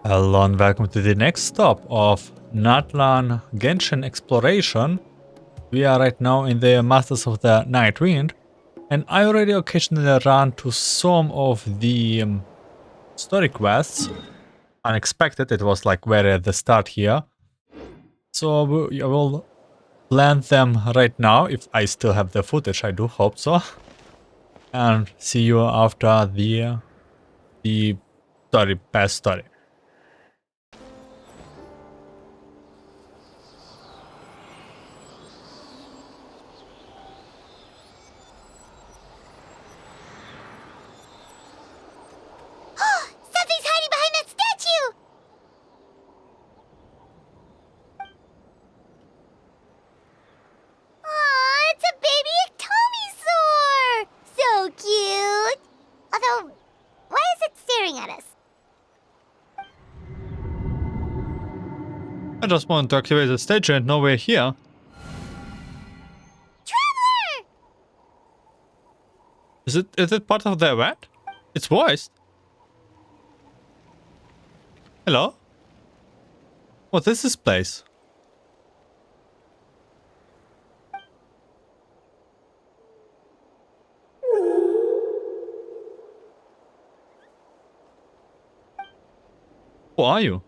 Hello and welcome to the next stop of Natlan Genshin exploration. We are right now in the Masters of the Night Wind, and I already occasionally ran to some of the story quests. Unexpected, it was like very at the start here. So I will plan them right now, if I still have the footage, I do hope so. And see you after the past story. Something's hiding behind that statue! Aw, it's a baby Ectomisaur! So cute! Although, why is it staring at us? I just want to activate the stage and now we're here. Traveler! Is it part of the event? It's voiced. Hello? What is this place? Who are you?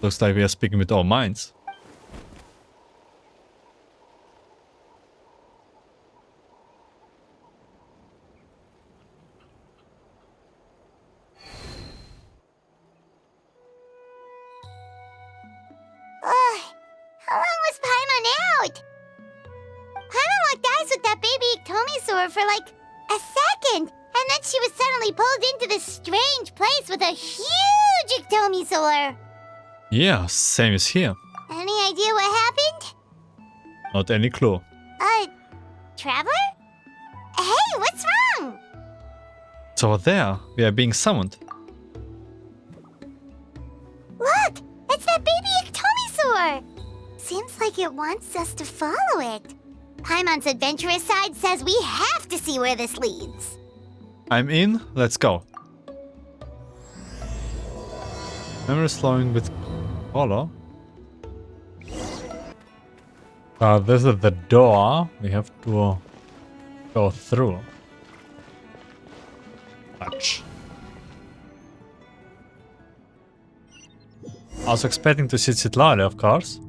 Looks like we are speaking with our minds. How long was Paimon out? Paimon locked eyes with that baby Ectomisaur for like a second, and then she was suddenly pulled into this strange place with a huge Ectomisaur. Yeah, same as here. Any idea what happened? Not any clue. Traveler? Hey, what's wrong? So there, we are being summoned. Look, it's that baby Ectomisaur. Seems like it wants us to follow it. Paimon's adventurous side says we have to see where this leads. I'm in, let's go. Memory slowing with color. This is the door we have to go through. Touch. I was expecting to see Citlali, of course.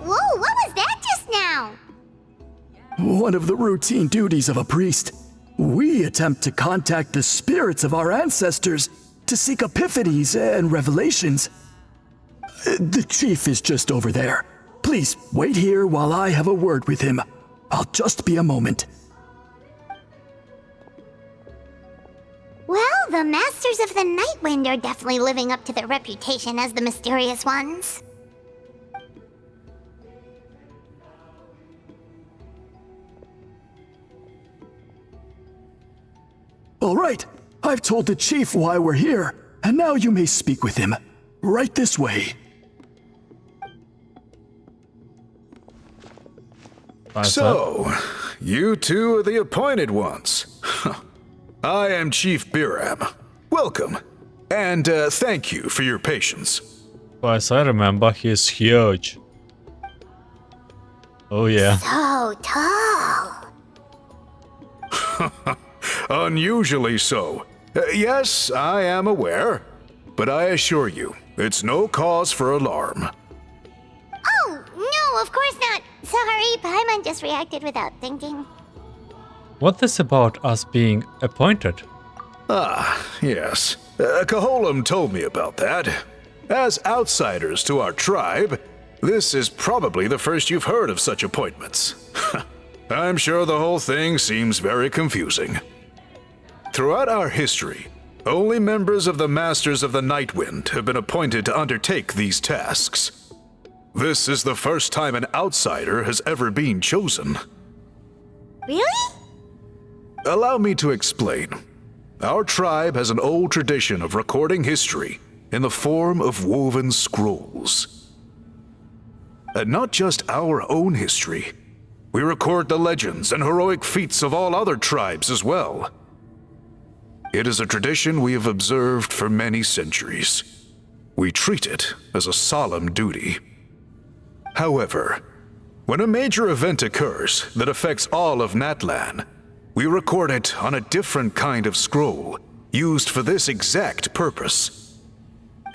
Whoa, what was that just now? One of the routine duties of a priest. We attempt to contact the spirits of our ancestors to seek epiphanies and revelations. The chief is just over there. Please wait here while I have a word with him. I'll just be a moment. Well, the Masters of the Night Wind are definitely living up to their reputation as the mysterious ones. All right, I've told the chief why we're here, and now you may speak with him. Right this way. So, you two are the appointed ones. I am Chief Biram. Welcome, and thank you for your patience. As I remember, he is huge. Oh yeah. So tall. Unusually so. Yes, I am aware, but I assure you, it's no cause for alarm. Oh, no, of course not. Sorry, Paimon just reacted without thinking. What is about us being appointed? Ah, yes. Kaholam told me about that. As outsiders to our tribe, this is probably the first you've heard of such appointments. I'm sure the whole thing seems very confusing. Throughout our history, Only members of the Masters of the Nightwind have been appointed to undertake these tasks. This is the first time an outsider has ever been chosen. Really? Allow me to explain. Our tribe has an old tradition of recording history in the form of woven scrolls. And not just our own history. We record the legends and heroic feats of all other tribes as well. It is a tradition we have observed for many centuries. We treat it as a solemn duty. However, when a major event occurs that affects all of Natlan, we record it on a different kind of scroll, used for this exact purpose.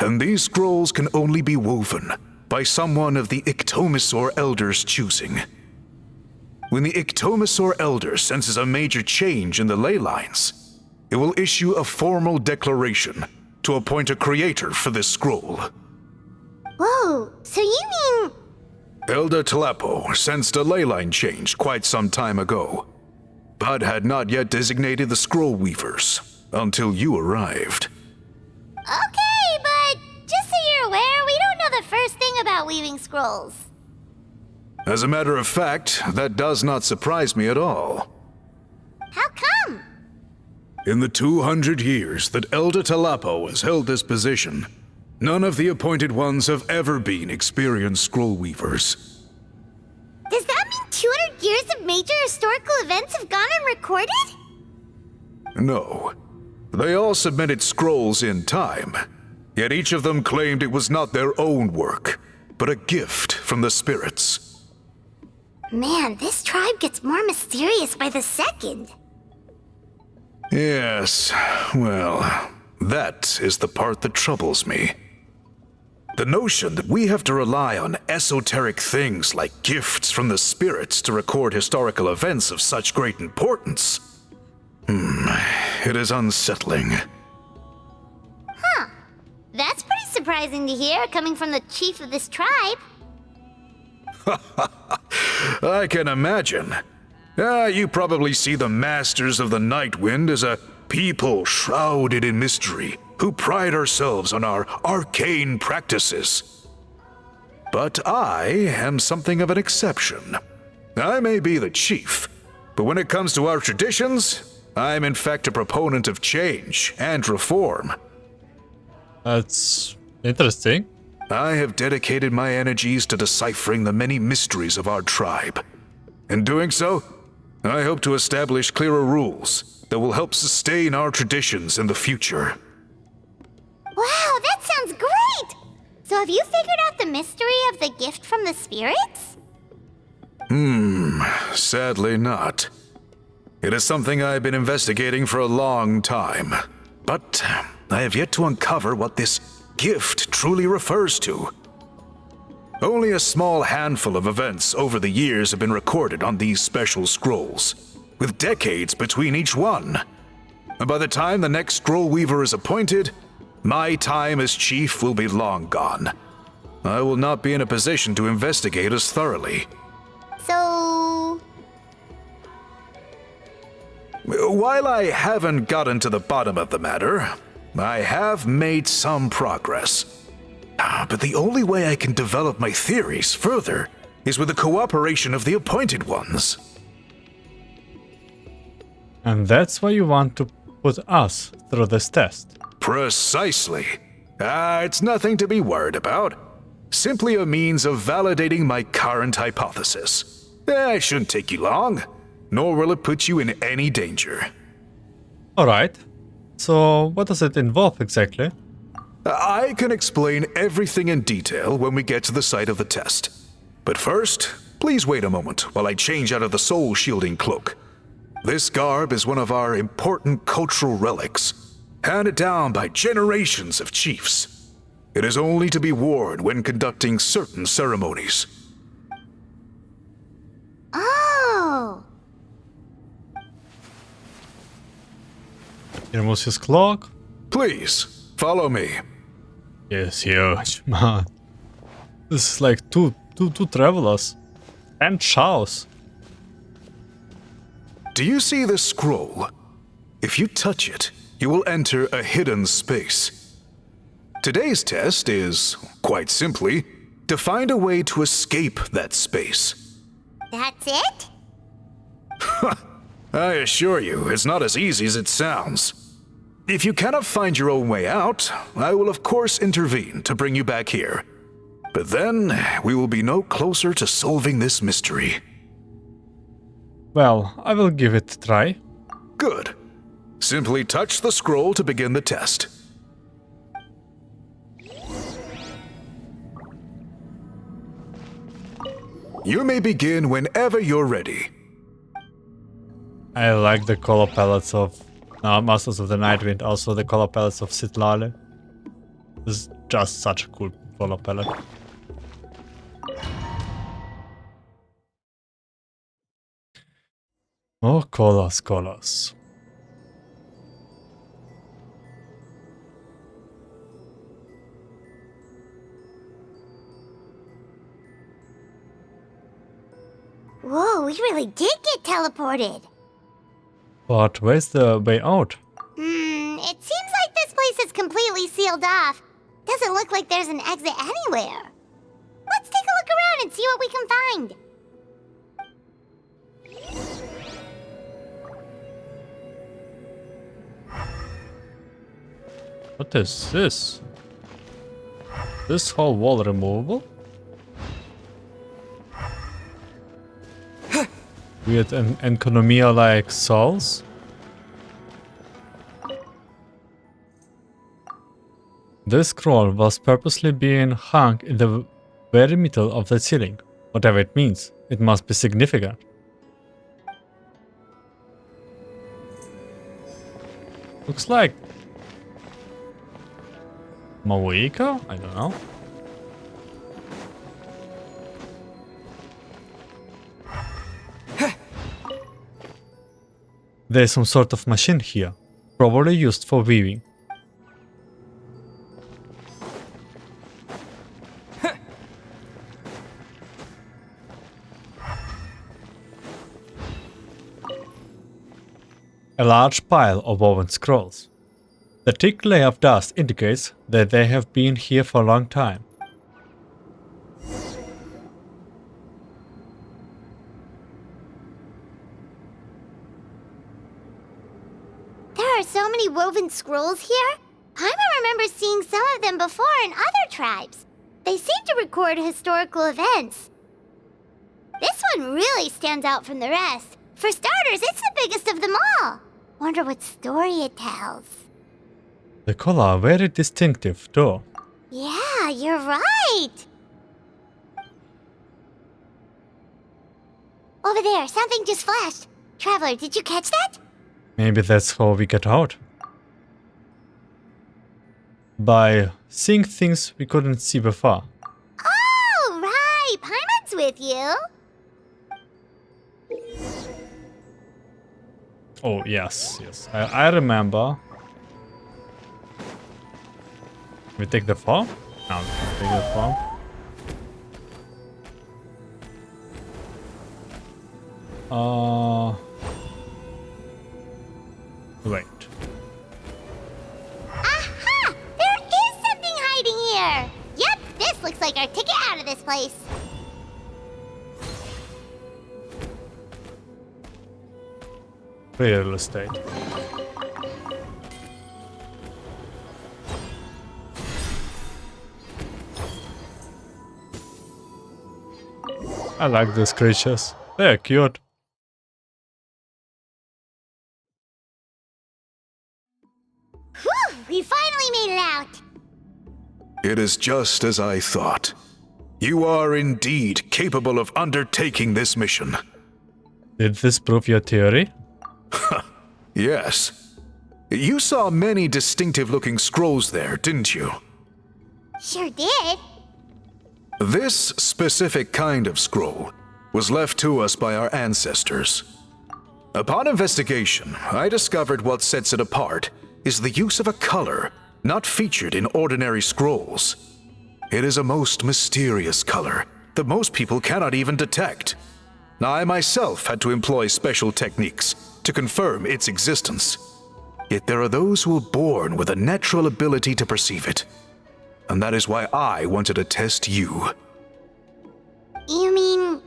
And these scrolls can only be woven by someone of the Ictomisaur Elder's choosing. When the Ictomisaur Elder senses a major change in the ley lines, it will issue a formal declaration to appoint a creator for this scroll. Whoa, so you mean... Elder Talapo sensed a ley line change quite some time ago, but had not yet designated the scroll weavers until you arrived. Okay, but just so you're aware, we don't know the first thing about weaving scrolls. As a matter of fact, that does not surprise me at all. How come? In the 200 years that Elder Talapo has held this position, none of the appointed ones have ever been experienced scroll weavers. Does that mean 200 years of major historical events have gone unrecorded? No. They all submitted scrolls in time, yet each of them claimed it was not their own work, but a gift from the spirits. Man, this tribe gets more mysterious by the second. Yes, well, that is the part that troubles me. The notion that we have to rely on esoteric things like gifts from the spirits to record historical events of such great importance. It is unsettling. Huh. That's pretty surprising to hear, coming from the chief of this tribe. I can imagine. You probably see the Masters of the Nightwind as a people shrouded in mystery, who pride ourselves on our arcane practices. But I am something of an exception. I may be the chief, but when it comes to our traditions, I'm in fact a proponent of change and reform. That's interesting. I have dedicated my energies to deciphering the many mysteries of our tribe. In doing so, I hope to establish clearer rules that will help sustain our traditions in the future. Wow, that sounds great! So have you figured out the mystery of the gift from the spirits? Sadly not. It is something I've been investigating for a long time, but I have yet to uncover what this gift truly refers to. Only a small handful of events over the years have been recorded on these special scrolls, with decades between each one. And by the time the next scroll weaver is appointed, my time as chief will be long gone. I will not be in a position to investigate as thoroughly. So... While I haven't gotten to the bottom of the matter, I have made some progress. But the only way I can develop my theories further is with the cooperation of the appointed ones. And that's why you want to put us through this test. Precisely. It's nothing to be worried about. Simply a means of validating my current hypothesis. It shouldn't take you long, nor will it put you in any danger. Alright. So, what does it involve exactly? I can explain everything in detail when we get to the site of the test. But first, please wait a moment while I change out of the soul-shielding cloak. This garb is one of our important cultural relics, handed down by generations of chiefs. It is only to be worn when conducting certain ceremonies. Oh! He removes his cloak. Please, follow me. It's huge, man. This is like two travelers. And chows. Do you see this scroll? If you touch it, you will enter a hidden space. Today's test is, quite simply, to find a way to escape that space. That's it? I assure you, it's not as easy as it sounds. If you cannot find your own way out, I will of course intervene to bring you back here. But then, we will be no closer to solving this mystery. Well, I will give it a try. Good. Simply touch the scroll to begin the test. You may begin whenever you're ready. I like the color palettes of Masters of the Nightwind, also the color palettes of Citlali. This is just such a cool color palette. Oh, colors, colors. Whoa, we really did get teleported. But where's the way out? It seems like this place is completely sealed off. Doesn't look like there's an exit anywhere. Let's take a look around and see what we can find. What is this? This whole wall removable? Weird Enconomia-like souls? This scroll was purposely being hung in the very middle of the ceiling. Whatever it means, it must be significant. Looks like Mawika? I don't know. There's some sort of machine here, probably used for weaving. A large pile of woven scrolls. The thick layer of dust indicates that they have been here for a long time. There are so many woven scrolls here. Paimon remembers seeing some of them before in other tribes. They seem to record historical events. This one really stands out from the rest. For starters, it's the biggest of them all. Wonder what story it tells. The color are very distinctive too. Yeah, you're right. Over there, something just flashed. Traveler, did you catch that? Maybe that's how we get out. By seeing things we couldn't see before. Oh, right. Paimon's with you. Oh, yes, yes. I remember. We take the farm? No, we can't take the farm. Wait. Aha! There is something hiding here. Yep, this looks like our ticket out of this place. Real estate. I like these creatures. They're cute. Whew, we finally made it out. It is just as I thought. You are indeed capable of undertaking this mission. Did this prove your theory? Yes. You saw many distinctive-looking scrolls there, didn't you? Sure did. This specific kind of scroll was left to us by our ancestors. Upon investigation, I discovered what sets it apart is the use of a color not featured in ordinary scrolls. It is a most mysterious color that most people cannot even detect. I myself had to employ special techniques to confirm its existence. Yet there are those who are born with a natural ability to perceive it. And that is why I wanted to test you. You mean...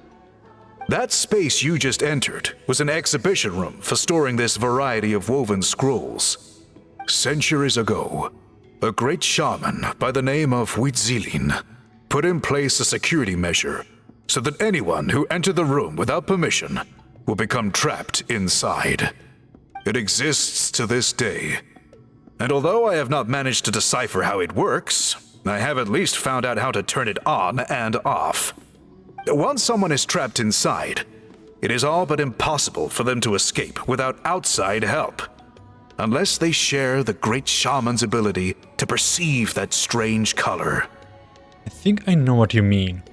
That space you just entered was an exhibition room for storing this variety of woven scrolls. Centuries ago, a great shaman by the name of Huitzilin put in place a security measure so that anyone who entered the room without permission will become trapped inside. It exists to this day. And although I have not managed to decipher how it works, I have at least found out how to turn it on and off. Once someone is trapped inside, it is all but impossible for them to escape without outside help, unless they share the great shaman's ability to perceive that strange color. I think I know what you mean.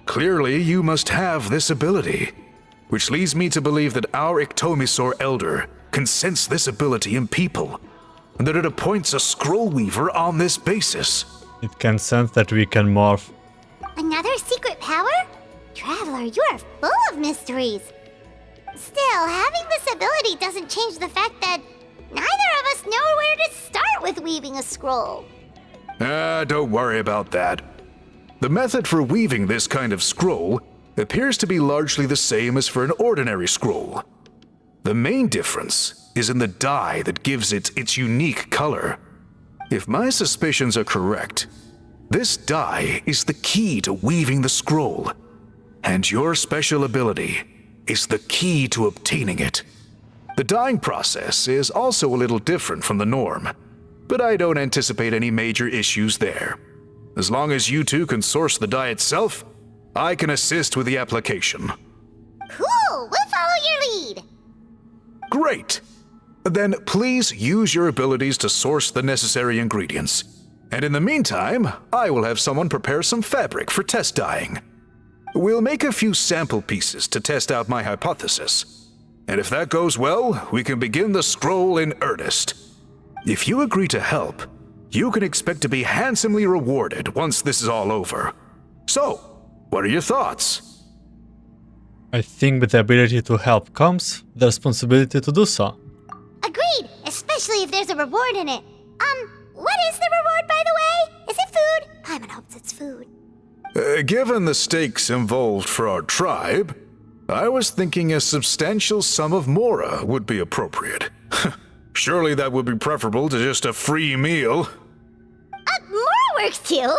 Clearly, you must have this ability, which leads me to believe that our Ictomisaur Elder can sense this ability in people, and that it appoints a scroll weaver on this basis. It can sense that we can morph. Another secret power? Traveler, you are full of mysteries. Still, having this ability doesn't change the fact that neither of us know where to start with weaving a scroll. Don't worry about that. The method for weaving this kind of scroll appears to be largely the same as for an ordinary scroll. The main difference is in the dye that gives it its unique color. If my suspicions are correct, this dye is the key to weaving the scroll, and your special ability is the key to obtaining it. The dyeing process is also a little different from the norm, but I don't anticipate any major issues there. As long as you two can source the dye itself, I can assist with the application. Cool, we'll follow your lead. Great! Then please use your abilities to source the necessary ingredients. And in the meantime, I will have someone prepare some fabric for test dyeing. We'll make a few sample pieces to test out my hypothesis. And if that goes well, we can begin the scroll in earnest. If you agree to help, you can expect to be handsomely rewarded once this is all over. So, what are your thoughts? I think with the ability to help comes the responsibility to do so. Agreed, especially if there's a reward in it. What is the reward, by the way? Is it food? Paimon hopes it's food. Given the stakes involved for our tribe, I was thinking a substantial sum of mora would be appropriate. Surely that would be preferable to just a free meal. More works too.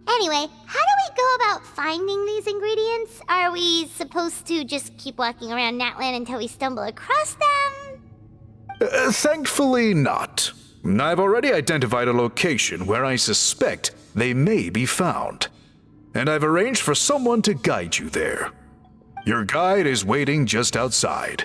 Anyway, how do we go about finding these ingredients? Are we supposed to just keep walking around Natlan until we stumble across them? Thankfully not. I've already identified a location where I suspect they may be found. And I've arranged for someone to guide you there. Your guide is waiting just outside.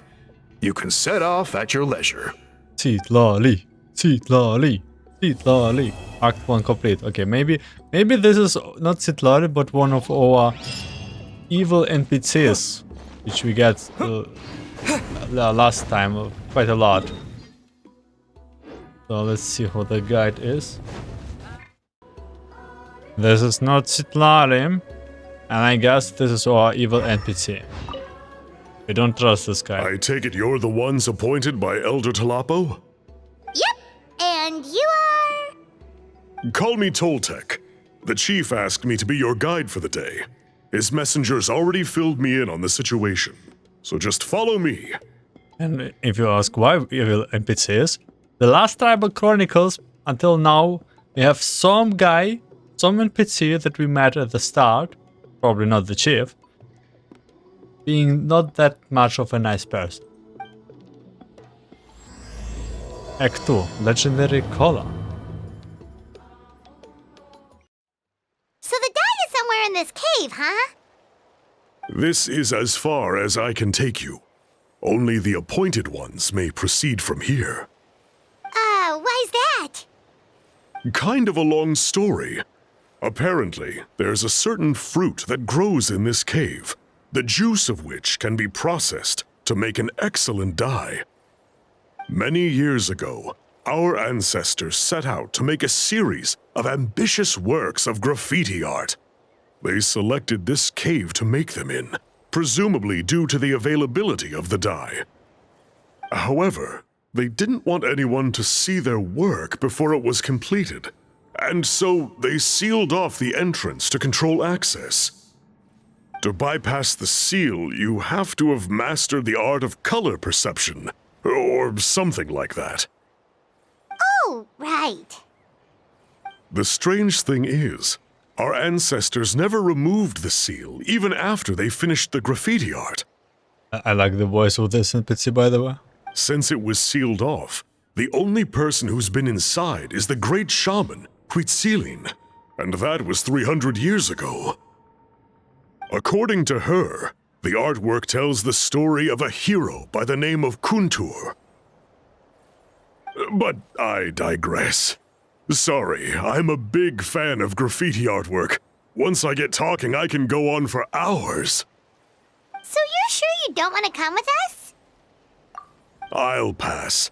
You can set off at your leisure. Citlali, Citlali, Citlali. Act 1 complete. Okay, maybe this is not Citlali, but one of our evil NPCs, which we get last time quite a lot. So let's see who the guide is. This is not Citlali, and I guess this is our evil NPC. We don't trust this guy. I take it you're the ones appointed by Elder Talapo? Yep, and you are... Call me Toltec. The chief asked me to be your guide for the day. His messengers already filled me in on the situation, so just follow me. And if you ask why evil NPCs, the last tribal Chronicles until now, we have some guy, some NPC that we met at the start, probably not the chief, being not that much of a nice person. Act 2, Legendary Collar. So the dye is somewhere in this cave, huh? This is as far as I can take you. Only the appointed ones may proceed from here. Why's that? Kind of a long story. Apparently, there's a certain fruit that grows in this cave, the juice of which can be processed to make an excellent dye. Many years ago, our ancestors set out to make a series of ambitious works of graffiti art. They selected this cave to make them in, presumably due to the availability of the dye. However, they didn't want anyone to see their work before it was completed, and so they sealed off the entrance to control access. To bypass the seal, you have to have mastered the art of color perception, or something like that. Oh, right. The strange thing is, our ancestors never removed the seal, even after they finished the graffiti art. I like the voice of this NPC, by the way. Since it was sealed off, the only person who's been inside is the great shaman, Citlali, and that was 300 years ago. According to her, the artwork tells the story of a hero by the name of Kuntur. But I digress. Sorry, I'm a big fan of graffiti artwork. Once I get talking, I can go on for hours. So you're sure you don't want to come with us? I'll pass.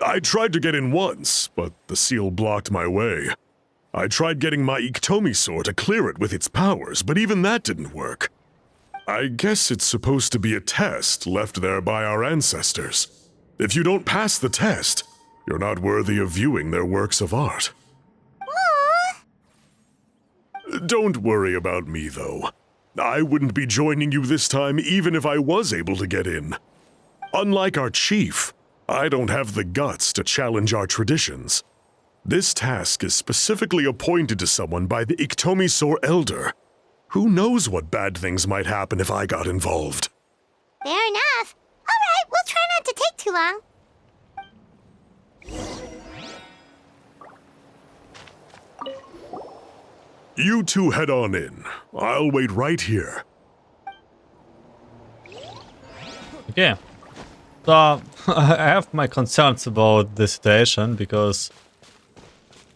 I tried to get in once, but the seal blocked my way. I tried getting my Iktomi to clear it with its powers, but even that didn't work. I guess it's supposed to be a test left there by our ancestors. If you don't pass the test, you're not worthy of viewing their works of art. Aww. Don't worry about me, though. I wouldn't be joining you this time even if I was able to get in. Unlike our chief, I don't have the guts to challenge our traditions. This task is specifically appointed to someone by the Iktomi Elder. Who knows what bad things might happen if I got involved? Fair enough. All right, we'll try not to take too long. You two head on in. I'll wait right here. Okay. So, I have my concerns about this situation, because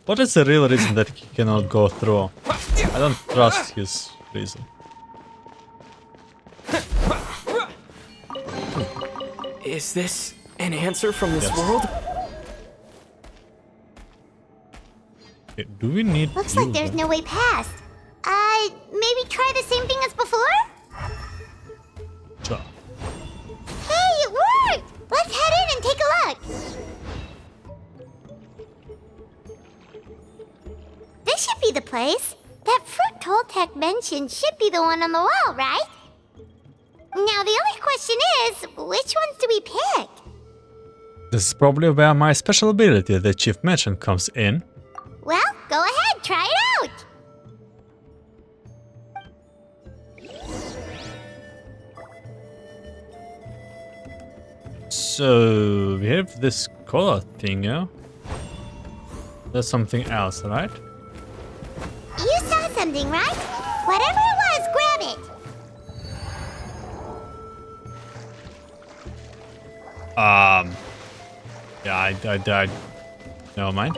what is the real reason that he cannot go through? I don't trust his reason. Is this an answer from this Yes. world? Okay, do we need Looks you like there's then? no way past. Maybe try the same thing as before? Sure. Hey, it worked! Let's head in and take a look. This should be the place. That fruit Toltec mentioned should be the one on the wall, right? Now, the only question is, which ones do we pick? This is probably where my special ability, the Chief mentioned, comes in. Well, go ahead, try it out! So, we have this color thing, yeah? There's something else, right? You saw something, right? Whatever it was, grab it! Yeah, I died. Never mind.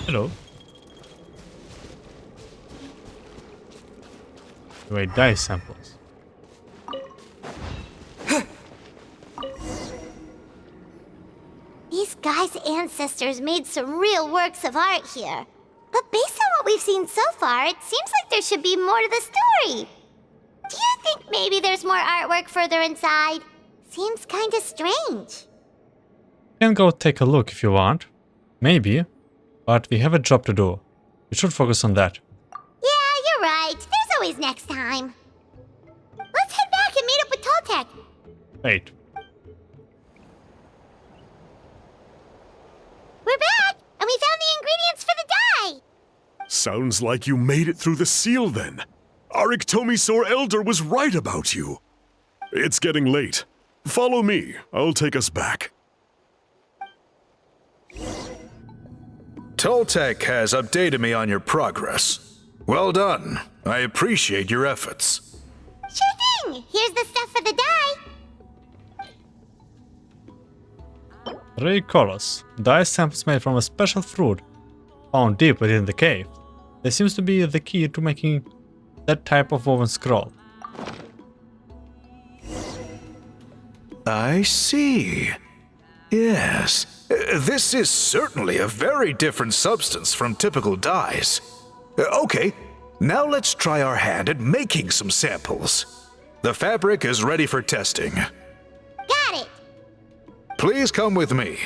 Hello. Wait, dice samples. These guys' ancestors made some real works of art here. But based on what we've seen so far, it seems like there should be more to the story. Do you think maybe there's more artwork further inside? Seems kinda strange. You can go take a look if you want. Maybe. But we have a job to do. We should focus on that. Yeah, you're right. There's always next time. Let's head back and meet up with Toltec. Wait. We're back, and we found the ingredients for the dye. Sounds like you made it through the seal then. Our Iktomi Elder was right about you. It's getting late. Follow me. I'll take us back. Toltec has updated me on your progress. Well done. I appreciate your efforts. Sure thing. Here's the stuff for the dye. Ray colors. Dye samples made from a special fruit found deep within the cave. This seems to be the key to making that type of woven scroll. I see. Yes. This is certainly a very different substance from typical dyes. Okay, Now let's try our hand at making some samples. The fabric is ready for testing. Got it. Please come with me.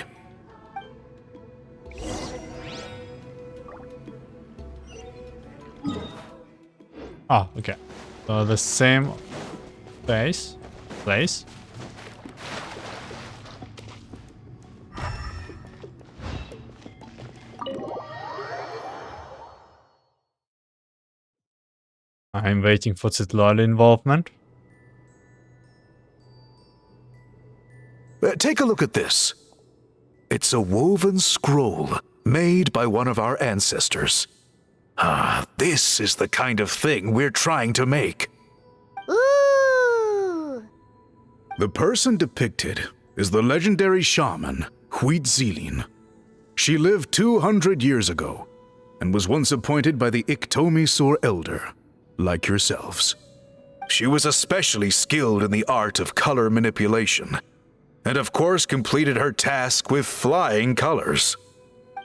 Ah, okay. So the same place. I'm waiting for Citlali involvement. Take a look at this. It's a woven scroll made by one of our ancestors. This is the kind of thing we're trying to make. Ooh. The person depicted is the legendary shaman, Citlali. She lived 200 years ago and was once appointed by the Iktomisor Elder, like yourselves. She was especially skilled in the art of color manipulation, and of course completed her task with flying colors.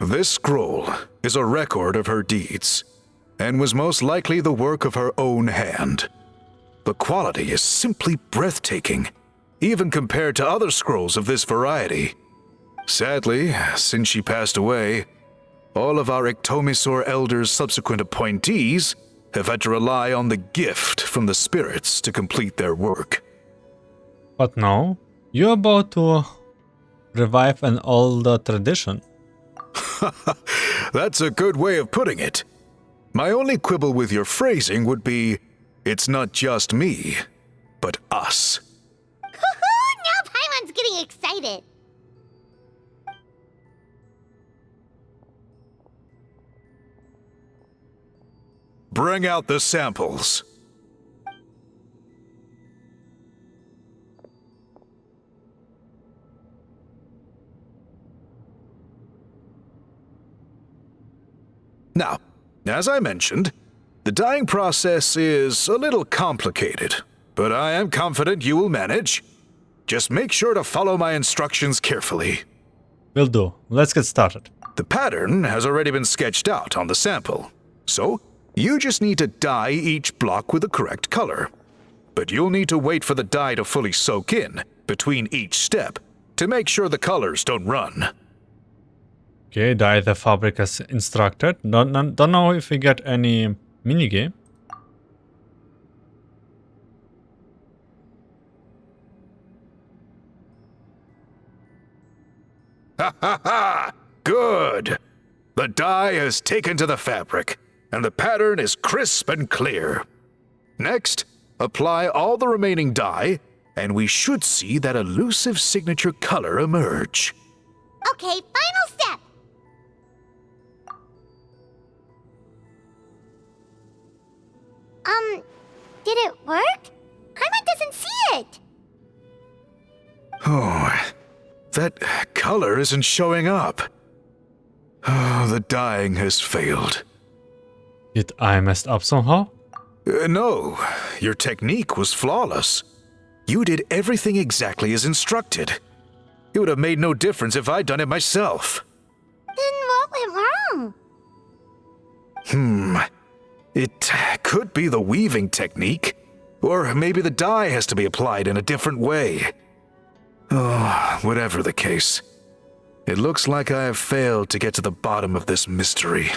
This scroll is a record of her deeds, and was most likely the work of her own hand. The quality is simply breathtaking, even compared to other scrolls of this variety. Sadly, since she passed away, all of our Iktomisor Elder's subsequent appointees have had to rely on the gift from the spirits to complete their work. But now, you're about to revive an old tradition. That's a good way of putting it. My only quibble with your phrasing would be, it's not just me, but us. Now Paimon's getting excited. Bring out the samples. Now, as I mentioned, the dyeing process is a little complicated, but I am confident you will manage. Just make sure to follow my instructions carefully. Will do. Let's get started. The pattern has already been sketched out on the sample, so you just need to dye each block with the correct color. But you'll need to wait for the dye to fully soak in between each step to make sure the colors don't run. Okay, dye the fabric as instructed. Don't know if we get any minigame. Ha ha ha! Good! The dye has taken to the fabric, and the pattern is crisp and clear. Next, apply all the remaining dye, and we should see that elusive signature color emerge. Okay, final step. Did it work? Paimon doesn't see it. Oh, that color isn't showing up. Oh, the dyeing has failed. Did I messed up somehow? No, your technique was flawless. You did everything exactly as instructed. It would have made no difference if I'd done it myself. Then what went wrong? It could be the weaving technique, or maybe the dye has to be applied in a different way. Oh, whatever the case, it looks like I have failed to get to the bottom of this mystery.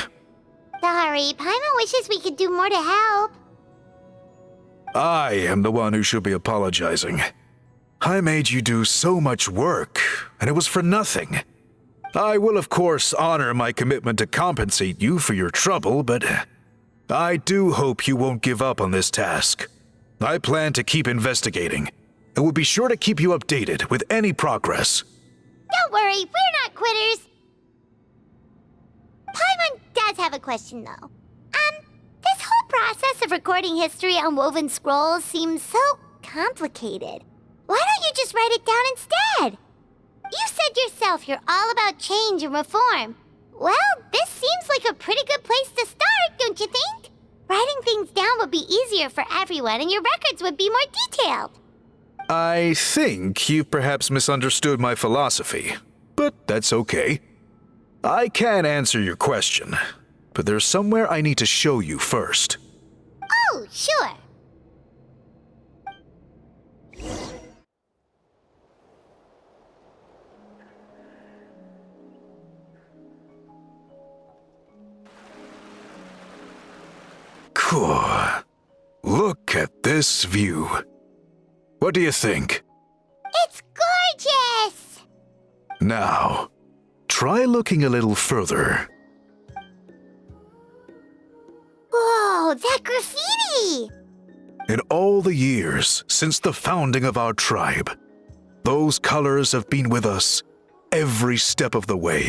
Sorry, Paimon wishes we could do more to help. I am the one who should be apologizing. I made you do so much work, and it was for nothing. I will, of course, honor my commitment to compensate you for your trouble, but I do hope you won't give up on this task. I plan to keep investigating, and will be sure to keep you updated with any progress. Don't worry, we're not quitters. Paimon does have a question, though. This whole process of recording history on woven scrolls seems so complicated. Why don't you just write it down instead? You said yourself you're all about change and reform. Well, this seems like a pretty good place to start, don't you think? Writing things down would be easier for everyone, and your records would be more detailed. I think you've perhaps misunderstood my philosophy, but that's okay. I can answer your question, but there's somewhere I need to show you first. Oh, sure. Cool. Look at this view. What do you think? It's gorgeous! Now, try looking a little further. Whoa, that graffiti! In all the years since the founding of our tribe, those colors have been with us every step of the way.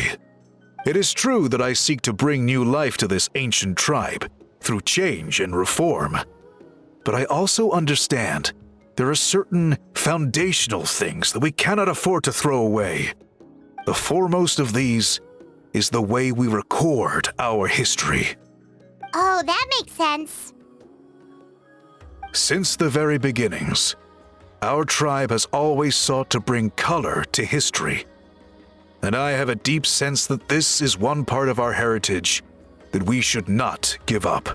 It is true that I seek to bring new life to this ancient tribe through change and reform, but I also understand there are certain foundational things that we cannot afford to throw away. The foremost of these is the way we record our history. Oh, that makes sense. Since the very beginnings, our tribe has always sought to bring color to history. And I have a deep sense that this is one part of our heritage that we should not give up.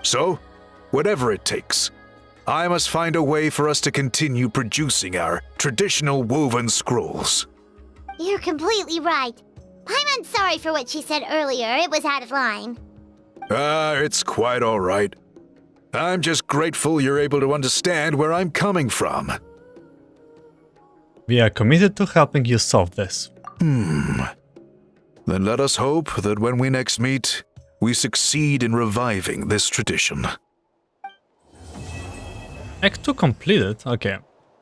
So, whatever it takes, I must find a way for us to continue producing our traditional woven scrolls. You're completely right. Paimon's sorry for what she said earlier. It was out of line. It's quite all right. I'm just grateful you're able to understand where I'm coming from. We are committed to helping you solve this. Then let us hope that when we next meet, we succeed in reviving this tradition. Act 2 completed. Okay.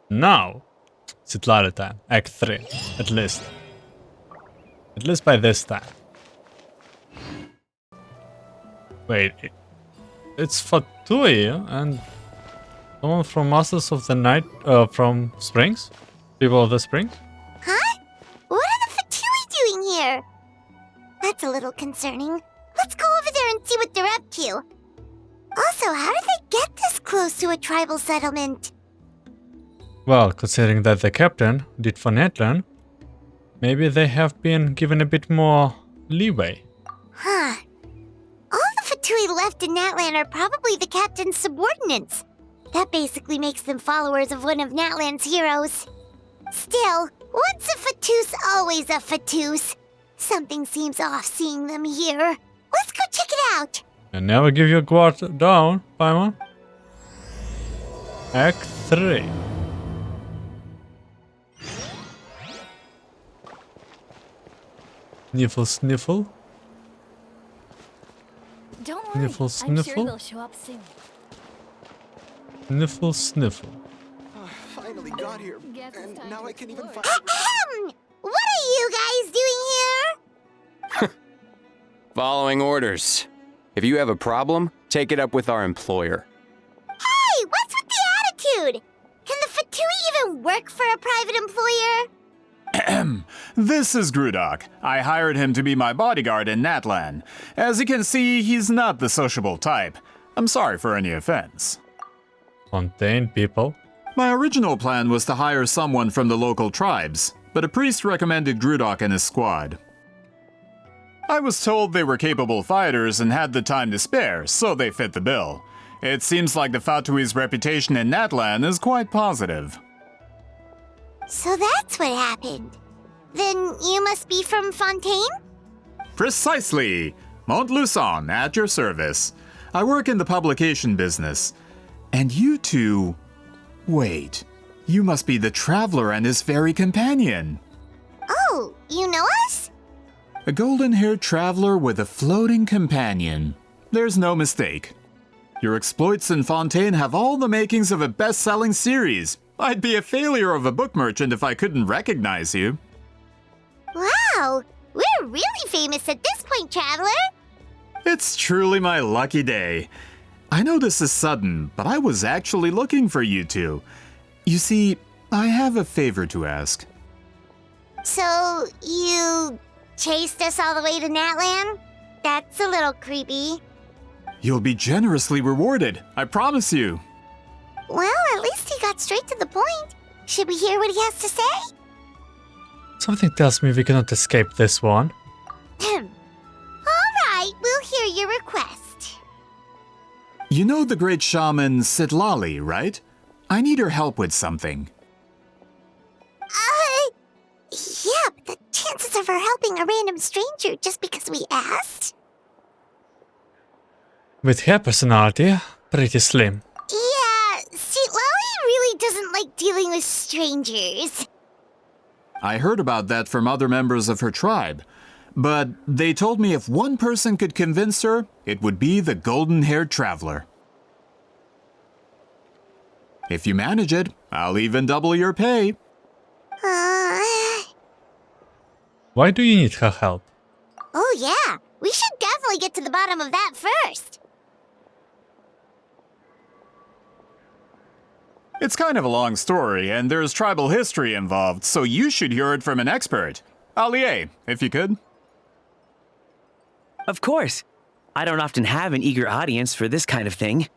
Now, Citlali time. Act 3. At least. At least by this time. Wait. It's Fatui and someone from Masters of the Night, from Springs? People of the Springs? Huh? What are the Fatui doing here? That's a little concerning. Let's go over there and see what they're up to. Also, how did they get this close to a tribal settlement? Well, considering that the captain did for natlan, maybe they have been given a bit more leeway. Huh. All the Fatui left in Natlan are probably the captain's subordinates. That basically makes them followers of one of Natlan's heroes. Still, once a Fatus, always a Fatus. Something seems off seeing them here. Let's go check it out. And never give your guard down, Paimon. Act 3. Sniffle, sniffle. Don't worry, Sniffle, I'm sniffle. sure they'll show up soon. Sniffle, sniffle. Finally got here, Guess it's and time now to I can even explore. find. Ahem! What are you guys doing here? Following orders. If you have a problem, take it up with our employer. Hey, what's with the attitude? Can the Fatui even work for a private employer? This is Grudok. I hired him to be my bodyguard in Natlan. As you can see, he's not the sociable type. I'm sorry for any offense. Fontaine people. My original plan was to hire someone from the local tribes, but a priest recommended Grudok and his squad. I was told they were capable fighters and had the time to spare, so they fit the bill. It seems like the Fatui's reputation in Natlan is quite positive. So that's what happened. Then you must be from Fontaine? Precisely! Montluçon, at your service. I work in the publication business. And you two... Wait, you must be the traveler and his fairy companion. Oh, you know us? A golden-haired traveler with a floating companion. There's no mistake. Your exploits in Fontaine have all the makings of a best-selling series. I'd be a failure of a book merchant if I couldn't recognize you. Wow, we're really famous at this point, Traveler. It's truly my lucky day. I know this is sudden, but I was actually looking for you two. You see, I have a favor to ask. So, you chased us all the way to Natlan? That's a little creepy. You'll be generously rewarded, I promise you. Well, at least he got straight to the point. Should we hear what he has to say? Something tells me we cannot escape this one. All right, we'll hear your request. You You know the great shaman Citlali, right? I need her help with something. Yeah, but the chances of her helping a random stranger just because we asked? With her personality, pretty slim. Yeah, Citlali really doesn't like dealing with strangers. I heard about that from other members of her tribe, but they told me if one person could convince her, it would be the golden-haired traveler. If you manage it, I'll even double your pay. Why do you need her help? Oh yeah, we should definitely get to the bottom of that first. It's kind of a long story, and there's tribal history involved, so you should hear it from an expert. Allier, if you could. Of course. I don't often have an eager audience for this kind of thing.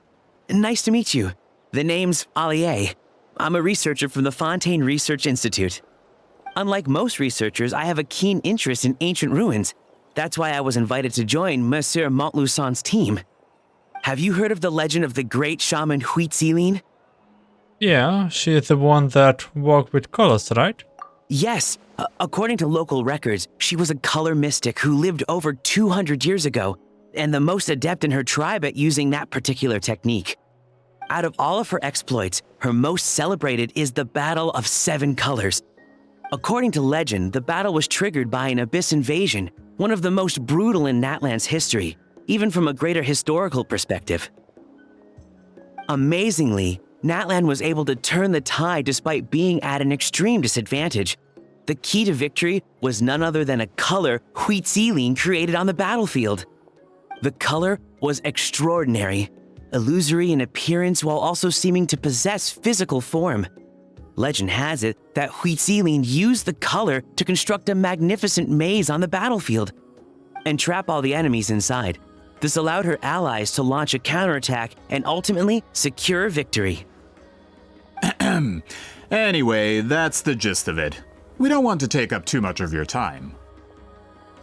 Nice to meet you. The name's Allier. I'm a researcher from the Fontaine Research Institute. Unlike most researchers, I have a keen interest in ancient ruins. That's why I was invited to join Monsieur Montluçon's team. Have you heard of the legend of the great shaman Citlali? Yeah, she is the one that worked with colors, right? Yes. According to local records, she was a color mystic who lived over 200 years ago, and the most adept in her tribe at using that particular technique. Out of all of her exploits, her most celebrated is the Battle of Seven Colors. According to legend, the battle was triggered by an abyss invasion, one of the most brutal in Natlan's history, even from a greater historical perspective. Amazingly, Natlan was able to turn the tide despite being at an extreme disadvantage. The key to victory was none other than a color Citlali created on the battlefield. The color was extraordinary, illusory in appearance while also seeming to possess physical form. Legend has it that Citlali used the color to construct a magnificent maze on the battlefield and trap all the enemies inside. This allowed her allies to launch a counterattack and ultimately secure victory. Anyway, that's the gist of it. We don't want to take up too much of your time.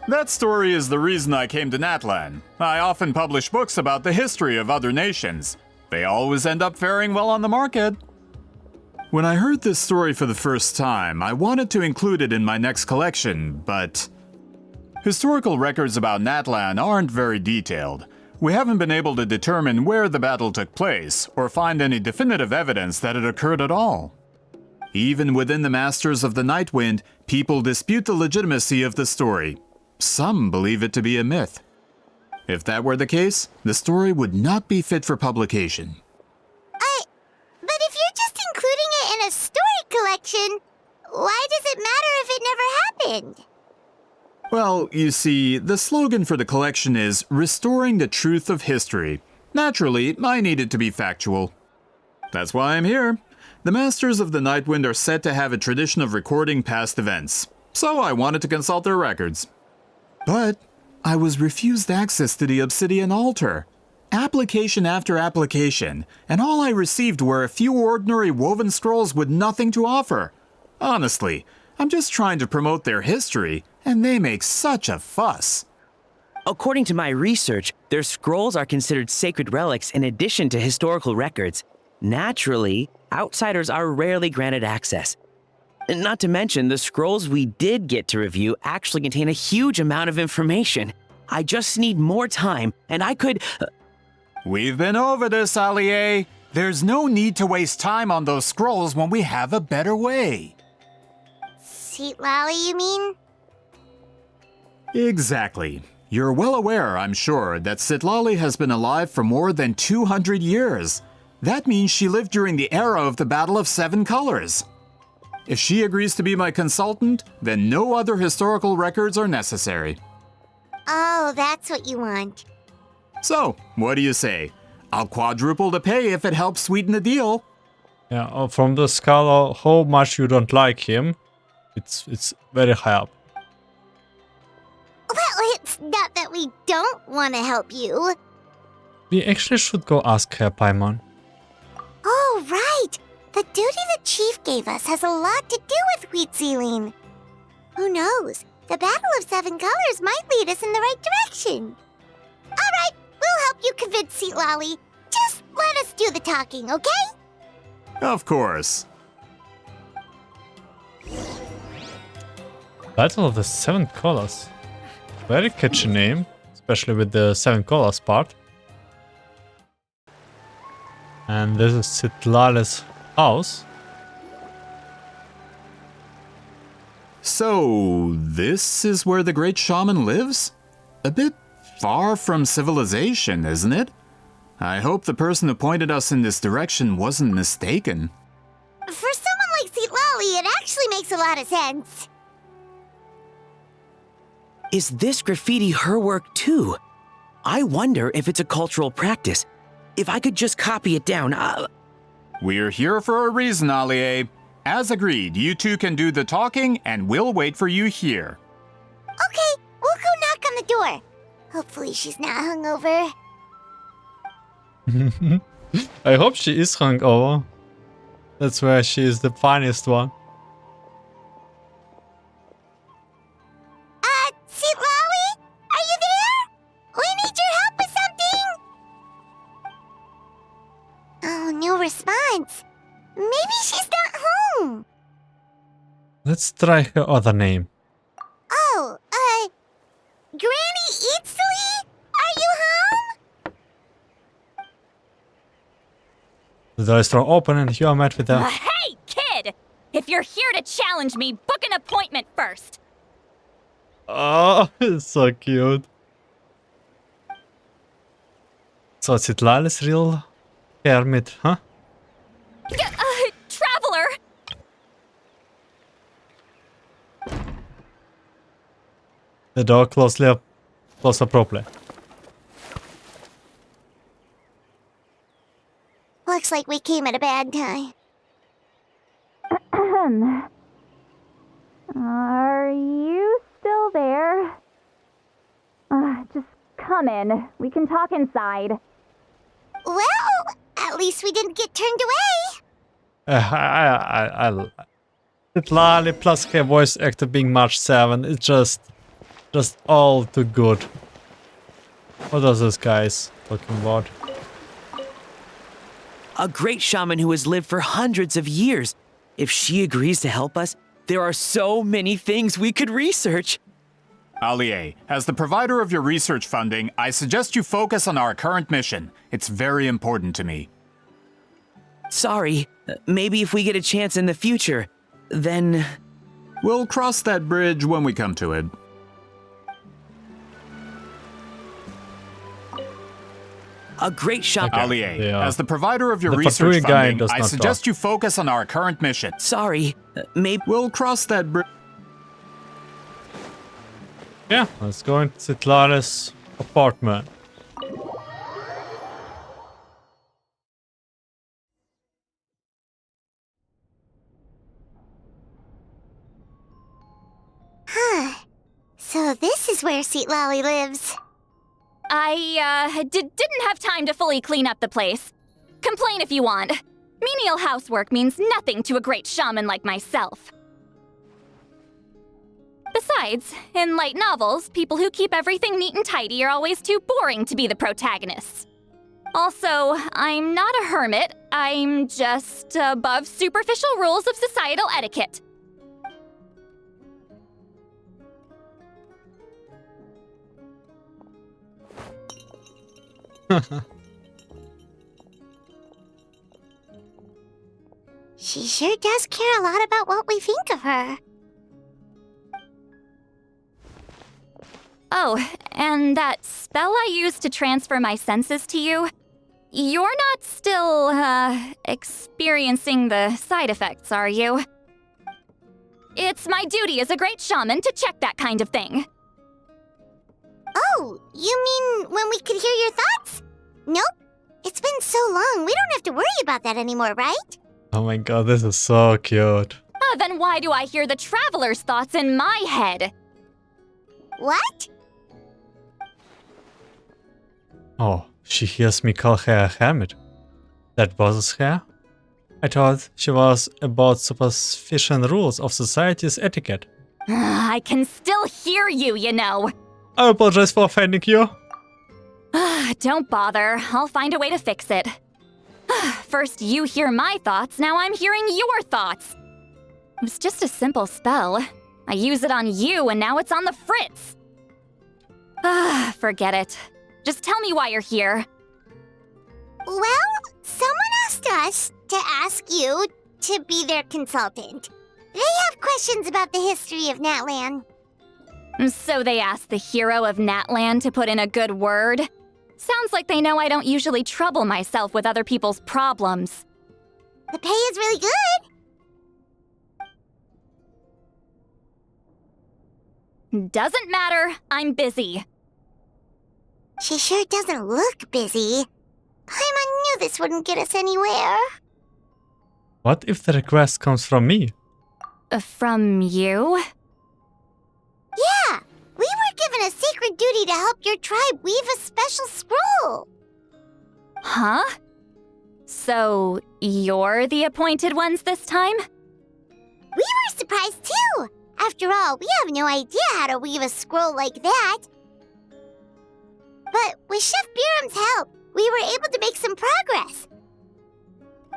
That story is the reason I came to Natlan. I often publish books about the history of other nations. They always end up faring well on the market. When I heard this story for the first time, I wanted to include it in my next collection, but historical records about Natlan aren't very detailed. We haven't been able to determine where the battle took place, or find any definitive evidence that it occurred at all. Even within the Masters of the Nightwind, people dispute the legitimacy of the story. Some believe it to be a myth. If that were the case, the story would not be fit for publication. But if you're just including it in a story collection, why does it matter if it never happened? Well, you see, the slogan for the collection is Restoring the Truth of History. Naturally, I need it to be factual. That's why I'm here. The Masters of the Nightwind are said to have a tradition of recording past events, so I wanted to consult their records. But I was refused access to the Obsidian Altar. Application after application, and all I received were a few ordinary woven scrolls with nothing to offer. Honestly, I'm just trying to promote their history, and they make such a fuss. According to my research, their scrolls are considered sacred relics in addition to historical records. Naturally, outsiders are rarely granted access. Not to mention, the scrolls we did get to review actually contain a huge amount of information. I just need more time, and I could... We've been over this, Allier. There's no need to waste time on those scrolls when we have a better way. Citlali, you mean? Exactly. You're well aware, I'm sure, that Citlali has been alive for more than 200 years. That means she lived during the era of the Battle of Seven Colors. If she agrees to be my consultant, then no other historical records are necessary. Oh, that's what you want. So, what do you say? I'll quadruple the pay if it helps sweeten the deal. Yeah, from the scale of how much you don't like him, it's very high up. Well, it's not that we don't want to help you. We actually should go ask her, Paimon. Oh, right. The duty the chief gave us has a lot to do with Citlali. Who knows? The Battle of Seven Colors might lead us in the right direction. All right, we'll help you convince Citlali. Just let us do the talking, okay? Of course. Battle of the Seven Colors. Very catchy name, especially with the Seven Colors part. And this is Citlali's house. So, this is where the great shaman lives? A bit far from civilization, isn't it? I hope the person who pointed us in this direction wasn't mistaken. For someone like Citlali, it actually makes a lot of sense. Is this graffiti her work too? I wonder if it's a cultural practice. If I could just copy it down, We're here for a reason, Alie. As agreed, you two can do the talking and we'll wait for you here. Okay, we'll go knock on the door. Hopefully she's not hungover. I hope she is hungover. That's where she is the funniest one. Citlali? Are you there? We need your help with something! Oh, no response. Maybe she's not home. Let's try her other name. Oh, Granny Citlali? Are you home? The door is thrown open and you are met with a... Hey, kid! If you're here to challenge me, book an appointment first. Oh, it's so cute. So Citlali's real hermit, huh? Traveler! The door closed properly. Looks like we came at a bad time. Are you still there? Just come in. We can talk inside. Well, at least we didn't get turned away. Citlali plus her voice actor being March 7, it's just all too good. What are those guys talking about? a great shaman who has lived for hundreds of years. If she agrees to help us, there are so many things we could research. Alie, as the provider of your research funding, I suggest you focus on our current mission. It's very important to me. Sorry, maybe if we get a chance in the future, then... We'll cross that bridge when we come to it. A great shaman... Alie, Yeah. as the provider of your The research Fatui guy funding, does I not suggest talk. you focus on our current mission. Sorry, maybe... We'll cross that bridge. Yeah, let's go into Citlali's apartment. Huh. So this is where Citlali lives. I, didn't have time to fully clean up the place. Complain if you want. Menial housework means nothing to a great shaman like myself. Besides, in light novels, people who keep everything neat and tidy are always too boring to be the protagonists. Also, I'm not a hermit. I'm just above superficial rules of societal etiquette. She sure does care a lot about what we think of her. Oh, and that spell I used to transfer my senses to you, you're not still, experiencing the side effects, are you? It's my duty as a great shaman to check that kind of thing. Oh, you mean when we could hear your thoughts? Nope. It's been so long, we don't have to worry about that anymore, right? Oh my god, this is so cute. Then why do I hear the traveler's thoughts in my head? What? Oh, she hears me call her a hermit. That bothers her? I thought she was about superstition rules of society's etiquette. I can still hear you, you know. I apologize for offending you. Don't bother. I'll find a way to fix it. First you hear my thoughts, now I'm hearing your thoughts. It was just a simple spell. I use it on you and now it's on the fritz. Forget it. Just tell me why you're here. Well, someone asked us to ask you to be their consultant. They have questions about the history of Natlan. So they asked the hero of Natlan to put in a good word? Sounds like they know I don't usually trouble myself with other people's problems. The pay is really good. Doesn't matter, I'm busy. She sure doesn't look busy. Paimon knew this wouldn't get us anywhere. What if the request comes from me? From you? Yeah, we were given a sacred duty to help your tribe weave a special scroll. Huh? So, you're the appointed ones this time? We were surprised too. After all, we have no idea how to weave a scroll like that. But with Chef Biram's help, we were able to make some progress.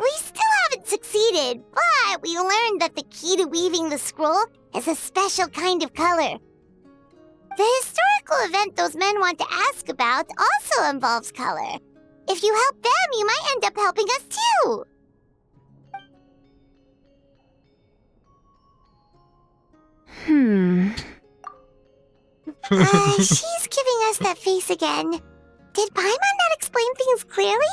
We still haven't succeeded, but we learned that the key to weaving the scroll is a special kind of color. The historical event those men want to ask about also involves color. If you help them, you might end up helping us too. She's giving us that face again. Did Paimon not explain things clearly?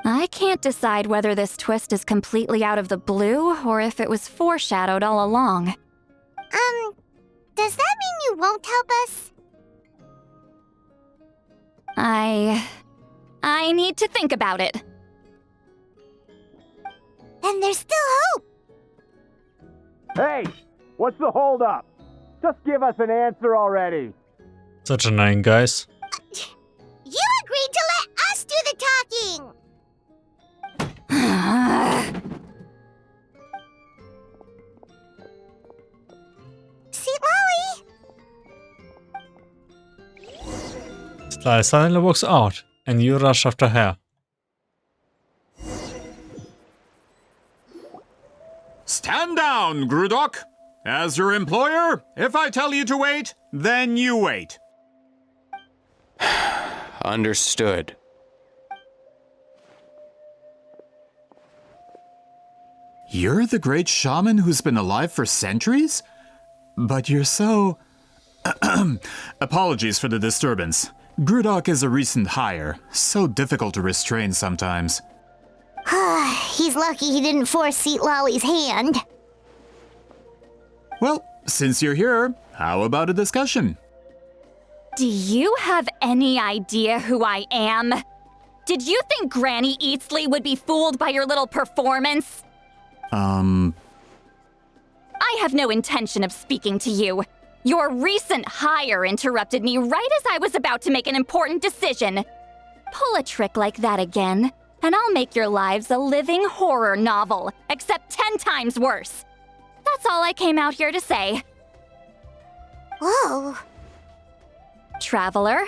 I can't decide whether this twist is completely out of the blue or if it was foreshadowed all along. Does that mean you won't help us? I need to think about it. Then there's still hope. Hey, what's the holdup? Just give us an answer already. Such annoying guys. You agreed to let us do the talking. Citlali! Citlali suddenly walks out, and you rush after her. Stand down, Grudok! As your employer, if I tell you to wait, then you wait. Understood. You're the great shaman who's been alive for centuries? But you're so... Apologies for the disturbance. Grudok is a recent hire, so difficult to restrain sometimes. He's lucky he didn't force Citlali's hand. Well, since you're here, how about a discussion? Do you have any idea who I am? Did you think Granny Eatsley would be fooled by your little performance? I have no intention of speaking to you. Your recent hire interrupted me right as I was about to make an important decision. Pull a trick like that again, and I'll make your lives a living horror novel, except 10 times worse. That's all I came out here to say. Whoa. Traveler,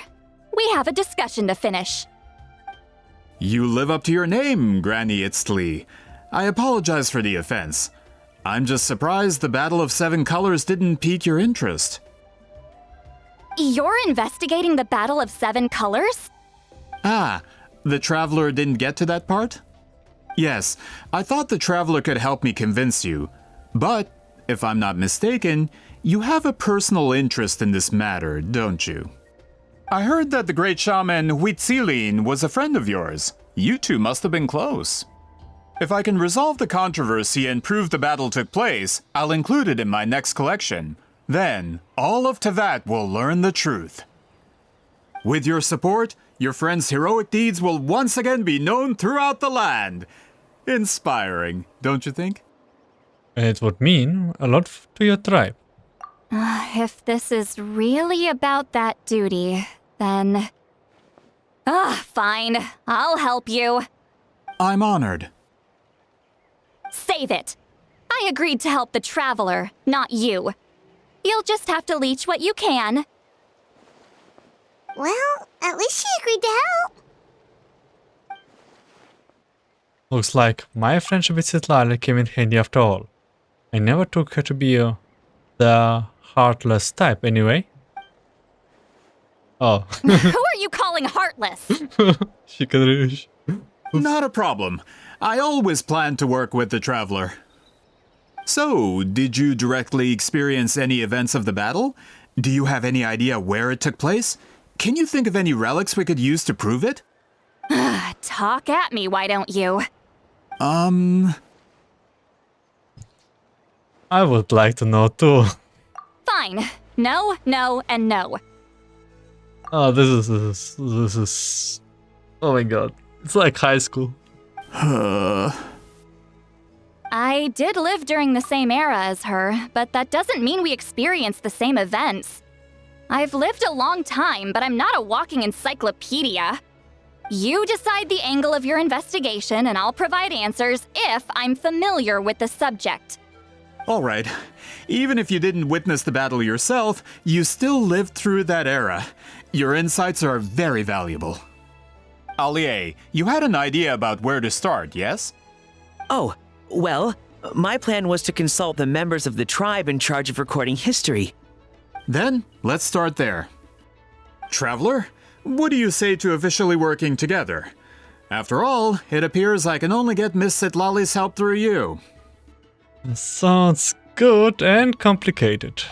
we have a discussion to finish. You live up to your name, Granny Itztli. I apologize for the offense. I'm just surprised the Battle of Seven Colors didn't pique your interest. You're investigating the Battle of Seven Colors? Ah, the Traveler didn't get to that part? Yes, I thought the Traveler could help me convince you. But, if I'm not mistaken, you have a personal interest in this matter, don't you? I heard that the great shaman Huitzilin was a friend of yours. You two must have been close. If I can resolve the controversy and prove the battle took place, I'll include it in my next collection. Then, all of Tevat will learn the truth. With your support, your friend's heroic deeds will once again be known throughout the land. Inspiring, don't you think? It would mean a lot to your tribe. If this is really about that duty, then... fine. I'll help you. I'm honored. Save it. I agreed to help the Traveler, not you. You'll just have to leech what you can. Well, at least she agreed to help. Looks like my friendship with Citlali came in handy after all. I never took her to be the heartless type anyway. Oh. Who are you calling heartless? Chicaneries. Not a problem. I always planned to work with the Traveler. So, did you directly experience any events of the battle? Do you have any idea where it took place? Can you think of any relics we could use to prove it? Talk at me, why don't you? I would like to know too. Fine. No, no, and no. Oh, this is. Oh my god. It's like high school. I did live during the same era as her, but that doesn't mean we experienced the same events. I've lived a long time, but I'm not a walking encyclopedia. You decide the angle of your investigation, and I'll provide answers if I'm familiar with the subject. Alright. Even if you didn't witness the battle yourself, you still lived through that era. Your insights are very valuable. Allie, you had an idea about where to start, yes? Oh, well, my plan was to consult the members of the tribe in charge of recording history. Then, let's start there. Traveler, what do you say to officially working together? After all, it appears I can only get Miss Citlali's help through you. Sounds good and complicated.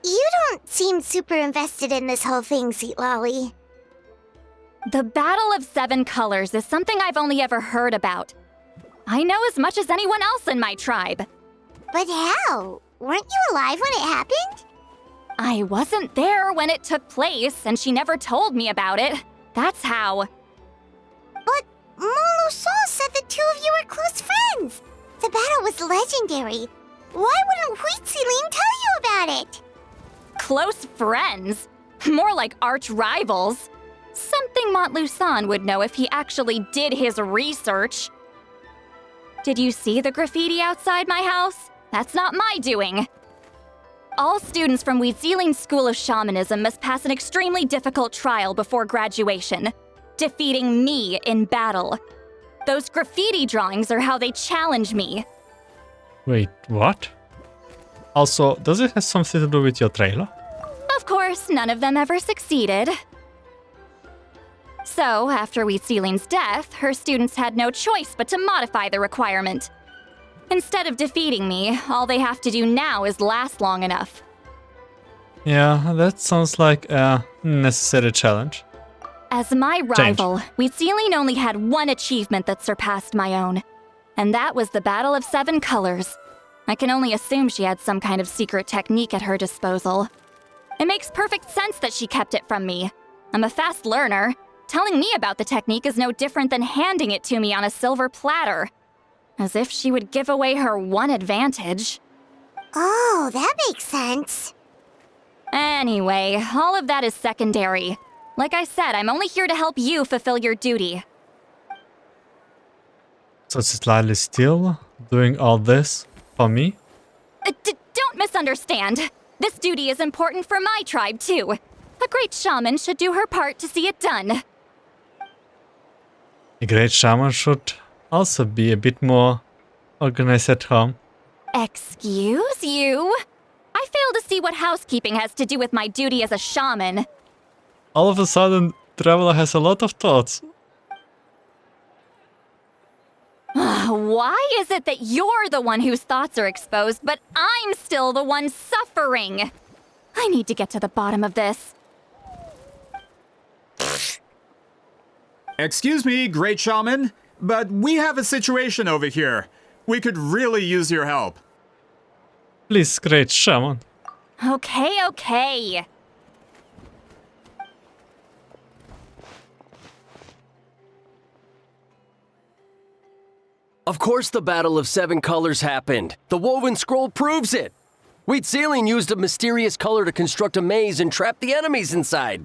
You don't seem super invested in this whole thing, Citlali. The Battle of Seven Colors is something I've only ever heard about. I know as much as anyone else in my tribe. But how? Weren't you alive when it happened? I wasn't there when it took place, and she never told me about it. That's how. But Molu Sol said the two of you were close friends. The battle was legendary. Why wouldn't Huitziling tell you about it? Close friends? More like arch rivals. Something Montluçon would know if he actually did his research. Did you see the graffiti outside my house? That's not my doing. All students from Huitziling School of Shamanism must pass an extremely difficult trial before graduation, defeating me in battle. Those graffiti drawings are how they challenge me. Wait, what? Also, does it have something to do with your trailer? Of course, none of them ever succeeded. So, after Huitziling's death, her students had no choice but to modify the requirement. Instead of defeating me, all they have to do now is last long enough. Yeah, that sounds like a necessary challenge. As my rival, Huitziling only had one achievement that surpassed my own, and that was the Battle of Seven Colors. I can only assume she had some kind of secret technique at her disposal. It makes perfect sense that she kept it from me. I'm a fast learner. Telling me about the technique is no different than handing it to me on a silver platter. As if she would give away her one advantage. Oh, that makes sense. Anyway, all of that is secondary. Like I said, I'm only here to help you fulfill your duty. So Citlali is still doing all this for me? Don't misunderstand. This duty is important for my tribe, too. A great shaman should do her part to see it done. A great shaman should also be a bit more organized at home. Excuse you? I fail to see what housekeeping has to do with my duty as a shaman. All of a sudden, Traveler has a lot of thoughts. Why is it that you're the one whose thoughts are exposed, but I'm still the one suffering? I need to get to the bottom of this. Excuse me, great shaman, but we have a situation over here. We could really use your help. Please, great shaman. Okay. Of course the Battle of Seven Colors happened. The woven scroll proves it. Huitziling used a mysterious color to construct a maze and trap the enemies inside.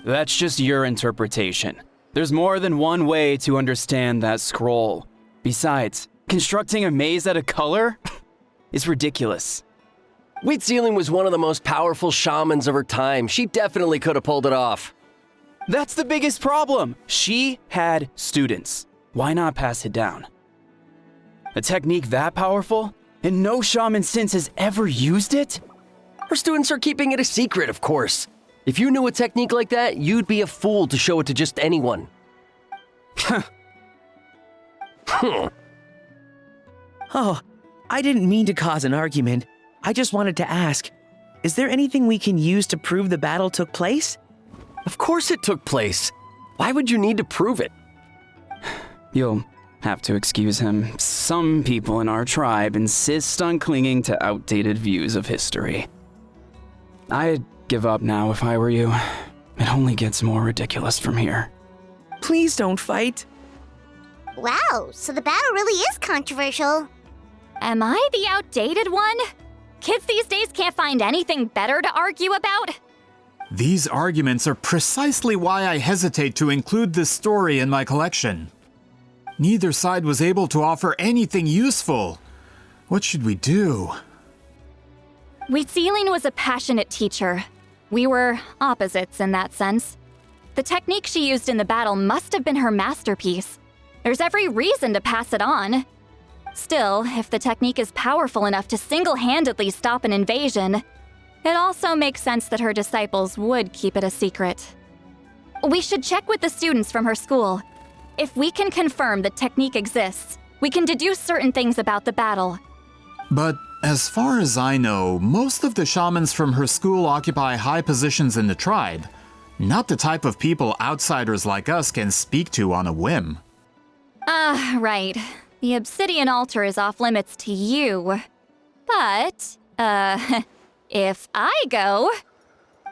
That's just your interpretation. There's more than one way to understand that scroll. Besides, constructing a maze out of color is ridiculous. Wheat Ceiling was one of the most powerful shamans of her time. She definitely could have pulled it off. That's the biggest problem. She had students. Why not pass it down? A technique that powerful, and no shaman since has ever used it? Her students are keeping it a secret, of course. If you knew a technique like that, you'd be a fool to show it to just anyone. Oh, I didn't mean to cause an argument. I just wanted to ask, is there anything we can use to prove the battle took place? Of course it took place. Why would you need to prove it? You'll have to excuse him. Some people in our tribe insist on clinging to outdated views of history. I'd give up now if I were you. It only gets more ridiculous from here. Please don't fight. Wow, so the battle really is controversial. Am I the outdated one? Kids these days can't find anything better to argue about? These arguments are precisely why I hesitate to include this story in my collection. Neither side was able to offer anything useful. What should we do? Wheat Ceiling was a passionate teacher. We were opposites in that sense. The technique she used in the battle must have been her masterpiece. There's every reason to pass it on. Still, if the technique is powerful enough to single-handedly stop an invasion, it also makes sense that her disciples would keep it a secret. We should check with the students from her school. If we can confirm the technique exists, we can deduce certain things about the battle. But as far as I know, most of the shamans from her school occupy high positions in the tribe. Not the type of people outsiders like us can speak to on a whim. Right. The obsidian altar is off limits to you. But, if I go...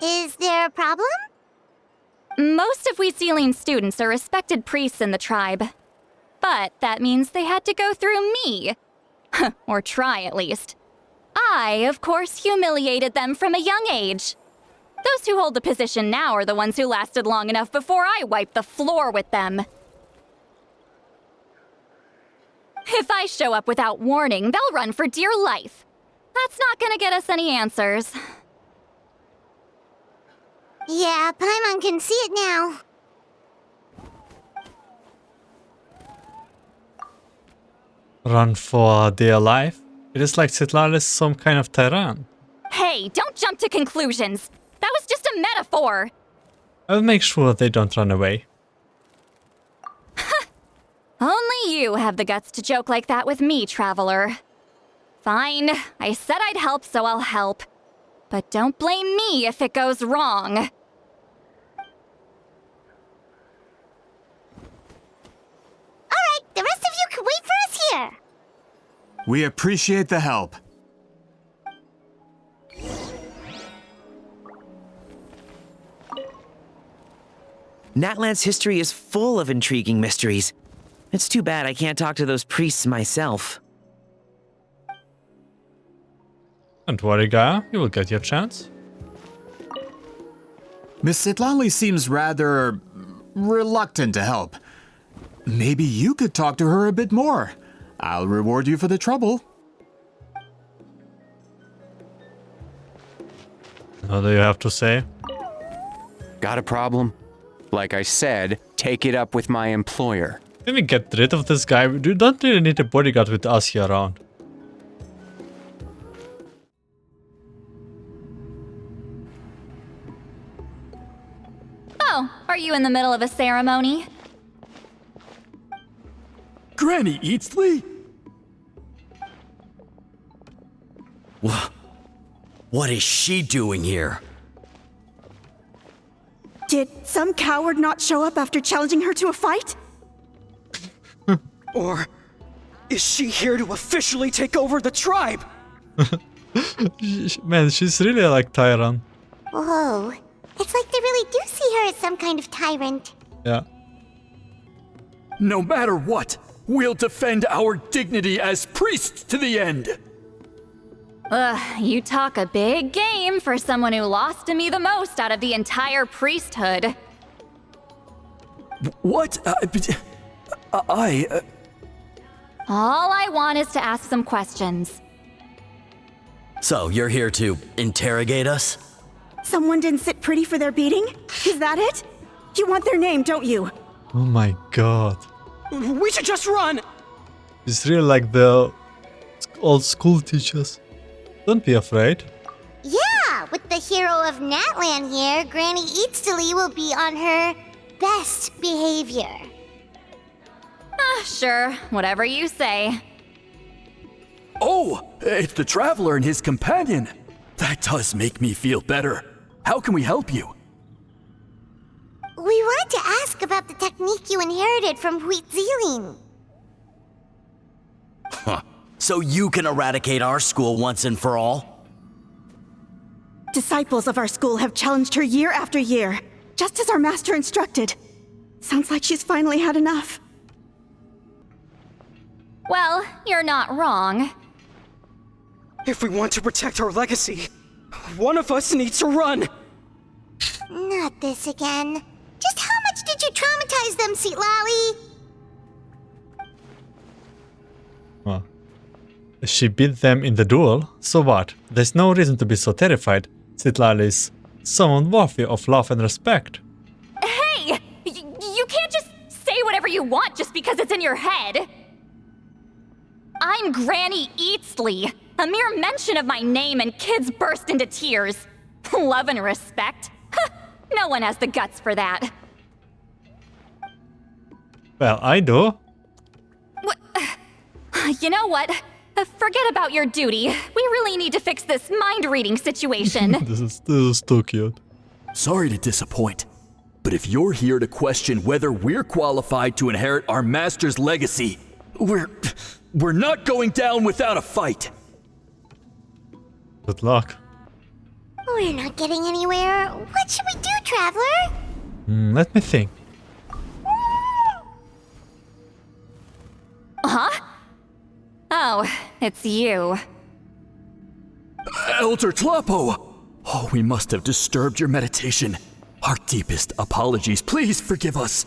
Is there a problem? Most of Wheat Ceiling students are respected priests in the tribe. But that means they had to go through me. Or try, at least. I, of course, humiliated them from a young age. Those who hold the position now are the ones who lasted long enough before I wiped the floor with them. If I show up without warning, they'll run for dear life. That's not gonna get us any answers. Yeah, Paimon can see it now. Run for dear life? It is like Citlali is some kind of tyrant. Hey, don't jump to conclusions. That was just a metaphor. I'll make sure they don't run away. Only you have the guts to joke like that with me, traveler. Fine, I said I'd help, so I'll help. But don't blame me if it goes wrong. Alright, the rest of you can wait for us here. We appreciate the help. Natlan's history is full of intriguing mysteries. It's too bad I can't talk to those priests myself. Don't worry, Gaia, you will get your chance. Miss Citlali seems rather reluctant to help. Maybe you could talk to her a bit more. I'll reward you for the trouble. What do you have to say? Got a problem? Like I said, take it up with my employer. Can we get rid of this guy? We don't really need a bodyguard with us here around. Oh, are you in the middle of a ceremony? Granny Eatsley? What is she doing here? Did some coward not show up after challenging her to a fight? Or is she here to officially take over the tribe? Man, she's really like tyrant. Whoa, it's like they really do see her as some kind of tyrant. Yeah. No matter what, we'll defend our dignity as priests to the end. Ugh, you talk a big game for someone who lost to me the most out of the entire priesthood. What? All I want is to ask some questions. So, you're here to interrogate us? Someone didn't sit pretty for their beating? Is that it? You want their name, don't you? Oh my god. We should just run! It's really like the old school teachers. Don't be afraid. Yeah, with the hero of Natlan here, Granny Citlali will be on her best behavior. Sure, whatever you say. Oh, it's the traveler and his companion. That does make me feel better. How can we help you? We wanted to ask about the technique you inherited from Huitziling. Huh. So you can eradicate our school once and for all? Disciples of our school have challenged her year after year, just as our master instructed. Sounds like she's finally had enough. Well, you're not wrong. If we want to protect our legacy, one of us needs to run! Not this again. Just how much did you traumatize them, Citlali? Huh. She beat them in the duel, so what? There's no reason to be so terrified. Citlali is someone worthy of love and respect. Hey! You can't just say whatever you want just because it's in your head! I'm Granny Citlali. A mere mention of my name and kids burst into tears. Love and respect? No one has the guts for that. Well, I do. You know what? Forget about your duty. We really need to fix this mind-reading situation. This is too cute. Sorry to disappoint, but if you're here to question whether we're qualified to inherit our master's legacy, we're not going down without a fight. Good luck. We're not getting anywhere. What should we do, Traveler? Let me think. Huh? Oh, it's you. Elder Tlapo! Oh, we must have disturbed your meditation. Our deepest apologies. Please forgive us.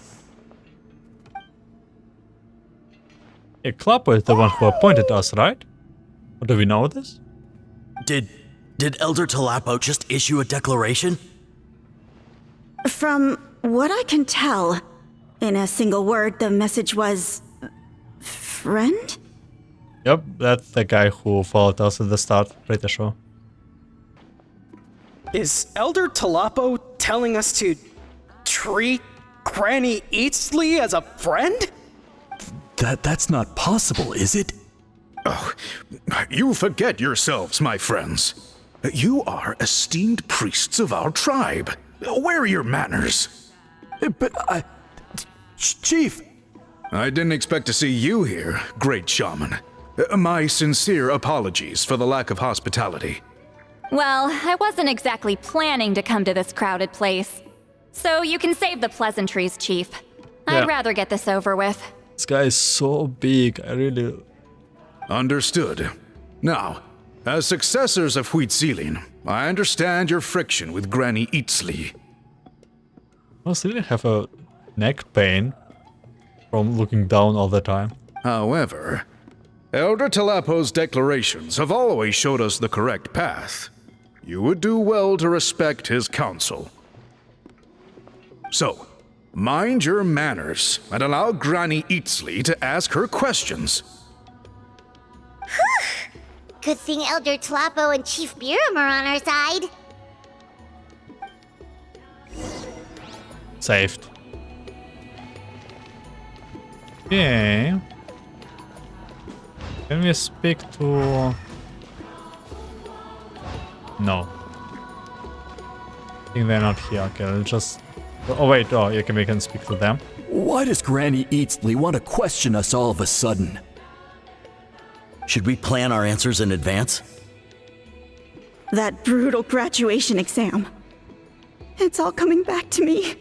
Yeah, Klappo is the one who appointed us, right? Or do we know this? Did Elder Tlapo just issue a declaration? From what I can tell, in a single word, the message was... friend? Yep, that's the guy who followed us at the start, pretty sure. Is Elder Tlapo telling us to treat Granny Citlali as a friend? That's not possible, is it? Oh, you forget yourselves, my friends. You are esteemed priests of our tribe. Where are your manners? But Chief! I didn't expect to see you here, great shaman. My sincere apologies for the lack of hospitality. Well, I wasn't exactly planning to come to this crowded place. So you can save the pleasantries, Chief. Yeah. I'd rather get this over with. This guy is so big, I really... Understood. Now, as successors of Huitziling, I understand your friction with Granny Citlali. I must really have a neck pain from looking down all the time. However, Elder Tlapo's declarations have always showed us the correct path. You would do well to respect his counsel. So, mind your manners and allow Granny Citlali to ask her questions. Good thing Elder Tlapo and Chief Biram are on our side. Saved. Okay. Can we speak to... No. I think they're not here. Okay, let's just... Oh wait, oh, okay, we can speak to them. Why does Granny Citlali want to question us all of a sudden? Should we plan our answers in advance? That brutal graduation exam. It's all coming back to me.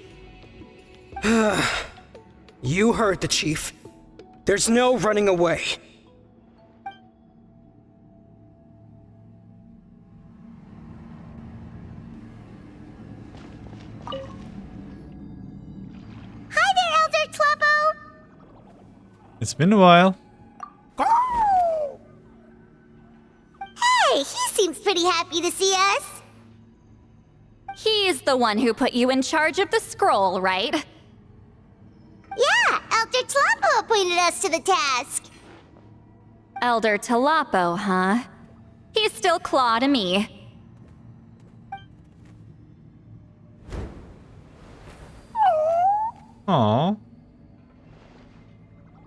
You heard the chief. There's no running away. Hi there, Elder Tlapo! It's been a while. Hey, he seems pretty happy to see us. He's the one who put you in charge of the scroll, right? Yeah, Elder Tlapo appointed us to the task. Elder Tlapo, huh? He's still Claw to me. Aww.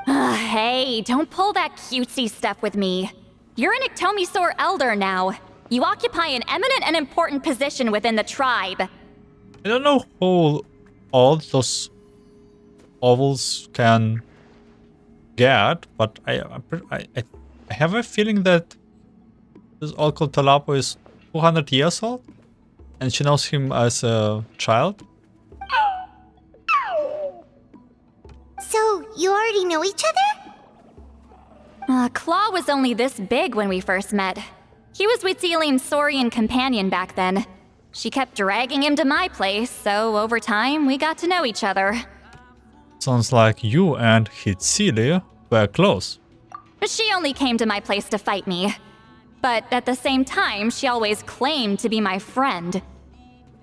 Hey, don't pull that cutesy stuff with me. You're an Ictomisaur Elder now. You occupy an eminent and important position within the tribe. I don't know how old those ovals can get, but I have a feeling that this Uncle Tlapo is 200 years old, and she knows him as a child. So, you already know each other? Claw was only this big when we first met. He was Witzilin's Saurian companion back then. She kept dragging him to my place, so over time we got to know each other. Sounds like you and Citlali were close. She only came to my place to fight me. But at the same time, she always claimed to be my friend.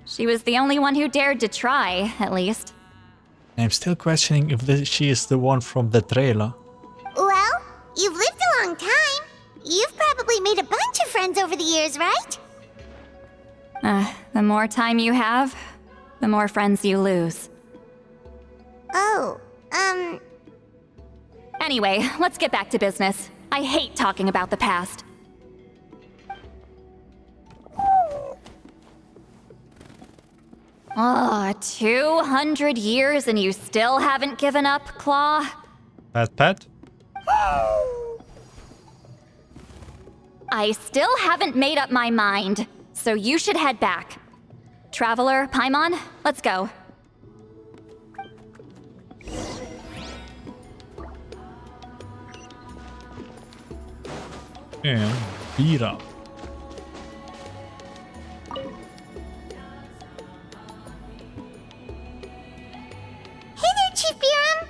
She was the only one who dared to try, at least. I'm still questioning if she is the one from the trailer. Well, you've lived a long time. You've probably made a bunch of friends over the years, right? The more time you have, the more friends you lose. Oh, Anyway, let's get back to business. I hate talking about the past. Oh, 200 years and you still haven't given up, Claw? Pat? I still haven't made up my mind, so you should head back. Traveler, Paimon, let's go. And beat up. Hey there, Chief Biram.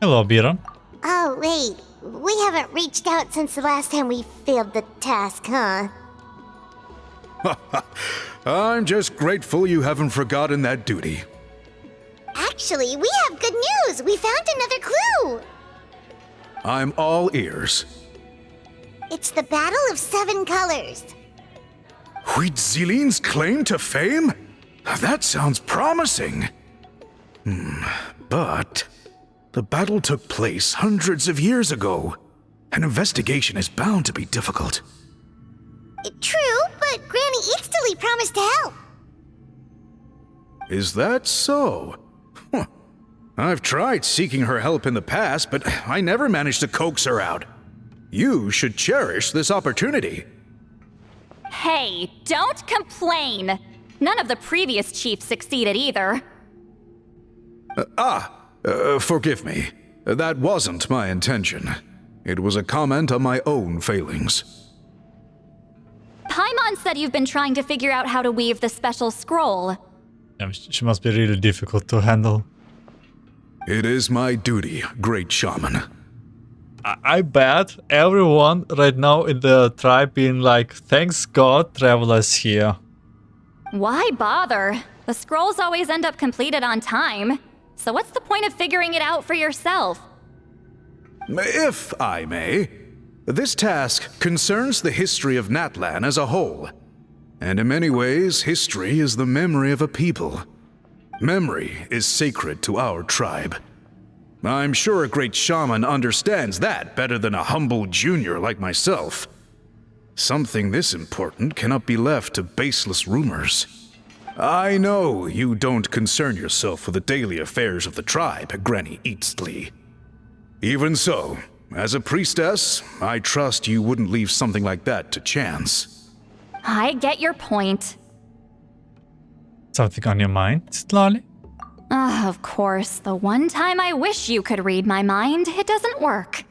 Hello, Biran. Oh, wait. We haven't reached out since the last time we failed the task, huh? I'm just grateful you haven't forgotten that duty. Actually, we have good news. We found another clue. I'm all ears. It's the Battle of Seven Colors. Huitzilin's claim to fame? That sounds promising. But the battle took place hundreds of years ago. An investigation is bound to be difficult. True, but Granny Eatstily promised to help. Is that so? Huh. I've tried seeking her help in the past, but I never managed to coax her out. You should cherish this opportunity. Hey, don't complain! None of the previous chiefs succeeded either. Forgive me. That wasn't my intention. It was a comment on my own failings. Paimon said you've been trying to figure out how to weave the special scroll. Yeah, she must be really difficult to handle. It is my duty, great shaman. I bet everyone right now in the tribe being like, thanks God Traveler's here. Why bother? The scrolls always end up completed on time. So what's the point of figuring it out for yourself? If I may, this task concerns the history of Natlan as a whole. And in many ways, history is the memory of a people. Memory is sacred to our tribe. I'm sure a great shaman understands that better than a humble junior like myself. Something this important cannot be left to baseless rumors. I know you don't concern yourself with the daily affairs of the tribe, Granny Eatstily. Even so, as a priestess, I trust you wouldn't leave something like that to chance. I get your point. Something on your mind, Citlali? Of course, the one time I wish you could read my mind, it doesn't work.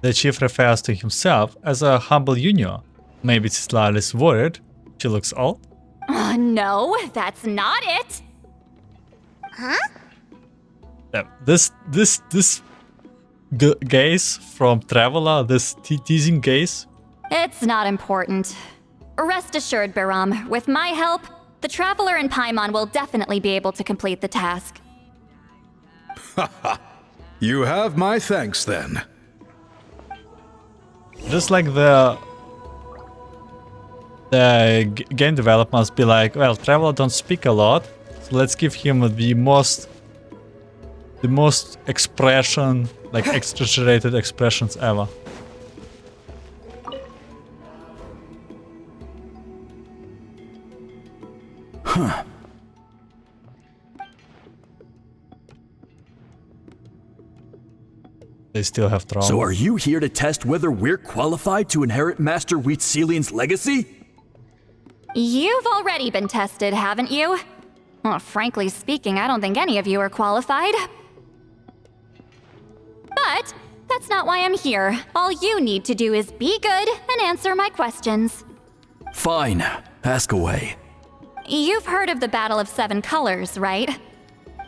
The chief refers to himself as a humble junior. Maybe Citlali is worried. She looks old. No, that's not it. Huh? This gaze from Traveler, this teasing gaze. It's not important. Rest assured, Biram, with my help, the Traveler and Paimon will definitely be able to complete the task. You have my thanks then. Just like the game developers be like, well, Traveler don't speak a lot, so let's give him the most expression, like exaggerated expressions ever. Huh. They still have trauma. So are you here to test whether we're qualified to inherit Master Wheatselian's legacy? You've already been tested, haven't you? Well, frankly speaking, I don't think any of you are qualified. But that's not why I'm here. All you need to do is be good and answer my questions. Fine. Ask away. You've heard of the Battle of Seven Colors, right?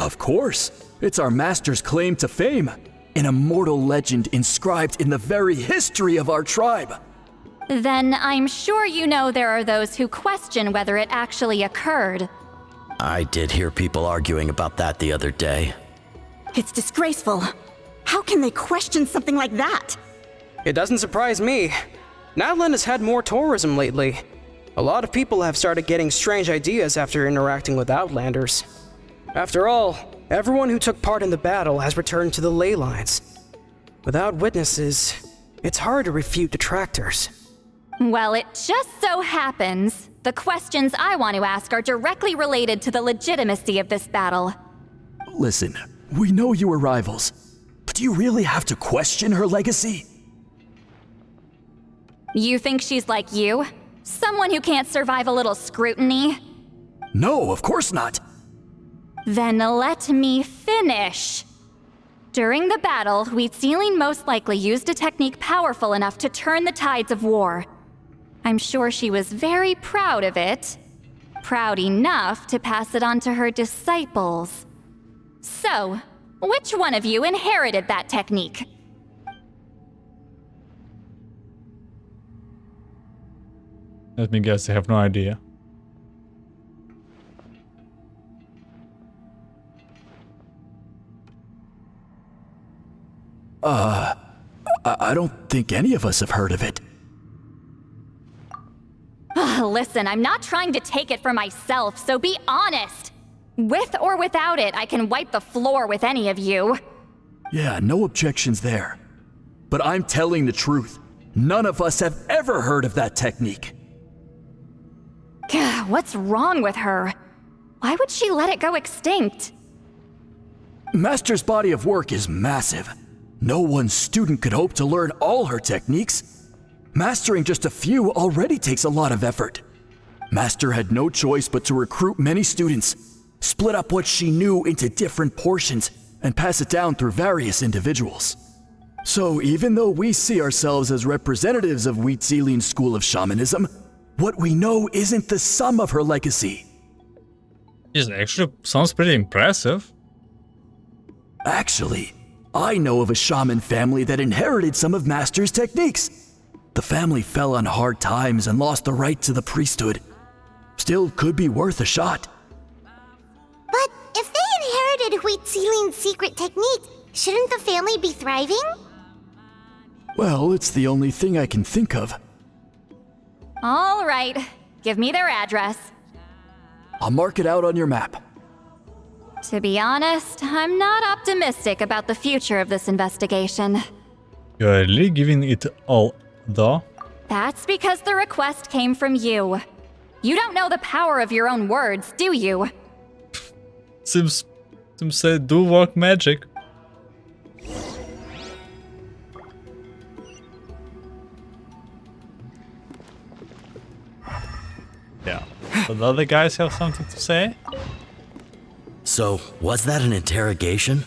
Of course. It's our master's claim to fame. An immortal legend inscribed in the very history of our tribe. Then I'm sure you know there are those who question whether it actually occurred. I did hear people arguing about that the other day. It's disgraceful. How can they question something like that? It doesn't surprise me. Natlan has had more tourism lately. A lot of people have started getting strange ideas after interacting with Outlanders. After all, everyone who took part in the battle has returned to the ley lines. Without witnesses, it's hard to refute detractors. Well, it just so happens the questions I want to ask are directly related to the legitimacy of this battle. Listen, we know you were rivals, but do you really have to question her legacy? You think she's like you? Someone who can't survive a little scrutiny? No, of course not. Then let me finish. During the battle, Wheatselian most likely used a technique powerful enough to turn the tides of war. I'm sure she was very proud of it. Proud enough to pass it on to her disciples. So, which one of you inherited that technique? Let me guess, I have no idea. I don't think any of us have heard of it. Listen, I'm not trying to take it for myself, so be honest. With or without it, I can wipe the floor with any of you. Yeah, no objections there. But I'm telling the truth. None of us have ever heard of that technique. Gah, what's wrong with her? Why would she let it go extinct? Master's body of work is massive. No one student could hope to learn all her techniques. Mastering just a few already takes a lot of effort. Master had no choice but to recruit many students, split up what she knew into different portions, and pass it down through various individuals. So even though we see ourselves as representatives of Wheatselian's school of shamanism, what we know isn't the sum of her legacy. It actually sounds pretty impressive. Actually, I know of a shaman family that inherited some of Master's techniques. The family fell on hard times and lost the right to the priesthood. Still could be worth a shot. But if they inherited Wheatselian's secret technique, shouldn't the family be thriving? Well, it's the only thing I can think of. All right, give me their address. I'll mark it out on your map. To be honest, I'm not optimistic about the future of this investigation. You're really giving it all, though? That's because the request came from you. You don't know the power of your own words, do you? Seems they do work magic. Yeah. But the other guys have something to say? So, was that an interrogation?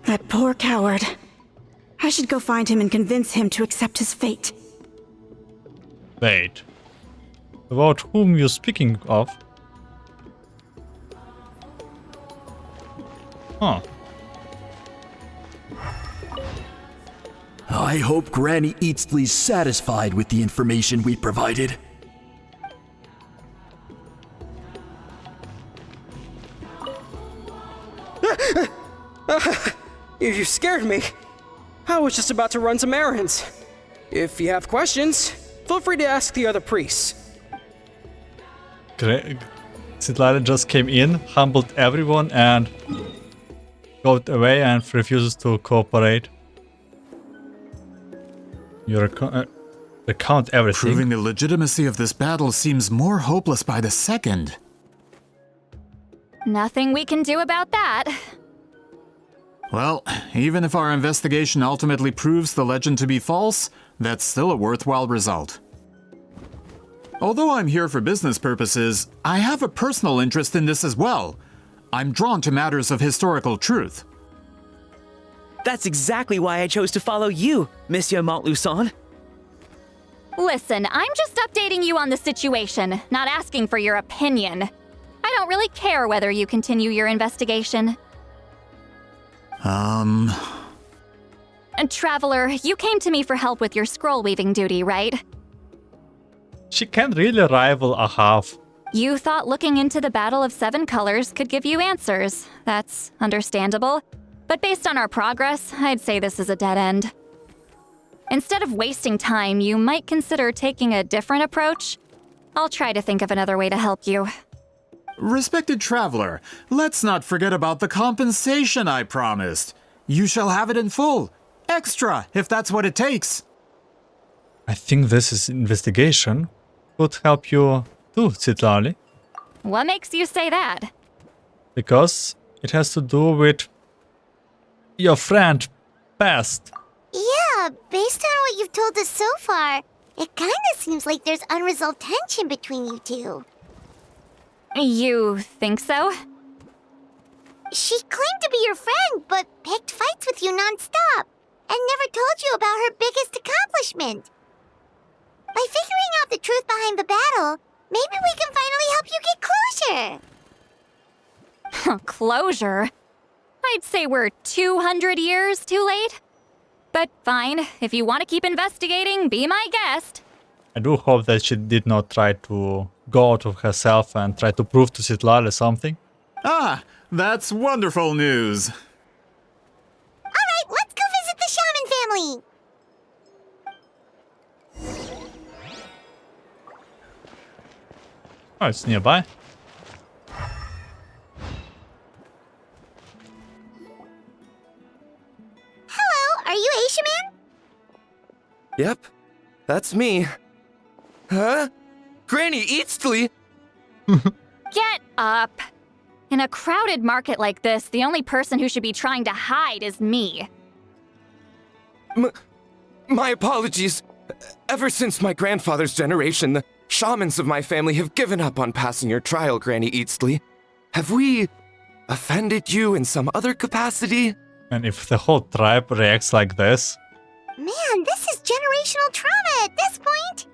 That poor coward. I should go find him and convince him to accept his fate. Wait. About whom you're speaking of? Huh. I hope Granny Eatsley's satisfied with the information we provided. You scared me. I was just about to run some errands. If you have questions, feel free to ask the other priests. Citlali just came in, humbled everyone, and got away and refuses to cooperate. You recount everything. Proving the legitimacy of this battle seems more hopeless by the second. Nothing we can do about that. Well, even if our investigation ultimately proves the legend to be false, that's still a worthwhile result. Although I'm here for business purposes, I have a personal interest in this as well. I'm drawn to matters of historical truth. That's exactly why I chose to follow you, Monsieur Montluçon. Listen, I'm just updating you on the situation, not asking for your opinion. I don't really care whether you continue your investigation. Traveler, you came to me for help with your scroll weaving duty, right? She can't really rival a half. You thought looking into the Battle of Seven Colors could give you answers. That's understandable. But based on our progress, I'd say this is a dead end. Instead of wasting time, you might consider taking a different approach. I'll try to think of another way to help you. Respected traveler, let's not forget about the compensation I promised. You shall have it in full. Extra, if that's what it takes. I think this is investigation could help you too, Citlali. What makes you say that? Because it has to do with your friend past. Yeah, based on what you've told us so far, it kinda seems like there's unresolved tension between you two. You think so? She claimed to be your friend, but picked fights with you non-stop, and never told you about her biggest accomplishment. By figuring out the truth behind the battle, maybe we can finally help you get closure. Closure? I'd say we're 200 years too late. But fine, if you want to keep investigating, be my guest. I do hope that she did not try to go out of herself and try to prove to Citlali something. Ah, that's wonderful news. Alright, let's go visit the shaman family. Oh, it's nearby. Hello, are you Aishaman? Yep, that's me. Huh? Granny Eatsley? Get up! In a crowded market like this, the only person who should be trying to hide is me. My apologies. Ever since my grandfather's generation, the shamans of my family have given up on passing your trial, Granny Eatsley. Have we offended you in some other capacity? And if the whole tribe reacts like this... Man, this is generational trauma at this point.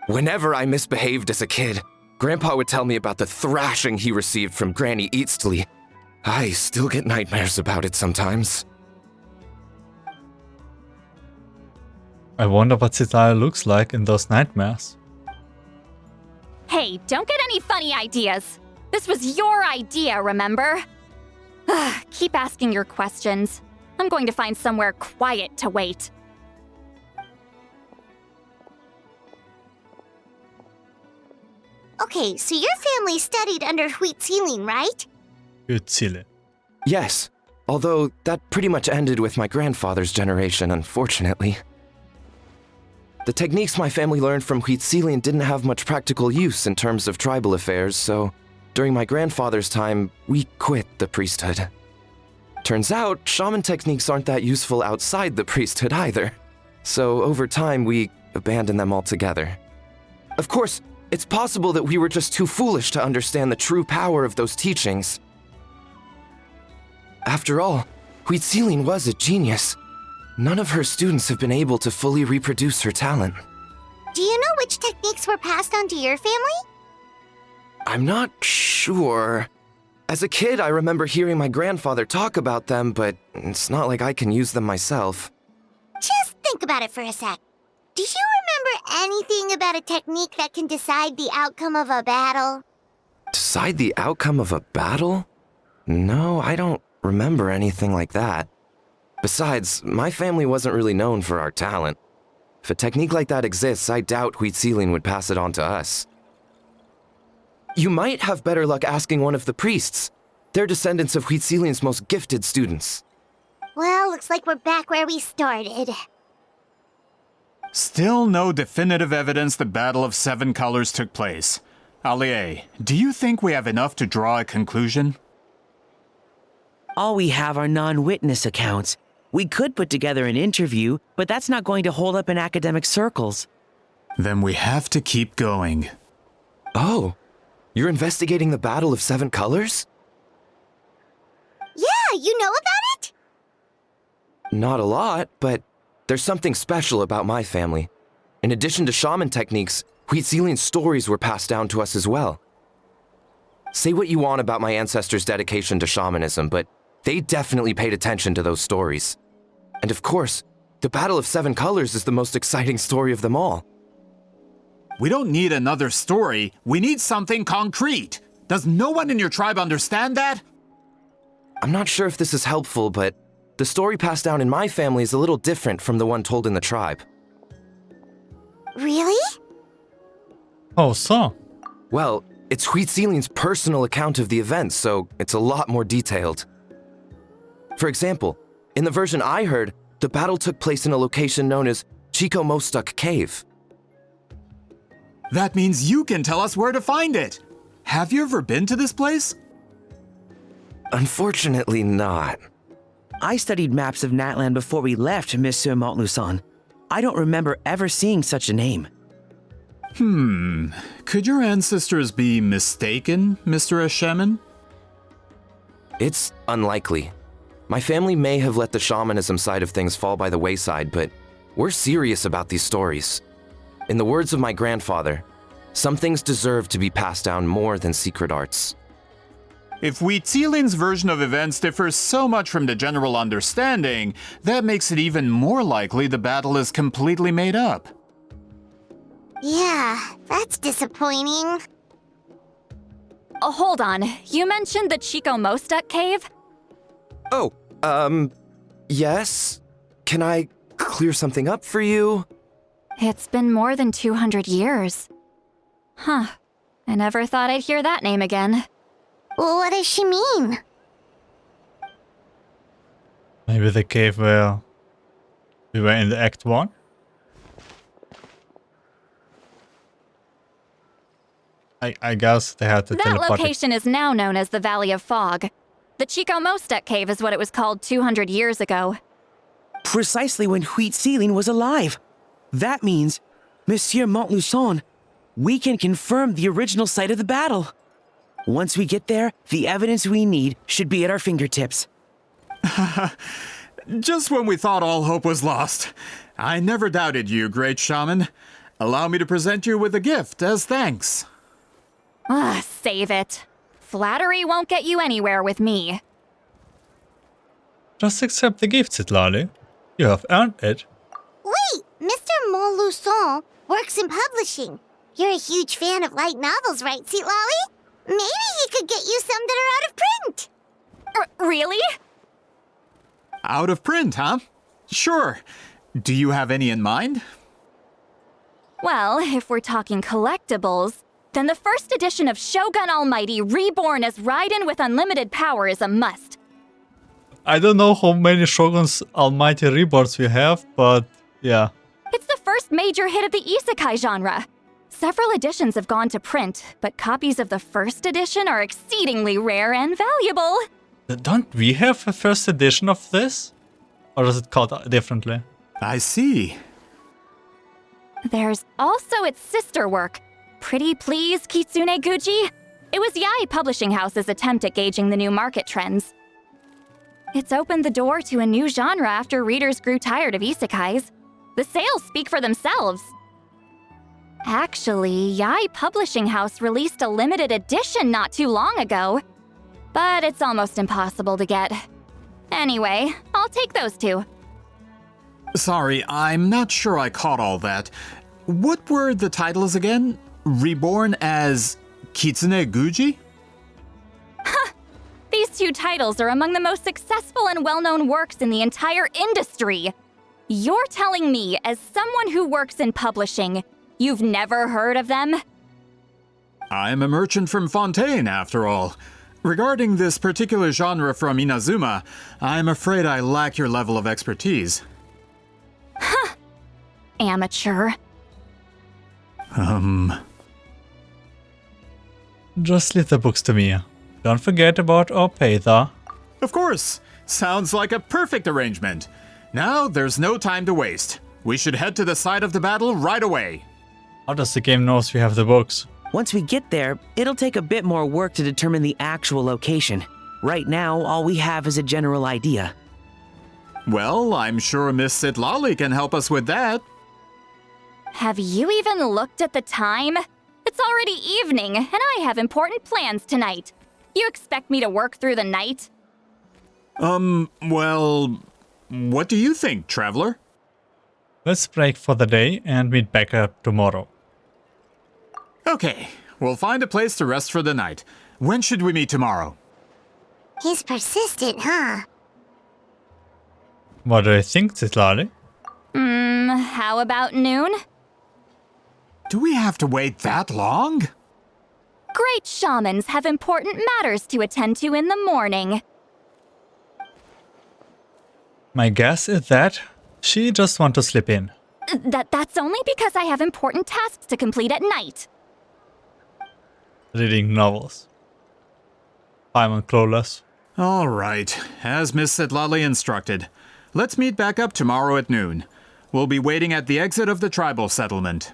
Whenever I misbehaved as a kid, Grandpa would tell me about the thrashing he received from Granny Eatsley. I still get nightmares about it sometimes. I wonder what Citlali looks like in those nightmares. Hey, don't get any funny ideas. This was your idea, remember? Keep asking your questions. I'm going to find somewhere quiet to wait. Okay, so your family studied under Huitzilin, right? Huitzilin. Yes, although that pretty much ended with my grandfather's generation, unfortunately. The techniques my family learned from Huitzilin didn't have much practical use in terms of tribal affairs, so during my grandfather's time, we quit the priesthood. Turns out, shaman techniques aren't that useful outside the priesthood either. So over time, we abandoned them altogether. Of course, it's possible that we were just too foolish to understand the true power of those teachings. After all, Huitzilin was a genius. None of her students have been able to fully reproduce her talent. Do you know which techniques were passed on to your family? I'm not sure. As a kid, I remember hearing my grandfather talk about them, but it's not like I can use them myself. Just think about it for a sec. Do you remember anything about a technique that can decide the outcome of a battle? Decide the outcome of a battle? No, I don't remember anything like that. Besides, my family wasn't really known for our talent. If a technique like that exists, I doubt Citlali would pass it on to us. You might have better luck asking one of the priests. They're descendants of Citlali's most gifted students. Well, looks like we're back where we started. Still no definitive evidence the Battle of Seven Colors took place. Allie, do you think we have enough to draw a conclusion? All we have are non-witness accounts. We could put together an interview, but that's not going to hold up in academic circles. Then we have to keep going. Oh, you're investigating the Battle of Seven Colors? Yeah, you know about it? Not a lot, but there's something special about my family. In addition to shaman techniques, Citlali's stories were passed down to us as well. Say what you want about my ancestors' dedication to shamanism, but they definitely paid attention to those stories. And of course, the Battle of Seven Colors is the most exciting story of them all. We don't need another story. We need something concrete. Does no one in your tribe understand that? I'm not sure if this is helpful, but the story passed down in my family is a little different from the one told in the tribe. Really? Oh, so? Well, it's Citlali's personal account of the event, so it's a lot more detailed. For example, in the version I heard, the battle took place in a location known as Chico Mostuk Cave. That means you can tell us where to find it. Have you ever been to this place? Unfortunately not. I studied maps of Natlan before we left, Monsieur Montluçon. I don't remember ever seeing such a name. Could your ancestors be mistaken, Mr. Shaman? It's unlikely. My family may have let the shamanism side of things fall by the wayside, but we're serious about these stories. In the words of my grandfather, some things deserve to be passed down more than secret arts. If Citlali's version of events differs so much from the general understanding, that makes it even more likely the battle is completely made up. Yeah, that's disappointing. Oh, hold on. You mentioned the Chico Mostuk cave? Oh, yes? Can I clear something up for you? It's been more than 200 years. Huh. I never thought I'd hear that name again. What does she mean? Maybe the cave where we were in the Act 1? I guess they had to teleport. That location is now known as the Valley of Fog. The Chico Mostuk cave is what it was called 200 years ago. Precisely when Citlali was alive. That means, Monsieur Montluçon, we can confirm the original site of the battle. Once we get there, the evidence we need should be at our fingertips. Just when we thought all hope was lost. I never doubted you, great shaman. Allow me to present you with a gift as thanks. Save it. Flattery won't get you anywhere with me. Just accept the gift, Citlali. You have earned it. Wait, Mr. Montluçon works in publishing. You're a huge fan of light novels, right, Citlali? Maybe he could get you some that are out of print. Really? Out of print, huh? Sure. Do you have any in mind? Well, if we're talking collectibles, then the first edition of Shogun Almighty reborn as Raiden with unlimited power is a must. I don't know how many Shogun's Almighty Reborns we have, but yeah. It's the first major hit of the isekai genre. Several editions have gone to print, but copies of the first edition are exceedingly rare and valuable. Don't we have a first edition of this? Or is it called differently? I see. There's also its sister work, Pretty Please Kitsune Guji. It was Yae Publishing House's attempt at gauging the new market trends. It's opened the door to a new genre after readers grew tired of isekais. The sales speak for themselves. Actually, Yae Publishing House released a limited edition not too long ago. But it's almost impossible to get. Anyway, I'll take those two. Sorry, I'm not sure I caught all that. What were the titles again? Reborn as Kitsune Guji? These two titles are among the most successful and well-known works in the entire industry. You're telling me, as someone who works in publishing, you've never heard of them? I'm a merchant from Fontaine, after all. Regarding this particular genre from Inazuma, I'm afraid I lack your level of expertise. Amateur. Just leave the books to me. Don't forget about our pay, though. Of course! Sounds like a perfect arrangement. Now there's no time to waste. We should head to the site of the battle right away. How does the game knows we have the books? Once we get there, it'll take a bit more work to determine the actual location. Right now, all we have is a general idea. Well, I'm sure Miss Citlali can help us with that. Have you even looked at the time? It's already evening, and I have important plans tonight. You expect me to work through the night? Well, what do you think, traveler? Let's break for the day and meet back up tomorrow. Okay, we'll find a place to rest for the night. When should we meet tomorrow? He's persistent, huh? What do you think, Citlali? How about noon? Do we have to wait that long? Great shamans have important matters to attend to in the morning. My guess is that she just wants to slip in. That's only because I have important tasks to complete at night. Reading novels. I'm clueless. All right, as Miss Citlali instructed. Let's meet back up tomorrow at noon. We'll be waiting at the exit of the tribal settlement.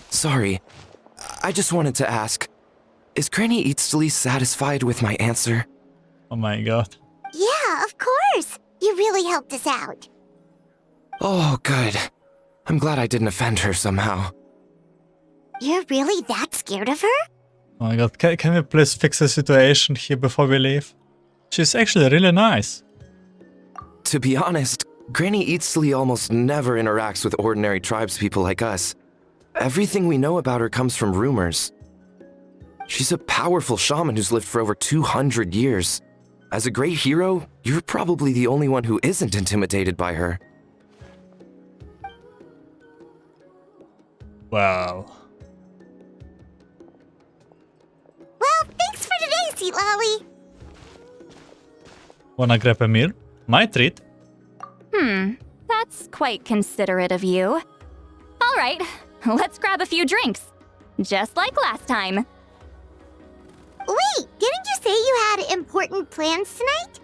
Sorry, I just wanted to ask, is Granny Eatsley satisfied with my answer? Oh my god. Yeah, of course. You really helped us out. Oh, good. I'm glad I didn't offend her somehow. You're really that scared of her? Oh my god, can we please fix the situation here before we leave? She's actually really nice. To be honest, Granny Eatsley almost never interacts with ordinary tribespeople like us. Everything we know about her comes from rumors. She's a powerful shaman who's lived for over 200 years. As a great hero, you're probably the only one who isn't intimidated by her. Wow. Well, thanks for today, Citlali. Wanna grab a meal? My treat. That's quite considerate of you. All right, let's grab a few drinks. Just like last time. Wait, didn't you say you had important plans tonight?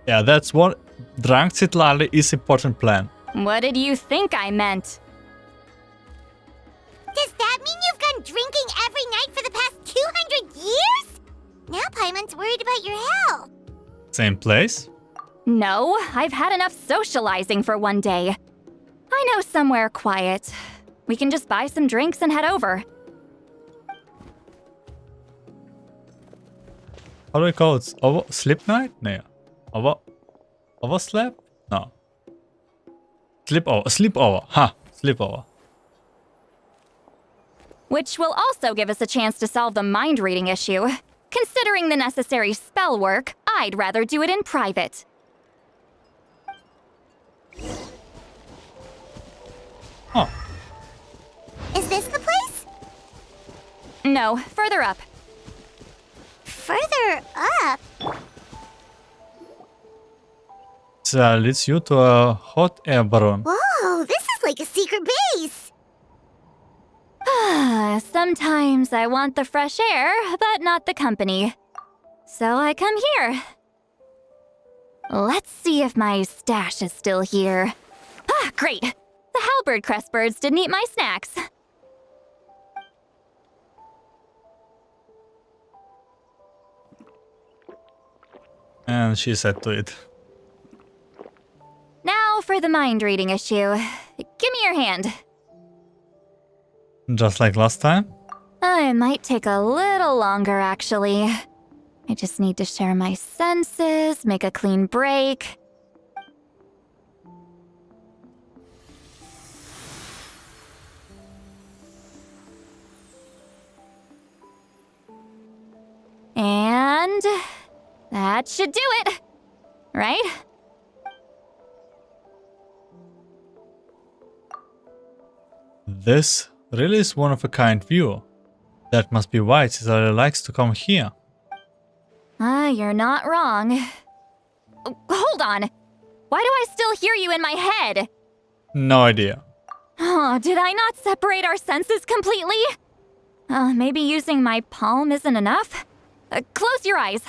Yeah, that's what Drunk Citlali is important plan. What did you think I meant? Does that mean you've gone drinking every night for the past 200 years? Now Paimon's worried about your health. Same place? No, I've had enough socializing for one day. I know somewhere quiet. We can just buy some drinks and head over. How do we call it? Sleep night? No. Overslept? No. Sleepover. Ha! Sleepover. Which will also give us a chance to solve the mind reading issue. Considering the necessary spell work, I'd rather do it in private. Huh. Is this the place? No, further up. Further up? It leads you to a hot air balloon. Whoa, this is like a secret base. Sometimes I want the fresh air, but not the company. So I come here. Let's see if my stash is still here. Ah, great! The halberd crest birds didn't eat my snacks. And she said to it. Now for the mind reading issue. Give me your hand. Just like last time? It might take a little longer, actually. I just need to share my senses, make a clean break. And that should do it, right? This really is one of a kind view. That must be why Citlali likes to come here. You're not wrong. Hold on. Why do I still hear you in my head? No idea. Oh, did I not separate our senses completely? Maybe using my palm isn't enough? Close your eyes.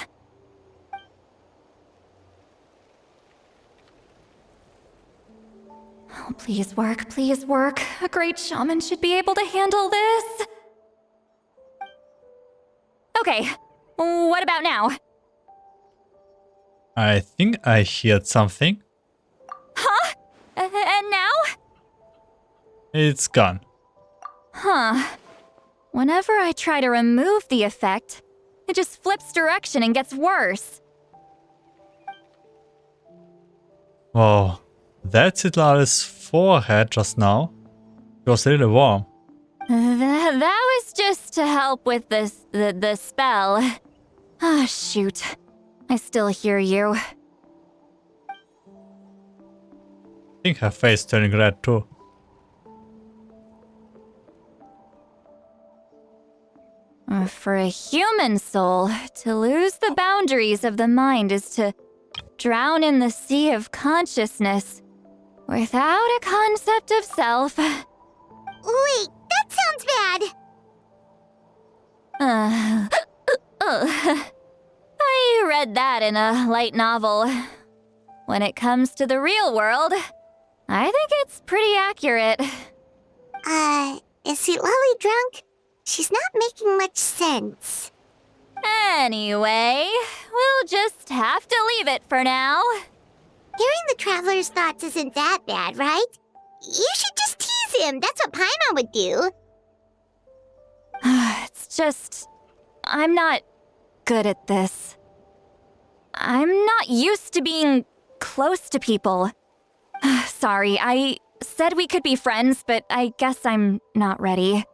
Oh, please work, please work. A great shaman should be able to handle this. Okay, what about now? I think I heard something. Huh? And now? It's gone. Huh. Whenever I try to remove the effect, it just flips direction and gets worse. Whoa, that's Citlali's forehead just now. It was really warm. That was just to help with the spell. Ah, shoot. I still hear you. I think her face turning red too. For a human soul, to lose the boundaries of the mind is to drown in the sea of consciousness without a concept of self. Wait, that sounds bad. I read that in a light novel. When it comes to the real world, I think it's pretty accurate. Is Citlali drunk? She's not making much sense. Anyway, we'll just have to leave it for now. Hearing the Traveler's thoughts isn't that bad, right? You should just tease him. That's what Paimon would do. It's just... I'm not good at this. I'm not used to being close to people. Sorry, I said we could be friends, but I guess I'm not ready.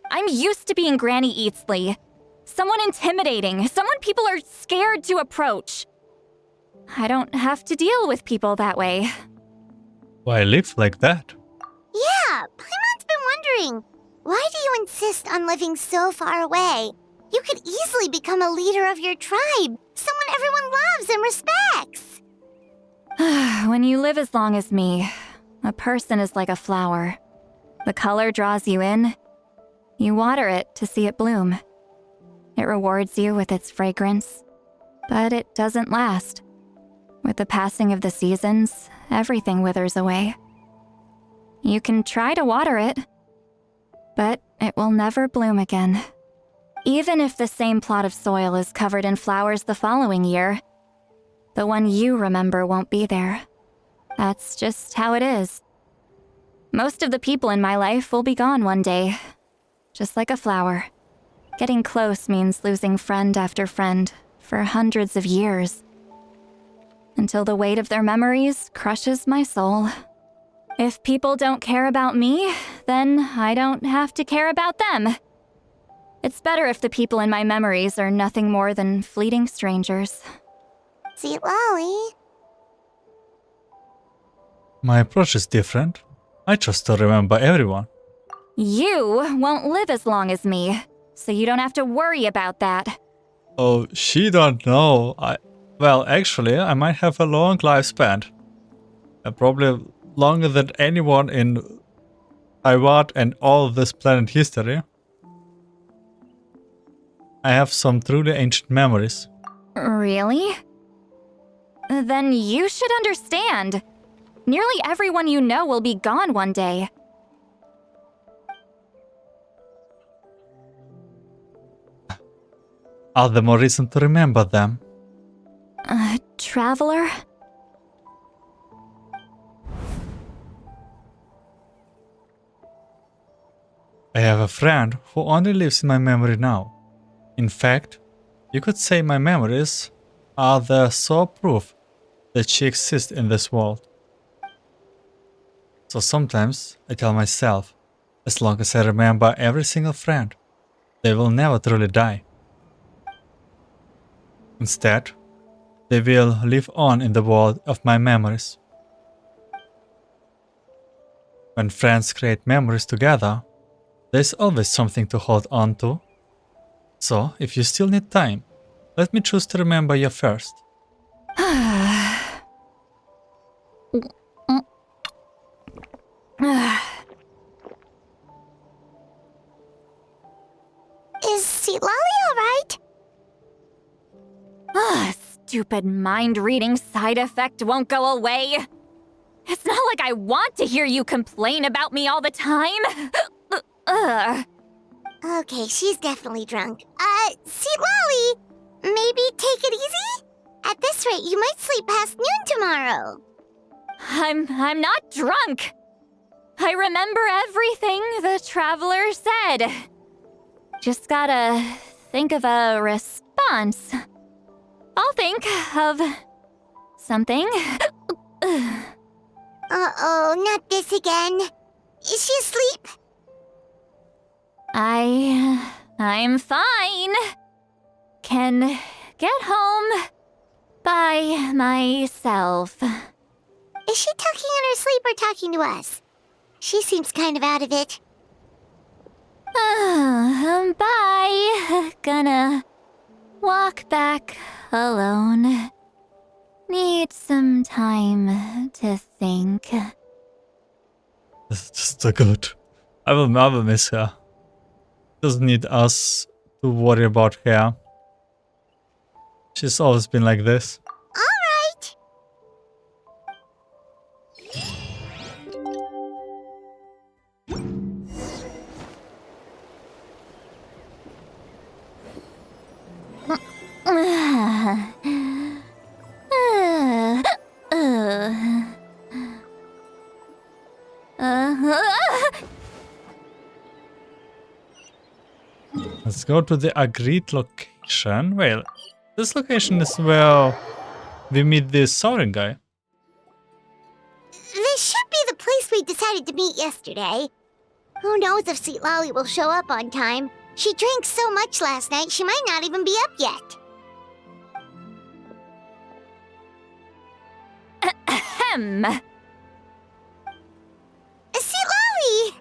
I'm used to being Granny Eatsley. Someone intimidating, someone people are scared to approach. I don't have to deal with people that way. Why live like that? Yeah, Paimon's been wondering. Why do you insist on living so far away? You could easily become a leader of your tribe. Someone everyone loves and respects. When you live as long as me, a person is like a flower. The color draws you in. You water it to see it bloom. It rewards you with its fragrance, but it doesn't last. With the passing of the seasons, everything withers away. You can try to water it, but it will never bloom again. Even if the same plot of soil is covered in flowers the following year, the one you remember won't be there. That's just how it is. Most of the people in my life will be gone one day, just like a flower. Getting close means losing friend after friend for hundreds of years, until the weight of their memories crushes my soul. If people don't care about me, then I don't have to care about them. It's better if the people in my memories are nothing more than fleeting strangers. Citlali. My approach is different. I just don't remember everyone. You won't live as long as me, so you don't have to worry about that. Oh, she don't know. Well, actually, I might have a long lifespan. Probably longer than anyone in Taiwan and all this planet history. I have some truly ancient memories. Really? Then you should understand. Nearly everyone you know will be gone one day. All the more reason to remember them. Traveler? I have a friend who only lives in my memory now. In fact, you could say my memories are the sole proof that she exists in this world. So sometimes I tell myself, as long as I remember every single friend, they will never truly die. Instead, they will live on in the world of my memories. When friends create memories together, there's always something to hold on to. So, if you still need time, let me choose to remember you first. Is Citlali alright? Stupid mind-reading side effect won't go away. It's not like I want to hear you complain about me all the time. Okay, she's definitely drunk. Citlali, maybe take it easy? At this rate, you might sleep past noon tomorrow. I'm not drunk. I remember everything the traveler said. Just gotta think of a response. I'll think of something. Uh-oh, not this again. Is she asleep? I'm fine. Can get home by myself. Is she talking in her sleep or talking to us? She seems kind of out of it. Bye. Gonna walk back alone. Need some time to think. This is just so good. I will miss her. Doesn't need us to worry about her. She's always been like this. Alright. Let's go to the agreed location. Well, this location is where we meet this Sauron guy. This should be the place we decided to meet yesterday. Who knows if Citlali will show up on time. She drank so much last night, she might not even be up yet. Ahem. Citlali!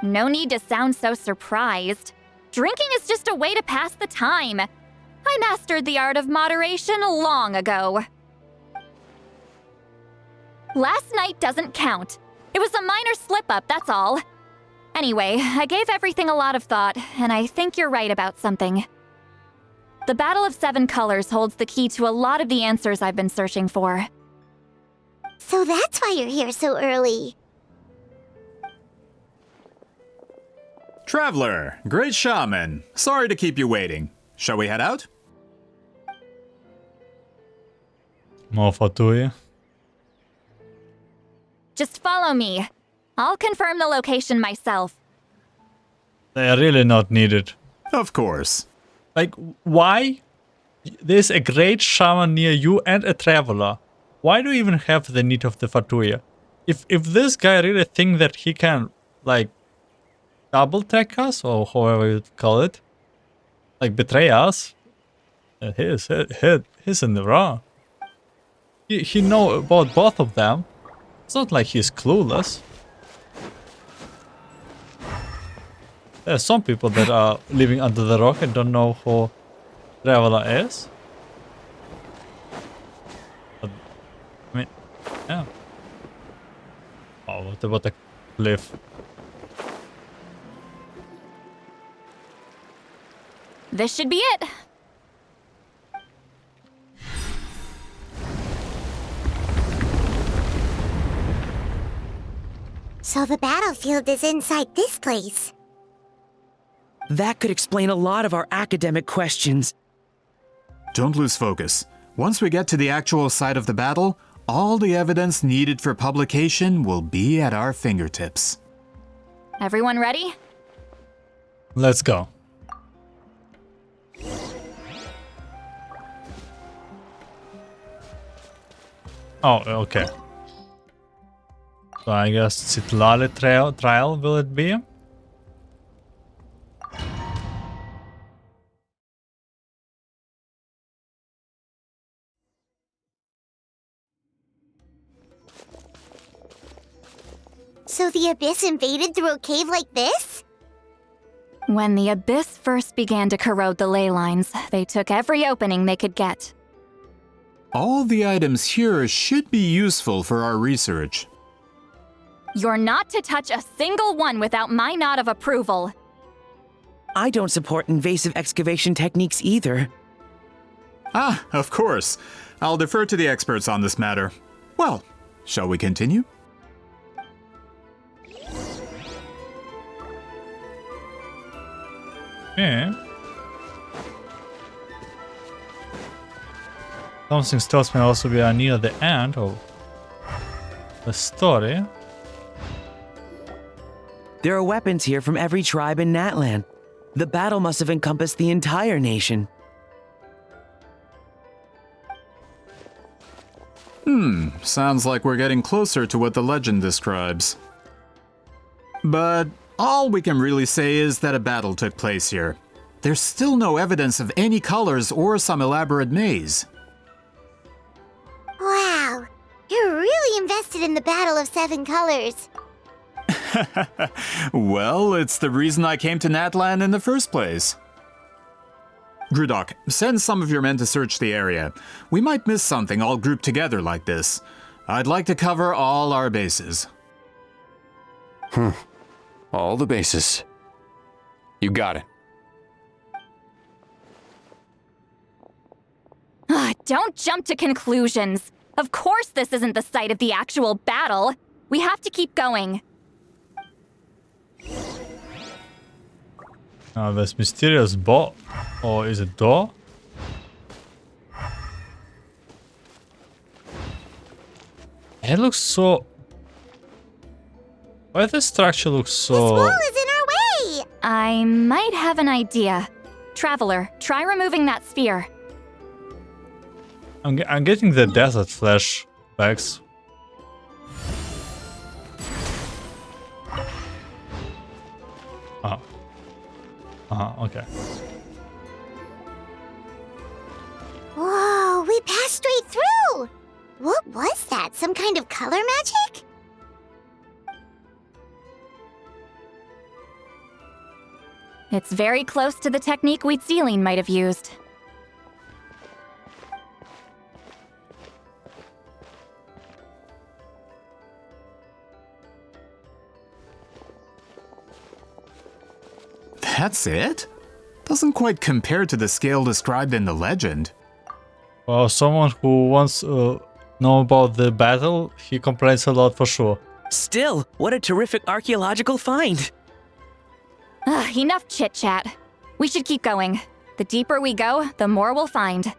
No need to sound so surprised. Drinking is just a way to pass the time. I mastered the art of moderation long ago. Last night doesn't count. It was a minor slip-up, that's all. Anyway, I gave everything a lot of thought, and I think you're right about something. The Battle of Seven Colors holds the key to a lot of the answers I've been searching for. So that's why you're here so early. Traveler, great shaman. Sorry to keep you waiting. Shall we head out? More Fatui. Just follow me. I'll confirm the location myself. They are really not needed. Of course. Like, why? There's a great shaman near you and a traveler. Why do you even have the need of the Fatuya? If this guy really think that he can, like, double track us, or however you call it, like betray us, he's in the wrong. He know about both of them. It's not like he's clueless. There are some people that are living under the rock and don't know who Traveler is. But, I mean, yeah. Oh, what about the cliff? This should be it. So the battlefield is inside this place. That could explain a lot of our academic questions. Don't lose focus. Once we get to the actual site of the battle, all the evidence needed for publication will be at our fingertips. Everyone ready? Let's go. Oh, okay. So I guess Citlali trial will it be? So the Abyss invaded through a cave like this? When the Abyss first began to corrode the ley lines, they took every opening they could get. All the items here should be useful for our research. You're not to touch a single one without my nod of approval. I don't support invasive excavation techniques either. Ah, of course. I'll defer to the experts on this matter. Well, shall we continue? Yeah. Something tells me also we are near the end of the story. There are weapons here from every tribe in Natlan. The battle must have encompassed the entire nation. Sounds like we're getting closer to what the legend describes. But all we can really say is that a battle took place here. There's still no evidence of any colors or some elaborate maze. Wow, you're really invested in the Battle of Seven Colors. Well, it's the reason I came to Natlan in the first place. Grudok, send some of your men to search the area. We might miss something all grouped together like this. I'd like to cover all our bases. All the bases. You got it. Don't jump to conclusions. Of course this isn't the site of the actual battle. We have to keep going. Now this mysterious ball, or is it door? It looks so... Why this structure looks so... This wall is in our way! I might have an idea. Traveler, try removing that sphere. I'm getting the desert flashbacks. Okay. Whoa, we passed straight through! What was that? Some kind of color magic? It's very close to the technique Citlali might have used. That's it? Doesn't quite compare to the scale described in the legend. Well, someone who wants to know about the battle, he complains a lot for sure. Still, what a terrific archaeological find! Enough chit-chat. We should keep going. The deeper we go, the more we'll find.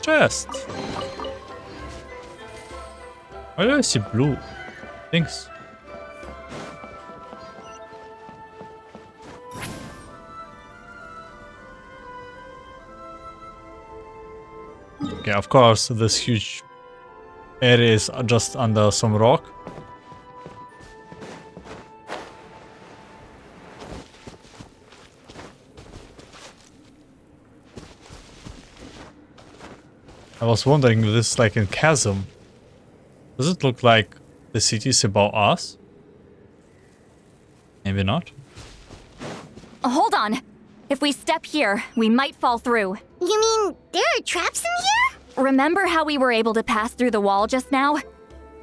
Chest. Why do I see blue things? Okay, of course, this huge area is just under some rock. I was wondering if this is like a chasm. Does it look like the city is above us? Maybe not. Hold on. If we step here, we might fall through. You mean there are traps in here? Remember how we were able to pass through the wall just now?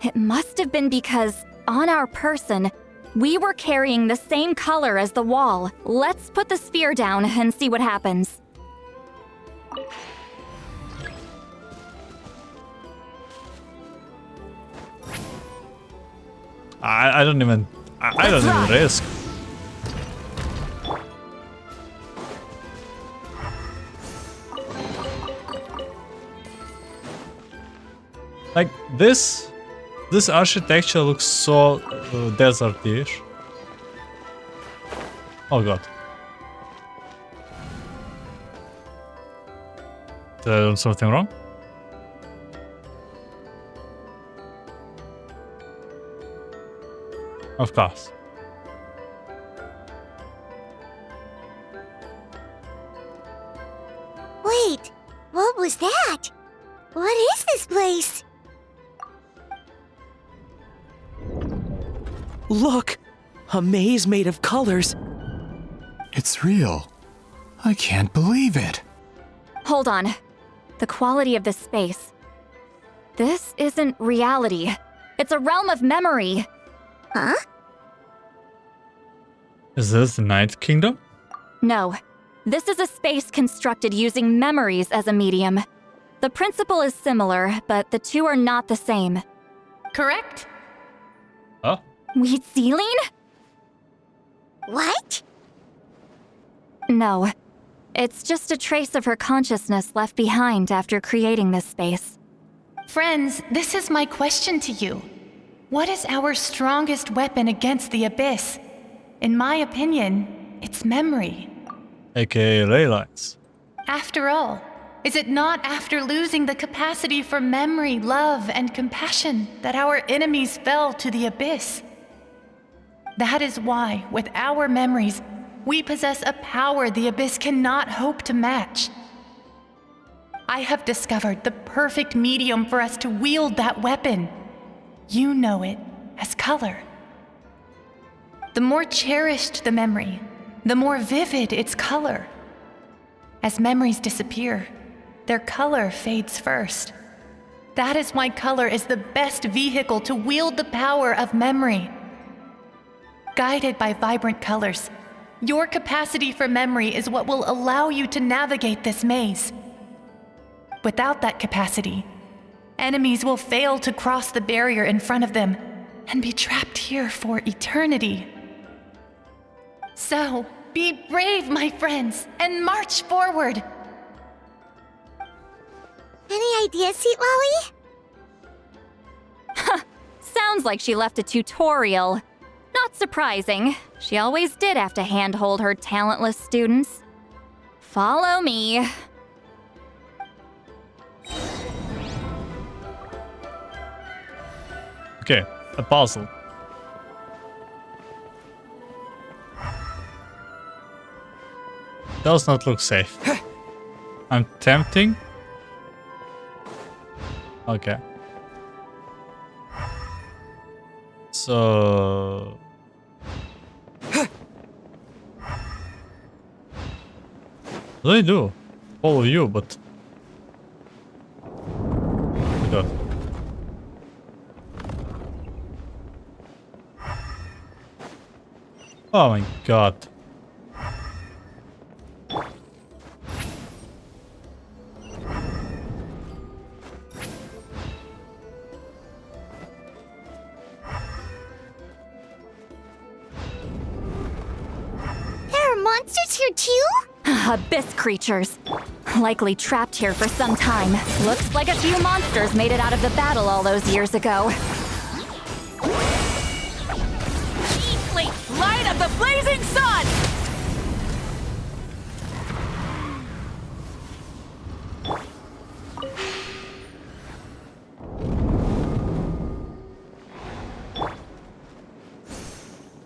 It must have been because, on our person, we were carrying the same color as the wall. Let's put the sphere down and see what happens. I don't even risk. Like this This architecture looks so desert-ish. Oh god. Did I do something wrong? Of course. Wait, what was that? What is this place? Look! A maze made of colors. It's real. I can't believe it. Hold on. The quality of this space. This isn't reality. It's a realm of memory. Huh? Is this the Night Kingdom? No. This is a space constructed using memories as a medium. The principle is similar, but the two are not the same. Correct? Huh? Wheat ceiling? What? No. It's just a trace of her consciousness left behind after creating this space. Friends, this is my question to you. What is our strongest weapon against the Abyss? In my opinion, it's memory. AKA ley lines. After all, is it not after losing the capacity for memory, love, and compassion that our enemies fell to the Abyss? That is why, with our memories, we possess a power the Abyss cannot hope to match. I have discovered the perfect medium for us to wield that weapon. You know it as color. The more cherished the memory, the more vivid its color. As memories disappear, their color fades first. That is why color is the best vehicle to wield the power of memory. Guided by vibrant colors, your capacity for memory is what will allow you to navigate this maze. Without that capacity, enemies will fail to cross the barrier in front of them and be trapped here for eternity. So, be brave, my friends, and march forward. Any ideas, Citlali? Sounds like she left a tutorial. Not surprising. She always did have to handhold her talentless students. Follow me. Okay, a puzzle. Does not look safe. I'm tempting. Okay. So... What do I do? Follow you, but... Oh god. Oh my god. There are monsters here too? Abyss creatures. Likely trapped here for some time. Looks like a few monsters made it out of the battle all those years ago. Light of the blazing sun!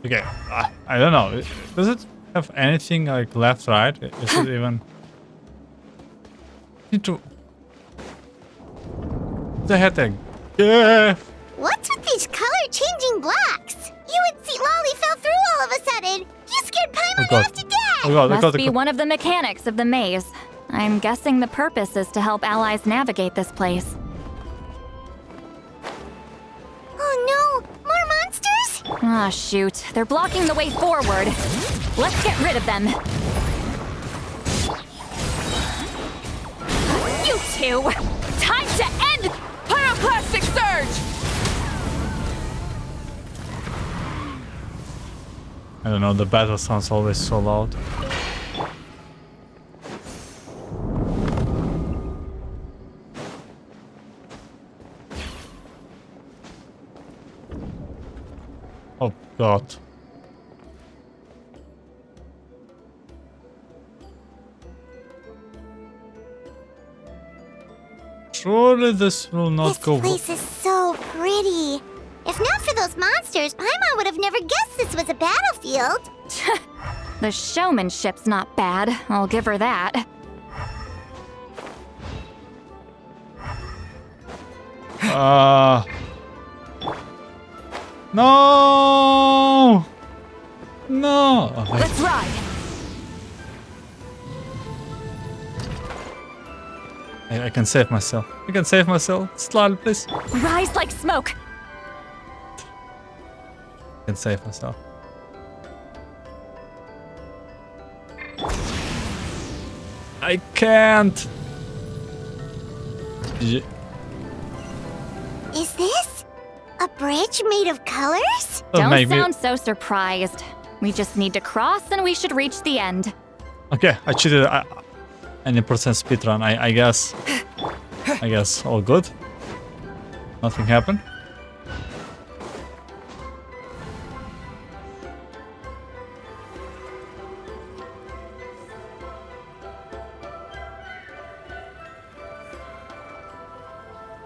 Okay, I don't know. Does it have anything like left, right? Is it even... Need to... The headache. Yeah. What's with these color-changing blocks? You and Citlali fell through all of a sudden. You scared Paimon half to death. Oh god, Must be one of the mechanics of the maze. I'm guessing the purpose is to help allies navigate this place. Oh no, more monsters? Ah, shoot. They're blocking the way forward. Let's get rid of them. You two! Time to end Pyroclastic Surge! I don't know, the battle sounds always so loud. Oh god. Surely this will not go. This place is so pretty. If not for those monsters, Paimon would have never guessed this was a battlefield. The showmanship's not bad, I'll give her that. No! No! Oh, Let's ride! I can save myself. I can save myself. Citlali, please. Rise like smoke! I can save myself. I can't. Is this a bridge made of colors? Don't sound so surprised. We just need to cross and we should reach the end. Okay, I cheated. Any percent speedrun, I guess. I guess all good. Nothing happened.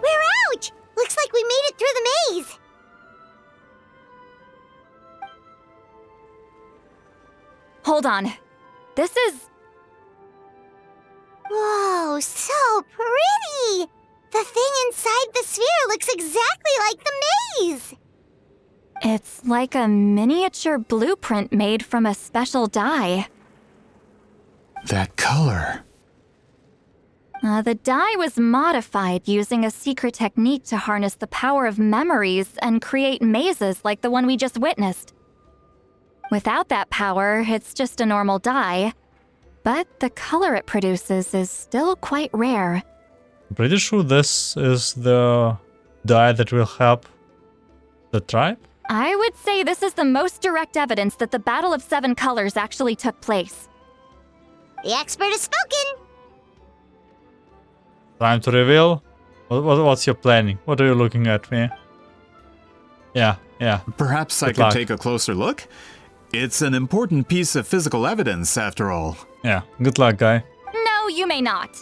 We're out! Looks like we made it through the maze. Hold on. This is... Whoa, so pretty! The thing inside the sphere looks exactly like the maze! It's like a miniature blueprint made from a special dye. That color. The dye was modified using a secret technique to harness the power of memories and create mazes like the one we just witnessed. Without that power, it's just a normal dye, but the color it produces is still quite rare. I'm pretty sure this is the dye that will help the tribe. I would say this is the most direct evidence that the Battle of Seven Colors actually took place. The expert has spoken! Time to reveal. What's your planning? What are you looking at me? Yeah. Perhaps I Good could luck. take a closer look? It's an important piece of physical evidence, after all. Yeah, good luck, guy. No, you may not.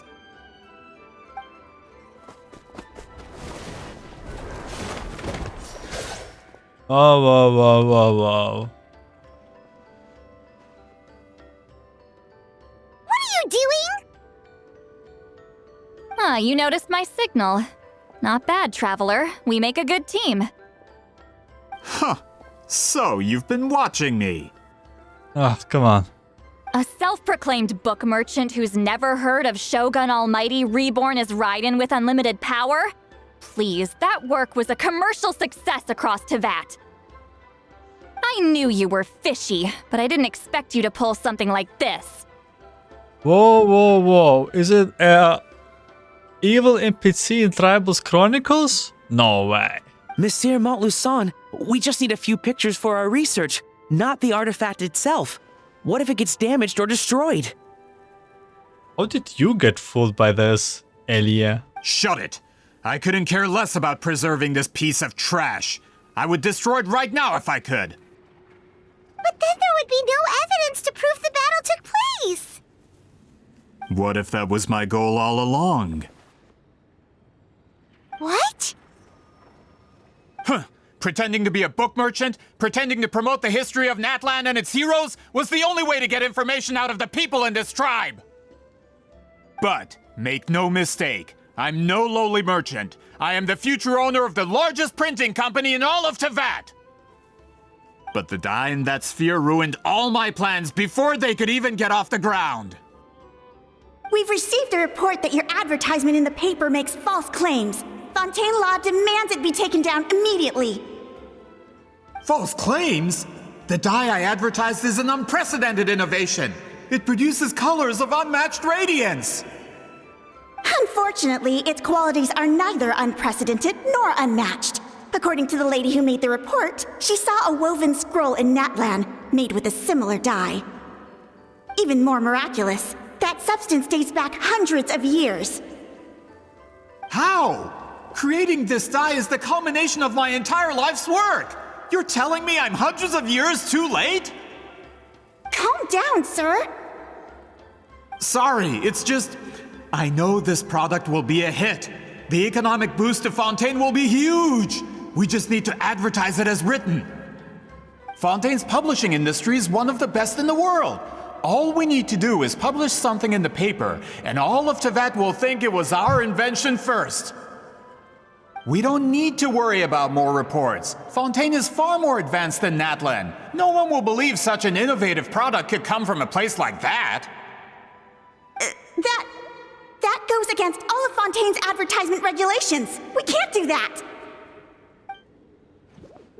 Whoa. What are you doing? Ah, you noticed my signal. Not bad, traveler. We make a good team. Huh. So, you've been watching me. Ah, come on. A self-proclaimed book merchant who's never heard of Shogun Almighty reborn as Raiden with unlimited power? Please, that work was a commercial success across Teyvat. I knew you were fishy, but I didn't expect you to pull something like this. Whoa. Is it evil NPC in Tribals Chronicles? No way. Monsieur Montluçon, we just need a few pictures for our research, not the artifact itself. What if it gets damaged or destroyed? How did you get fooled by this, Elia? Shut it! I couldn't care less about preserving this piece of trash. I would destroy it right now if I could. But then there would be no evidence to prove the battle took place! What if that was my goal all along? What? Huh. Pretending to be a book merchant, pretending to promote the history of Natlan and its heroes, was the only way to get information out of the people in this tribe! But, make no mistake, I'm no lowly merchant. I am the future owner of the largest printing company in all of Teyvat! But the dye in that sphere ruined all my plans before they could even get off the ground! We've received a report that your advertisement in the paper makes false claims. Fontaine Law demands it be taken down immediately. False claims? The dye I advertised is an unprecedented innovation. It produces colors of unmatched radiance. Unfortunately, its qualities are neither unprecedented nor unmatched. According to the lady who made the report, she saw a woven scroll in Natlan made with a similar dye. Even more miraculous, that substance dates back hundreds of years. How? Creating this dye is the culmination of my entire life's work. You're telling me I'm hundreds of years too late? Calm down, sir. Sorry, it's just... I know this product will be a hit. The economic boost to Fontaine will be huge. We just need to advertise it as written. Fontaine's publishing industry is one of the best in the world. All we need to do is publish something in the paper, and all of Tevat will think it was our invention first. We don't need to worry about more reports. Fontaine is far more advanced than Natlan. No one will believe such an innovative product could come from a place like that. That goes against all of Fontaine's advertisement regulations. We can't do that.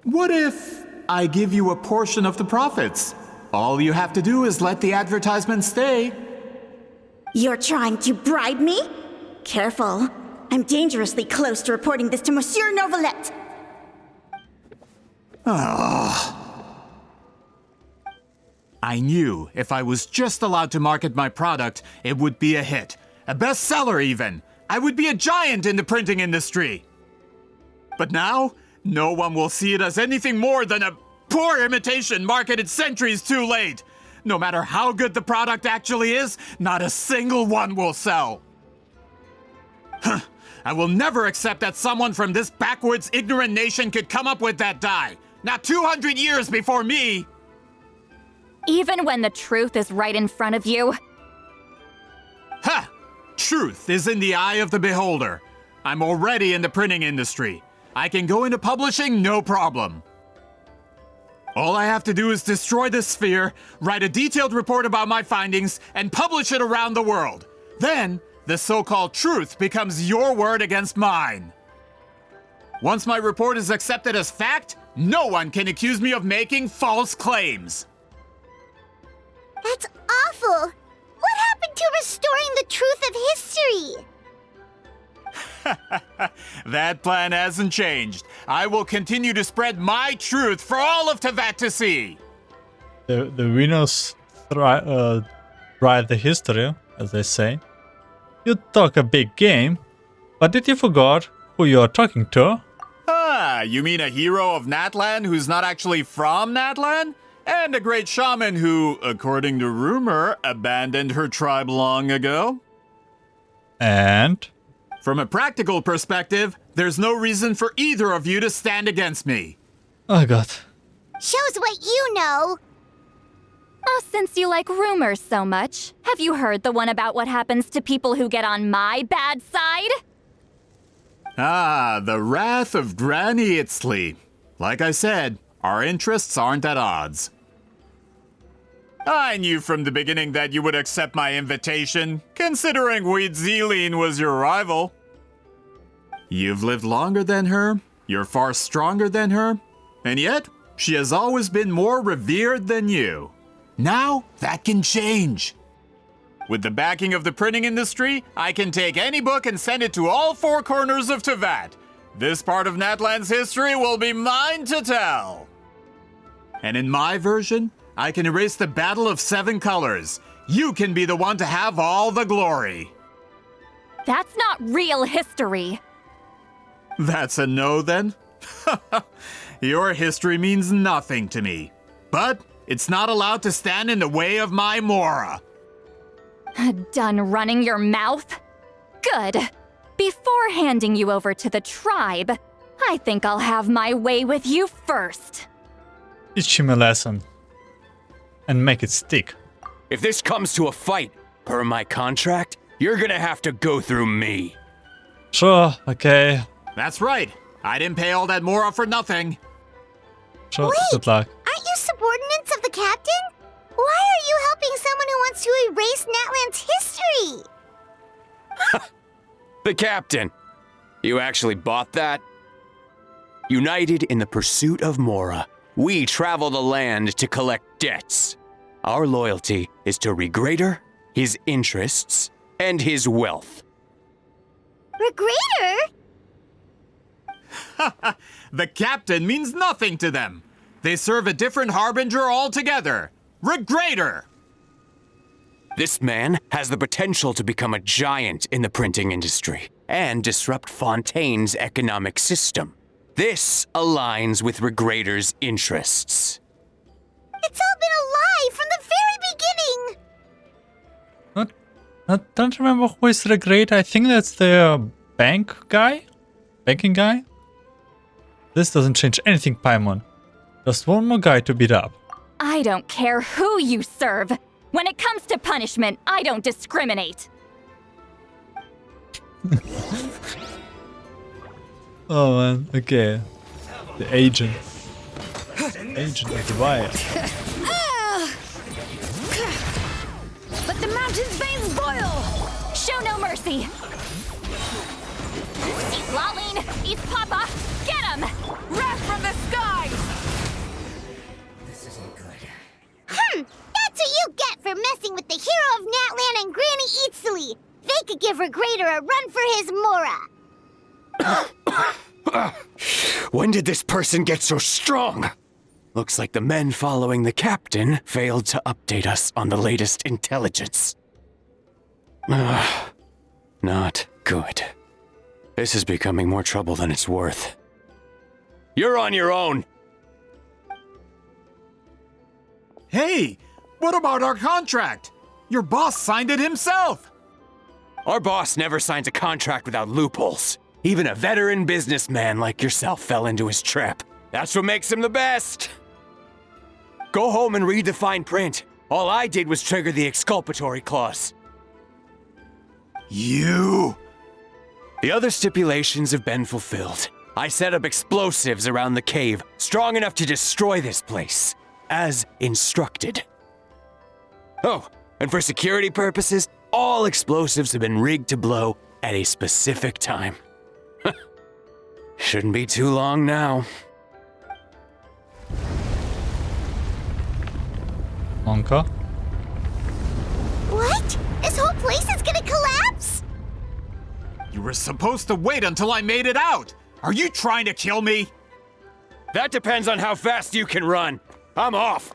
What if I give you a portion of the profits? All you have to do is let the advertisement stay. You're trying to bribe me? Careful. I'm dangerously close to reporting this to Monsieur Novelette. I knew if I was just allowed to market my product, it would be a hit. A bestseller even. I would be a giant in the printing industry. But now, no one will see it as anything more than a poor imitation marketed centuries too late. No matter how good the product actually is, not a single one will sell. I will never accept that someone from this backwoods, ignorant nation could come up with that dye. Not 200 years before me. Even when the truth is right in front of you. Ha! Truth is in the eye of the beholder. I'm already in the printing industry. I can go into publishing, no problem. All I have to do is destroy this sphere, write a detailed report about my findings, and publish it around the world. Then, the so-called truth becomes your word against mine. Once my report is accepted as fact, no one can accuse me of making false claims. That's awful! What happened to restoring the truth of history? That plan hasn't changed. I will continue to spread my truth for all of Tevat to see. The winners write the history, as they say. You talk a big game, but did you forget who you're talking to? Ah, you mean a hero of Natlan who's not actually from Natlan? And a great shaman who, according to rumor, abandoned her tribe long ago? And? From a practical perspective, there's no reason for either of you to stand against me. Oh god. Shows what you know. Oh, since you like rumors so much, have you heard the one about what happens to people who get on my bad side? Ah, the wrath of Granny Citlali. Like I said, our interests aren't at odds. I knew from the beginning that you would accept my invitation, considering Huitziline was your rival. You've lived longer than her, you're far stronger than her, and yet, she has always been more revered than you. Now, that can change. With the backing of the printing industry, I can take any book and send it to all four corners of Tevat. This part of Natlan's history will be mine to tell. And in my version, I can erase the Battle of Seven Colors. You can be the one to have all the glory. That's not real history. That's a no then? Your history means nothing to me. But it's not allowed to stand in the way of my Mora. Done running your mouth? Good. Before handing you over to the tribe, I think I'll have my way with you first. Teach him a lesson. And make it stick. If this comes to a fight, per my contract, you're gonna have to go through me. Sure, okay. That's right. I didn't pay all that Mora for nothing. Sure, Wait, good luck. aren't you subordinates of the captain? Why are you helping someone who wants to erase Natlan's history? The captain. You actually bought that? United in the pursuit of Mora, we travel the land to collect debts. Our loyalty is to Regrader, his interests, and his wealth. Regrader? The captain means nothing to them. They serve a different harbinger altogether. Regrader! This man has the potential to become a giant in the printing industry and disrupt Fontaine's economic system. This aligns with Regrator's interests. It's all been a lie from the very beginning! I don't remember who is Regrator. I think that's the bank guy? Banking guy? This doesn't change anything, Paimon. Just one more guy to beat up. I don't care who you serve. When it comes to punishment, I don't discriminate. Oh man, okay. The agent. Agent of the wire. Let the mountain's veins boil! Show no mercy! Citlali, East Papa, get him! Wrath from the skies! This isn't good. That's what you get for messing with the hero of Natlan and Granny Citlali. They could give Regrator a run for his Mora. When did this person get so strong? Looks like the men following the captain failed to update us on the latest intelligence. Not good. This is becoming more trouble than it's worth. You're on your own! Hey, what about our contract? Your boss signed it himself! Our boss never signs a contract without loopholes. Even a veteran businessman like yourself fell into his trap. That's what makes him the best! Go home and read the fine print. All I did was trigger the exculpatory clause. You! The other stipulations have been fulfilled. I set up explosives around the cave, strong enough to destroy this place, as instructed. Oh, and for security purposes, all explosives have been rigged to blow at a specific time. Shouldn't be too long now. Monka? What? This whole place is gonna collapse? You were supposed to wait until I made it out! Are you trying to kill me? That depends on how fast you can run. I'm off.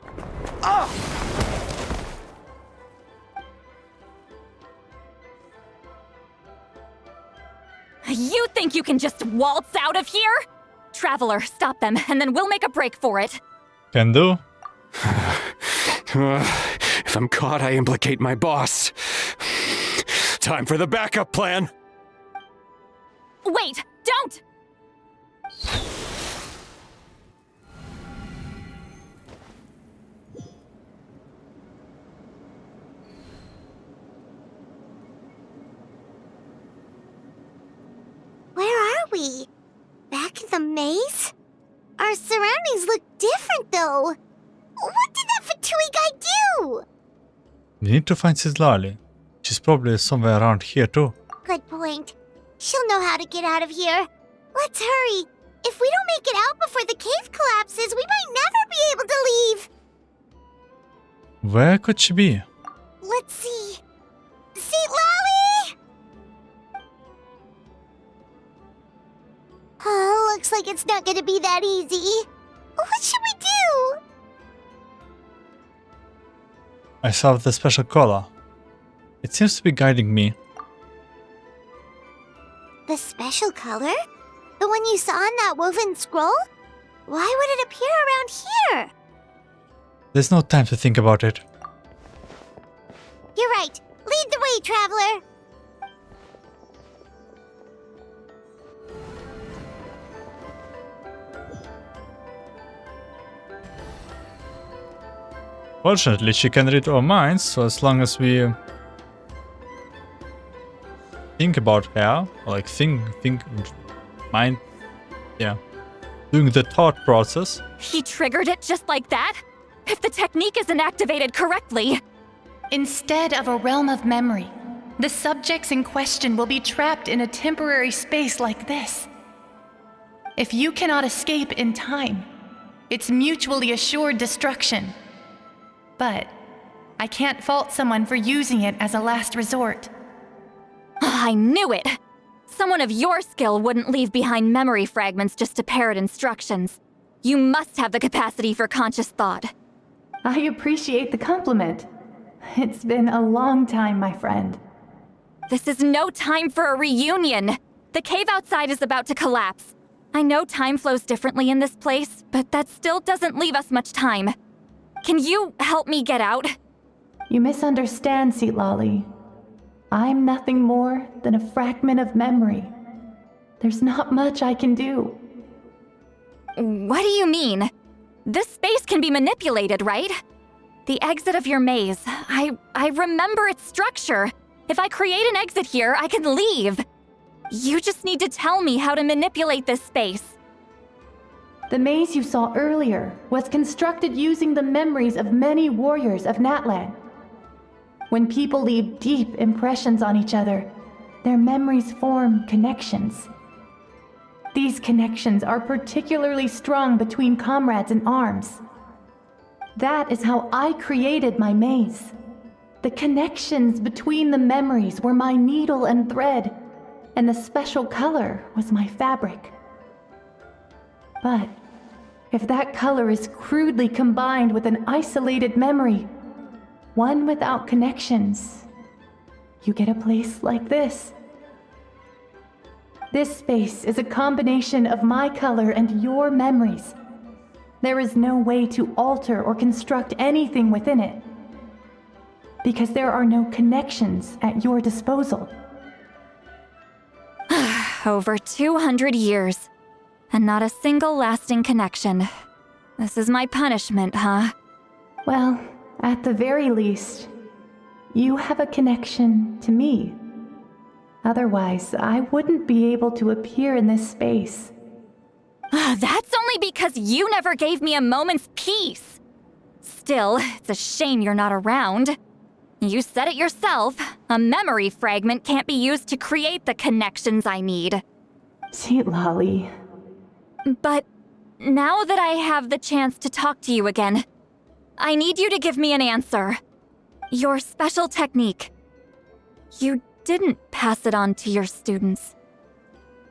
You think you can just waltz out of here? Traveler, stop them, and then we'll make a break for it. Can do. If I'm caught, I implicate my boss. Time for the backup plan. Wait, don't! Where are we? Back in the maze? Our surroundings look different, though. What did that Fatui guy do? We need to find Citlali. She's probably somewhere around here too. Good point. She'll know how to get out of here. Let's hurry. If we don't make it out before the cave collapses, we might never be able to leave. Where could she be? Let's see. Citlali! Oh, looks like it's not gonna be that easy. What should we do? I saw the special collar. It seems to be guiding me. The special color? The one you saw in that woven scroll? Why would it appear around here? There's no time to think about it. You're right. Lead the way, traveler. Fortunately, she can read our minds, so as long as we think about her, or like think, mind, yeah, doing the thought process. He triggered it just like that? If the technique isn't activated correctly. Instead of a realm of memory, the subjects in question will be trapped in a temporary space like this. If you cannot escape in time, it's mutually assured destruction. But I can't fault someone for using it as a last resort. I knew it! Someone of your skill wouldn't leave behind memory fragments just to parrot instructions. You must have the capacity for conscious thought. I appreciate the compliment. It's been a long time, my friend. This is no time for a reunion. The cave outside is about to collapse. I know time flows differently in this place, but that still doesn't leave us much time. Can you help me get out? You misunderstand, Citlali. I'm nothing more than a fragment of memory. There's not much I can do. What do you mean? This space can be manipulated, right? The exit of your maze. I remember its structure. If I create an exit here, I can leave. You just need to tell me how to manipulate this space. The maze you saw earlier was constructed using the memories of many warriors of Natlan. When people leave deep impressions on each other, their memories form connections. These connections are particularly strong between comrades in arms. That is how I created my maze. The connections between the memories were my needle and thread, and the special color was my fabric. But if that color is crudely combined with an isolated memory, one without connections, you get a place like this. This space is a combination of my color and your memories. There is no way to alter or construct anything within it, because there are no connections at your disposal. Over 200 years, and not a single lasting connection. This is my punishment, huh? Well, at the very least, you have a connection to me. Otherwise, I wouldn't be able to appear in this space. That's only because you never gave me a moment's peace. Still, it's a shame you're not around. You said it yourself. A memory fragment can't be used to create the connections I need. Citlali. But now that I have the chance to talk to you again, I need you to give me an answer. Your special technique. You didn't pass it on to your students.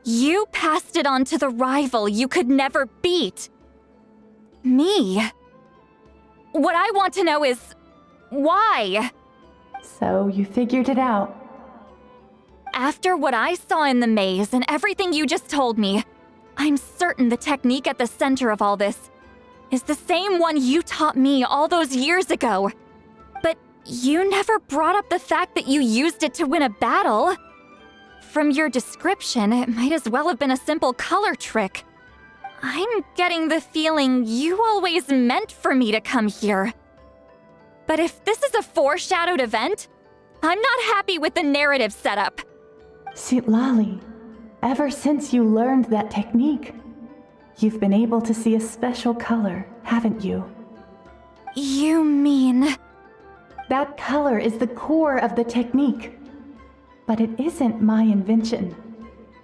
You passed it on to the rival you could never beat. Me. What I want to know is, why? So you figured it out. After what I saw in the maze and everything you just told me, I'm certain the technique at the center of all this is the same one you taught me all those years ago. But you never brought up the fact that you used it to win a battle. From your description, it might as well have been a simple color trick. I'm getting the feeling you always meant for me to come here. But if this is a foreshadowed event, I'm not happy with the narrative setup. Citlali, ever since you learned that technique, you've been able to see a special color, haven't you? You mean... That color is the core of the technique. But it isn't my invention.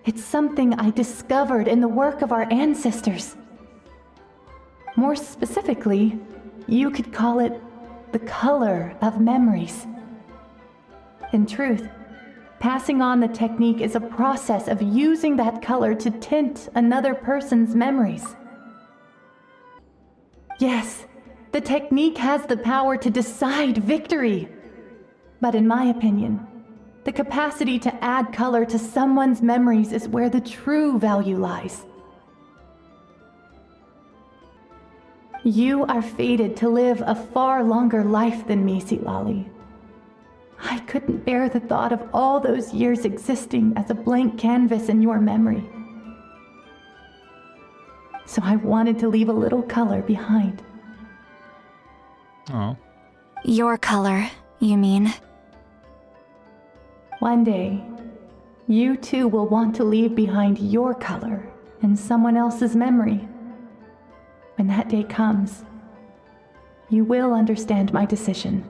It's something I discovered in the work of our ancestors. More specifically, you could call it the color of memories. In truth, passing on the technique is a process of using that color to tint another person's memories. Yes, the technique has the power to decide victory. But in my opinion, the capacity to add color to someone's memories is where the true value lies. You are fated to live a far longer life than me, Citlali. I couldn't bear the thought of all those years existing as a blank canvas in your memory. So I wanted to leave a little color behind. Oh. Your color, you mean? One day, you too will want to leave behind your color in someone else's memory. When that day comes, you will understand my decision.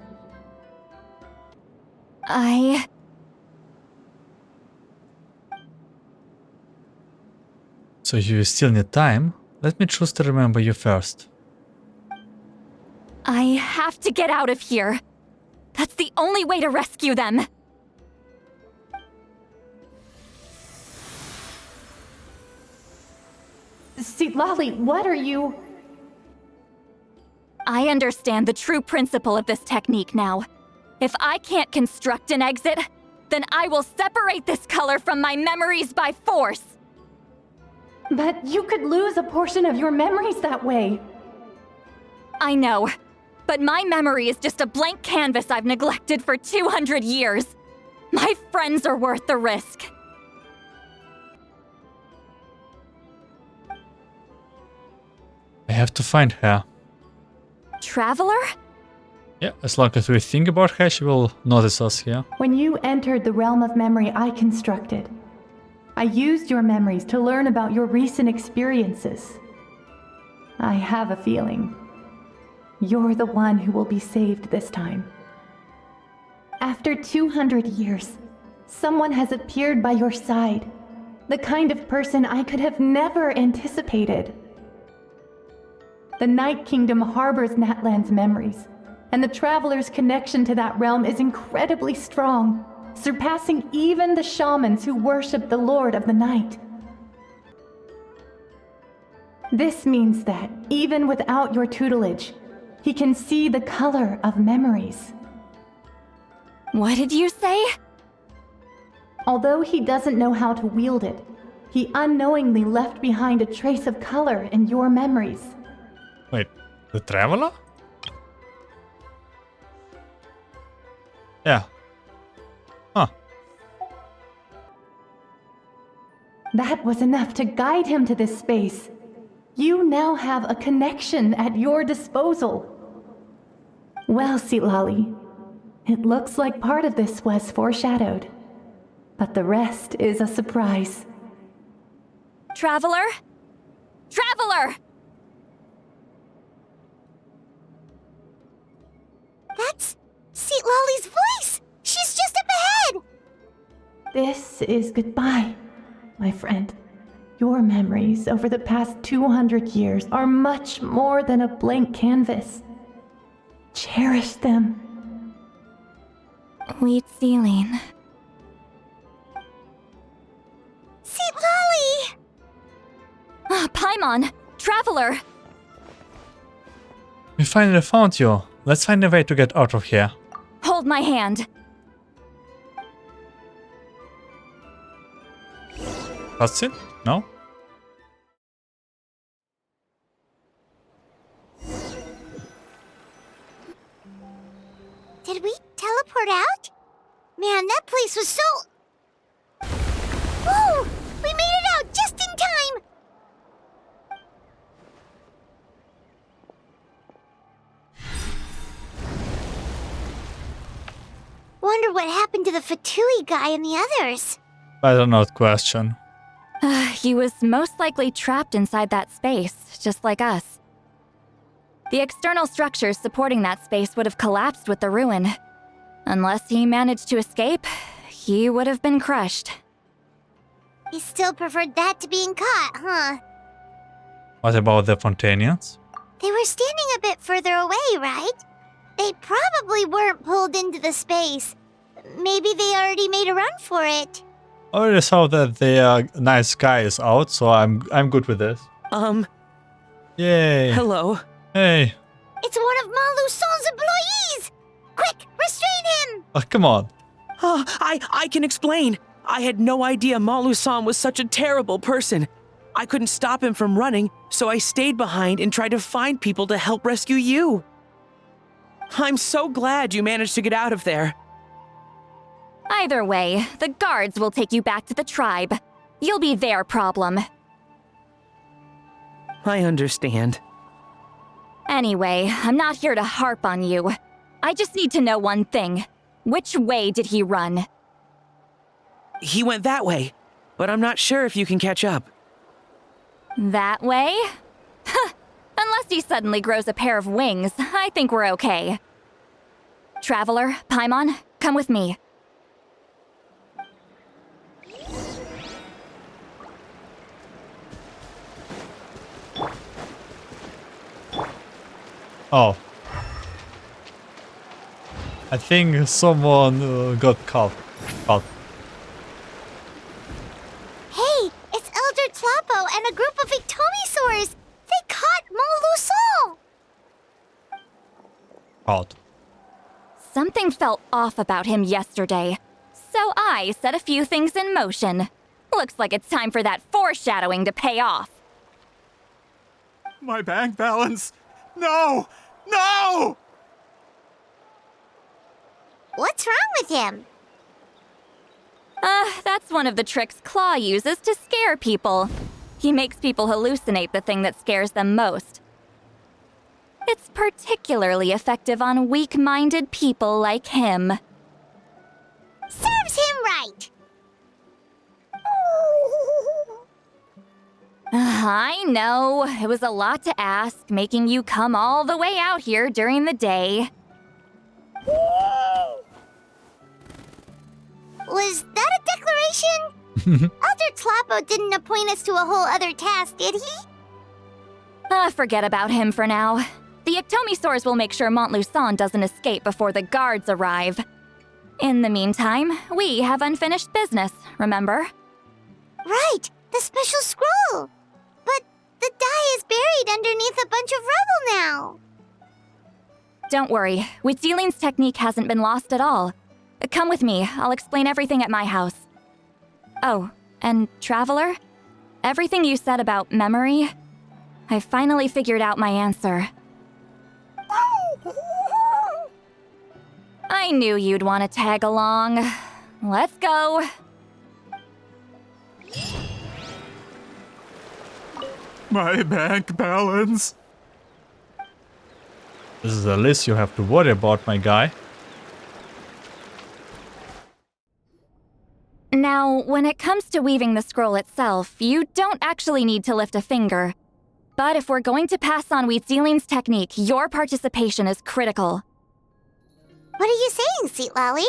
So you still need time? Let me choose to remember you first. I have to get out of here. That's the only way to rescue them. Citlali, what are you... I understand the true principle of this technique now. If I can't construct an exit, then I will separate this color from my memories by force. But you could lose a portion of your memories that way. I know, but my memory is just a blank canvas I've neglected for 200 years. My friends are worth the risk. I have to find her. Traveler? Yeah, as long as we think about her, she will notice us here. When you entered the realm of memory I constructed, I used your memories to learn about your recent experiences. I have a feeling you're the one who will be saved this time. After 200 years, someone has appeared by your side, the kind of person I could have never anticipated. The Night Kingdom harbors Natlan's memories, and the Traveler's connection to that realm is incredibly strong, surpassing even the shamans who worship the Lord of the Night. This means that, even without your tutelage, he can see the color of memories. What did you say? Although he doesn't know how to wield it, he unknowingly left behind a trace of color in your memories. Wait, the Traveler? Yeah. Huh. That was enough to guide him to this space. You now have a connection at your disposal. Well, Citlali, it looks like part of this was foreshadowed, but the rest is a surprise. Traveler? Traveler! That's Citlali's voice! She's just up ahead! This is goodbye, my friend. Your memories over the past 200 years are much more than a blank canvas. Cherish them. Wheat ceiling. Citlali! Paimon! Traveler! We finally found you. Let's find a way to get out of here. Hold my hand. That's it? No? Did we teleport out? Man, that place was so... Whoa! We made it out just in time! Wonder what happened to the Fatui guy and the others. Better not question. He was most likely trapped inside that space, just like us. The external structures supporting that space would have collapsed with the ruin. Unless he managed to escape, he would have been crushed. He still preferred that to being caught, huh? What about the Fontanians? They were standing a bit further away, right? They probably weren't pulled into the space. Maybe they already made a run for it. I already saw that the night sky is out, so I'm good with this. Yay. Hello. Hey. It's one of Malu Son's employees! Quick, restrain him! Oh, come on. Oh, I can explain. I had no idea Malu-san was such a terrible person. I couldn't stop him from running, so I stayed behind and tried to find people to help rescue you. I'm so glad you managed to get out of there. Either way, the guards will take you back to the tribe. You'll be their problem. I understand. Anyway, I'm not here to harp on you. I just need to know one thing. Which way did he run? He went that way, but I'm not sure if you can catch up. That way? Unless he suddenly grows a pair of wings, I think we're okay. Traveler, Paimon, come with me. Oh. I think someone got caught. Hey, it's Elder Tlapo and a group of Ictomisaurs! They caught Malu Son! Caught. Something felt off about him yesterday, so I set a few things in motion. Looks like it's time for that foreshadowing to pay off. My bank balance! No! No! What's wrong with him? That's one of the tricks Claw uses to scare people. He makes people hallucinate the thing that scares them most. It's particularly effective on weak-minded people like him. Serves him right! I know, it was a lot to ask, making you come all the way out here during the day. Was that a declaration? Elder Tlapo didn't appoint us to a whole other task, did he? Forget about him for now. The Ectomisaurs will make sure Montluçon doesn't escape before the guards arrive. In the meantime, we have unfinished business, remember? Right, the special scroll! But the die is buried underneath a bunch of rubble now. Don't worry, Witzeline's technique hasn't been lost at all. Come with me, I'll explain everything at my house. Oh, and Traveler? Everything you said about memory? I finally figured out my answer. I knew you'd want to tag along. Let's go. My bank balance. This is a list you have to worry about, my guy. Now, when it comes to weaving the scroll itself, you don't actually need to lift a finger. But if we're going to pass on Witzeline's technique, your participation is critical. What are you saying, Citlali?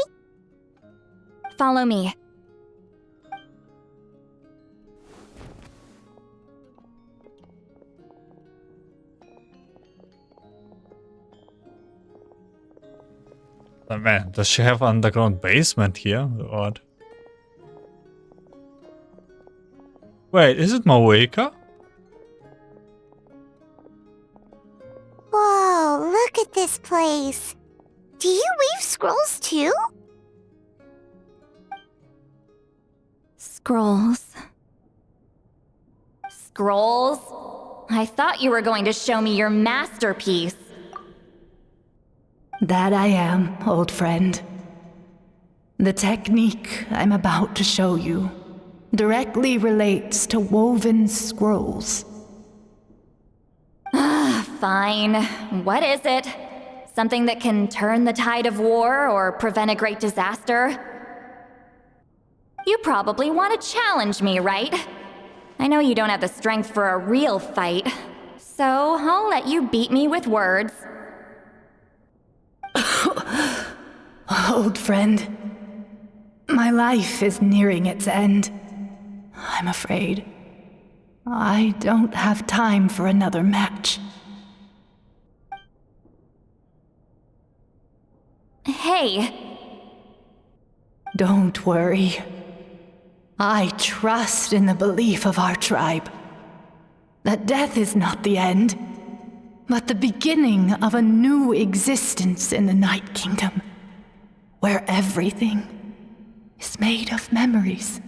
Follow me. Oh man, does she have an underground basement here? Odd. Wait, is it Maweka? Whoa, look at this place. Do you weave scrolls too? Scrolls. Scrolls? I thought you were going to show me your masterpiece. That I am, old friend. The technique I'm about to show you directly relates to woven scrolls. Fine. What is it? Something that can turn the tide of war or prevent a great disaster? You probably want to challenge me, right? I know you don't have the strength for a real fight, so I'll let you beat me with words. Old friend, my life is nearing its end. I'm afraid I don't have time for another match. Hey. Don't worry. I trust in the belief of our tribe that death is not the end, but the beginning of a new existence in the Night Kingdom, where everything is made of memories.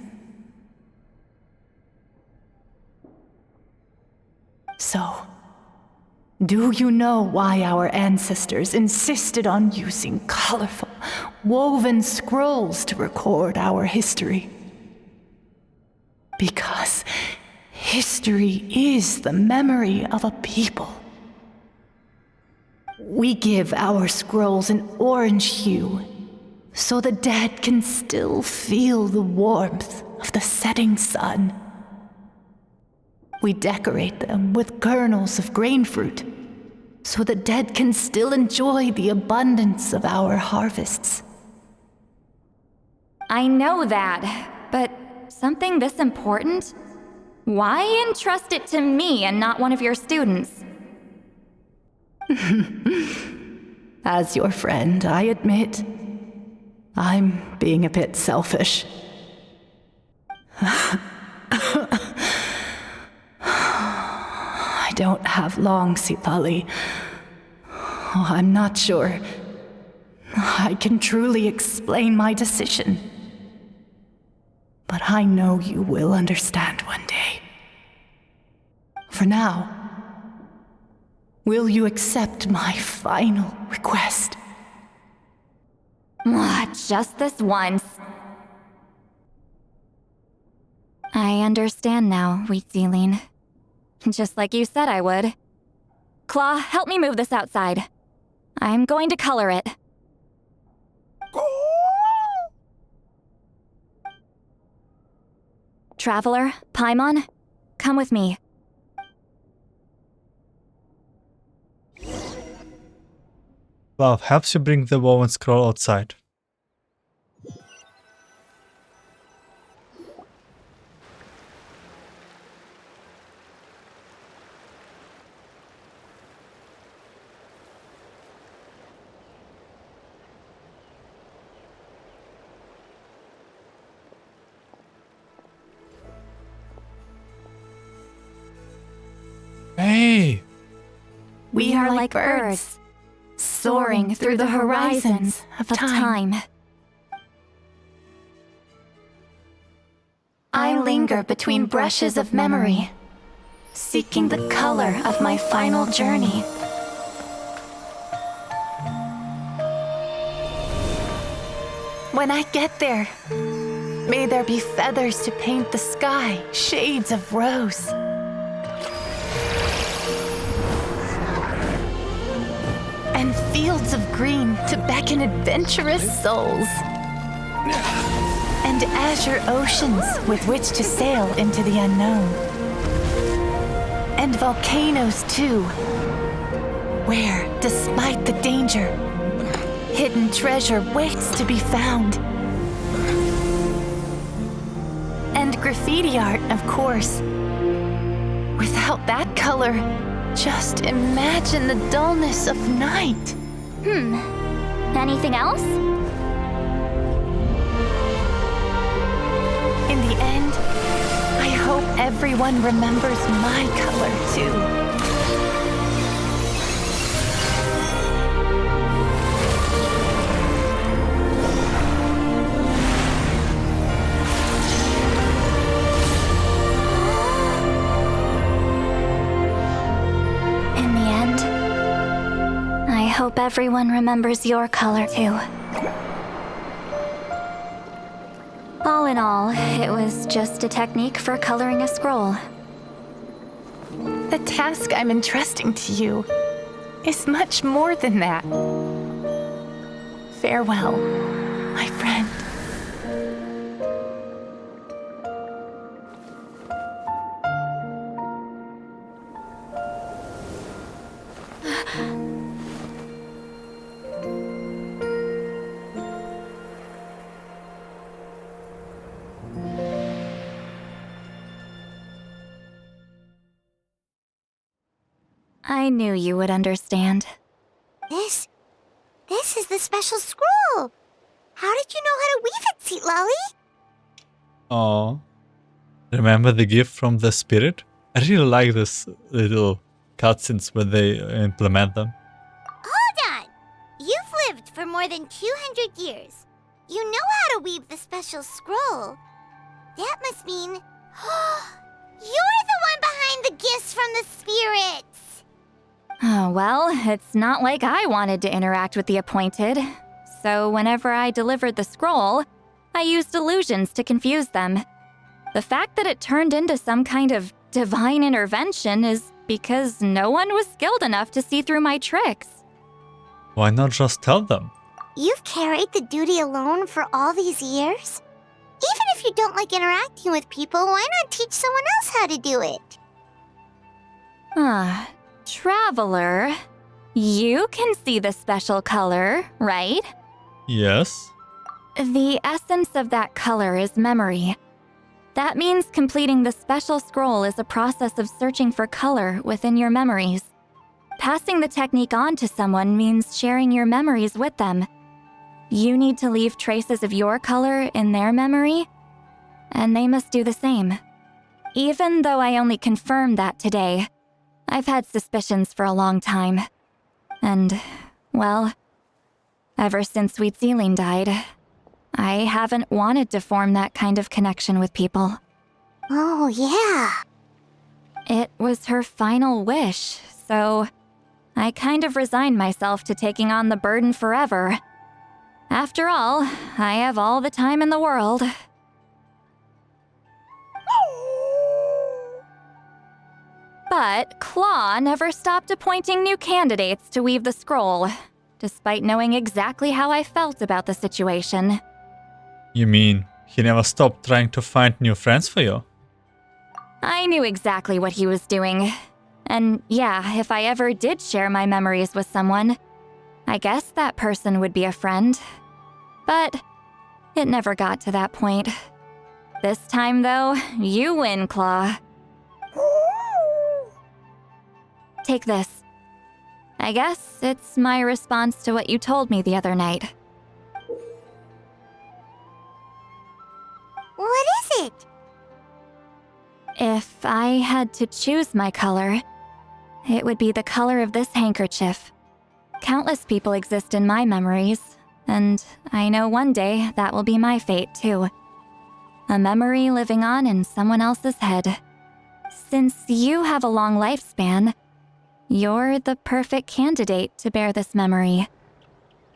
So, do you know why our ancestors insisted on using colorful, woven scrolls to record our history? Because history is the memory of a people. We give our scrolls an orange hue, so the dead can still feel the warmth of the setting sun. We decorate them with kernels of grain fruit, so the dead can still enjoy the abundance of our harvests. I know that, but something this important? Why entrust it to me and not one of your students? As your friend, I admit, I'm being a bit selfish. I don't have long, Citlali. Oh, I'm not sure I can truly explain my decision. but I know you will understand one day. For now, will you accept my final request? Just this once. I understand now, Citlali. Just like you said I would. Claw, help me move this outside. I'm going to color it. Traveler, Paimon, come with me. Love helps you bring the woven scroll outside. Hey! We are like birds, soaring through the horizons of time. I linger between brushes of memory, seeking the color of my final journey. When I get there, may there be feathers to paint the sky, shades of rose. And fields of green to beckon adventurous souls. And azure oceans with which to sail into the unknown. And volcanoes too, where, despite the danger, hidden treasure waits to be found. And graffiti art, of course. Without that color, just imagine the dullness of night. Anything else? In the end, I hope everyone remembers my color too. I hope everyone remembers your color too. All in all, it was just a technique for coloring a scroll. The task I'm entrusting to you is much more than that. Farewell, my friend. I knew you would understand. This is the special scroll. How did you know how to weave it, Citlali? Oh, remember the gift from the spirit? I really like this little cutscenes when they implement them. Hold on! You've lived for more than 200 years. You know how to weave the special scroll. That must mean... you're the one behind the gifts from the spirits! Oh, well, it's not like I wanted to interact with the appointed. So whenever I delivered the scroll, I used illusions to confuse them. The fact that it turned into some kind of divine intervention is because no one was skilled enough to see through my tricks. Why not just tell them? You've carried the duty alone for all these years? Even if you don't like interacting with people, why not teach someone else how to do it? Traveler, you can see the special color, right? Yes. The essence of that color is memory. That means completing the special scroll is a process of searching for color within your memories. Passing the technique on to someone means sharing your memories with them. You need to leave traces of your color in their memory, and they must do the same. Even though I only confirmed that today, I've had suspicions for a long time. And, well, ever since Citlali died, I haven't wanted to form that kind of connection with people. Oh, yeah. It was her final wish, so I kind of resigned myself to taking on the burden forever. After all, I have all the time in the world. But Claw never stopped appointing new candidates to weave the scroll, despite knowing exactly how I felt about the situation. You mean he never stopped trying to find new friends for you? I knew exactly what he was doing. And yeah, if I ever did share my memories with someone, I guess that person would be a friend. But it never got to that point. This time, though, you win, Claw. Take this. I guess it's my response to what you told me the other night. What is it? If I had to choose my color, it would be the color of this handkerchief. Countless people exist in my memories, and I know one day that will be my fate too. A memory living on in someone else's head. Since you have a long lifespan, you're the perfect candidate to bear this memory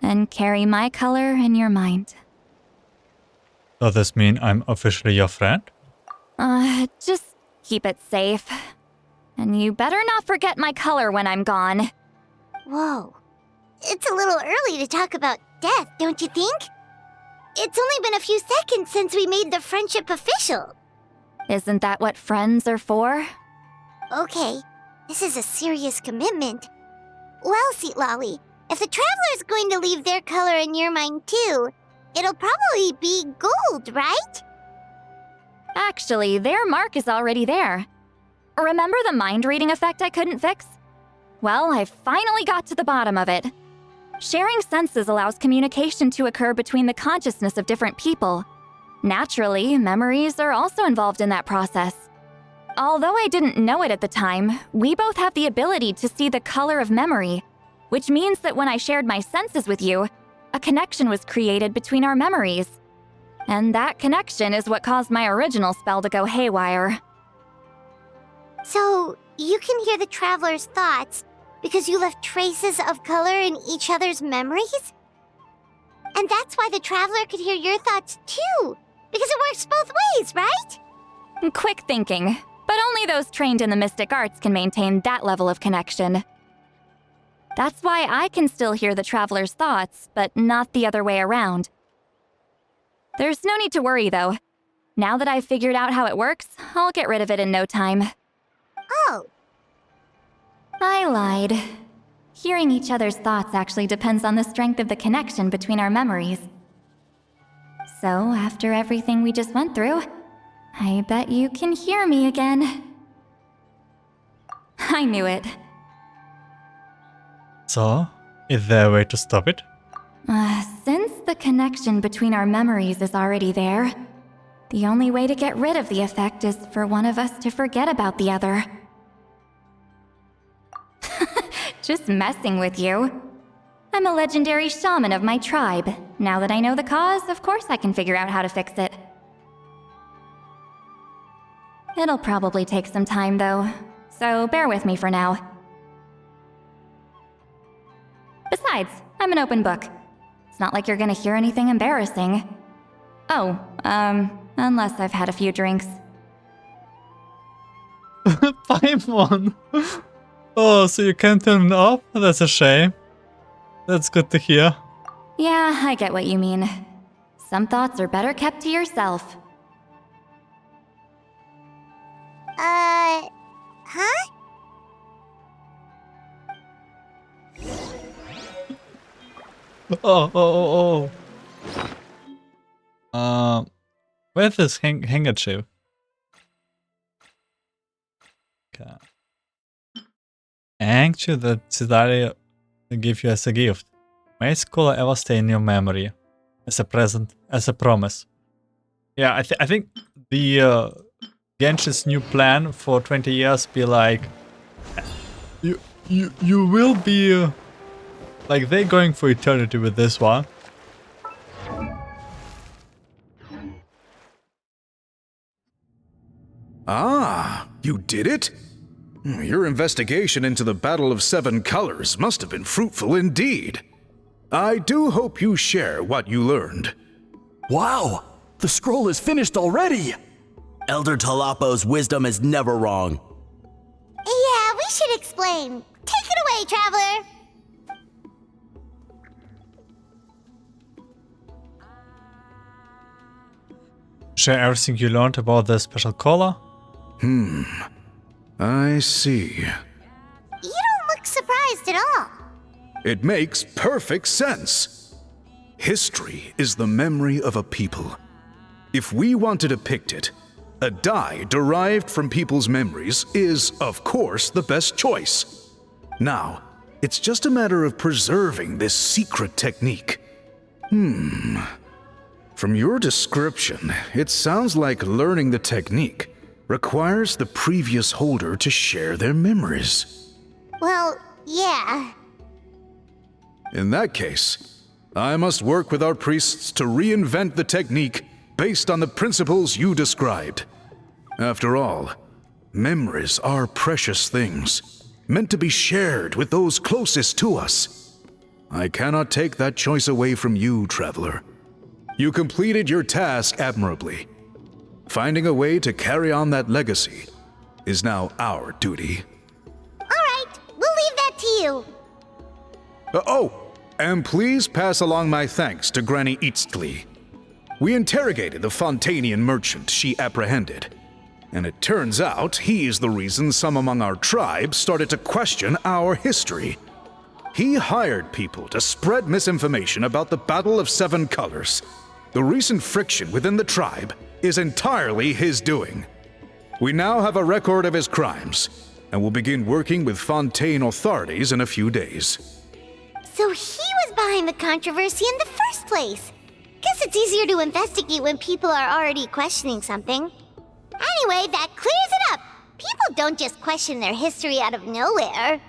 and carry my color in your mind. Does this mean I'm officially your friend? Just keep it safe. And you better not forget my color when I'm gone. Whoa. It's a little early to talk about death, don't you think? It's only been a few seconds since we made the friendship official. Isn't that what friends are for? Okay, this is a serious commitment. Well, Citlali, if the Traveler's going to leave their color in your mind too, it'll probably be gold, right? Actually, their mark is already there. Remember the mind reading effect I couldn't fix? Well, I finally got to the bottom of it. Sharing senses allows communication to occur between the consciousness of different people. Naturally, memories are also involved in that process. Although I didn't know it at the time, we both have the ability to see the color of memory, which means that when I shared my senses with you, a connection was created between our memories. And that connection is what caused my original spell to go haywire. So, you can hear the Traveler's thoughts because you left traces of color in each other's memories? And that's why the Traveler could hear your thoughts too, because it works both ways, right? Quick thinking, but only those trained in the mystic arts can maintain that level of connection. That's why I can still hear the Traveler's thoughts, but not the other way around. There's no need to worry, though. Now that I've figured out how it works, I'll get rid of it in no time. Oh. I lied. Hearing each other's thoughts actually depends on the strength of the connection between our memories. So, after everything we just went through, I bet you can hear me again. I knew it. So, is there a way to stop it? Since the connection between our memories is already there, the only way to get rid of the effect is for one of us to forget about the other. Just messing with you. I'm a legendary shaman of my tribe. Now that I know the cause, of course I can figure out how to fix it. It'll probably take some time, though, so bear with me for now. Besides, I'm an open book. It's not like you're gonna hear anything embarrassing. Oh, unless I've had a few drinks. Find one! Oh, so you can't turn it off? That's a shame. That's good to hear. Yeah, I get what you mean. Some thoughts are better kept to yourself. Huh? Oh. Where's this handkerchief? Okay. Handkerchief that Citlali give you as a gift. May its color ever stay in your memory, as a present, as a promise. Yeah, I think the Genshin's new plan for 20 years be like, you will be like, they're going for eternity with this one. You did it? Your investigation into the Battle of Seven Colors must have been fruitful indeed. I do hope you share what you learned. Wow! The scroll is finished already! Elder Talapo's wisdom is never wrong. Yeah, we should explain. Take it away, Traveler! Share everything you learned about the special color? I see. You don't look surprised at all. It makes perfect sense. History is the memory of a people. If we want to depict it, a dye derived from people's memories is, of course, the best choice. Now, it's just a matter of preserving this secret technique. From your description, it sounds like learning the technique requires the previous holder to share their memories. Well, yeah. In that case, I must work with our priests to reinvent the technique based on the principles you described. After all, memories are precious things, meant to be shared with those closest to us. I cannot take that choice away from you, Traveler. You completed your task admirably. Finding a way to carry on that legacy is now our duty. All right, we'll leave that to you. And please pass along my thanks to Granny Citlali. We interrogated the Fontanian merchant she apprehended, and it turns out he's the reason some among our tribe started to question our history. He hired people to spread misinformation about the Battle of Seven Colors. The recent friction within the tribe is entirely his doing. We now have a record of his crimes, and will begin working with Fontaine authorities in a few days. So he was behind the controversy in the first place. Guess it's easier to investigate when people are already questioning something. Anyway, that clears it up. People don't just question their history out of nowhere.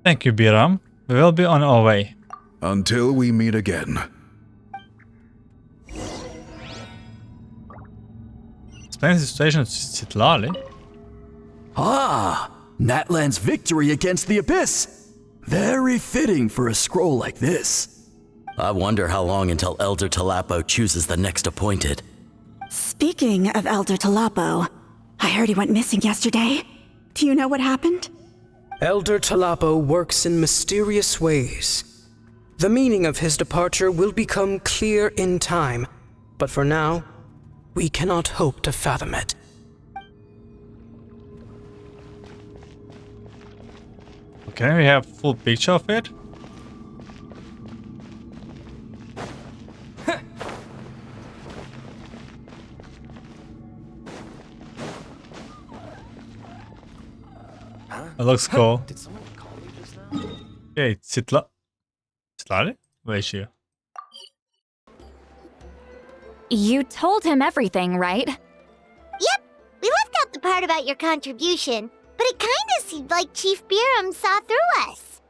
Thank you, Biram. We will be on our way. Until we meet again. Explain the situation to Citlali. Ah! Natlan's victory against the Abyss! Very fitting for a scroll like this. I wonder how long until Elder Talapo chooses the next appointed. Speaking of Elder Talapo, I heard he went missing yesterday. Do you know what happened? Elder Talapo works in mysterious ways. The meaning of his departure will become clear in time, but for now, we cannot hope to fathom it. Okay, we have full picture of it. It looks cool. Did someone call me just now? Okay, Citlali? Where is she? You told him everything, right? Yep, we left out the part about your contribution, but it kinda seemed like Chief Biram saw through us.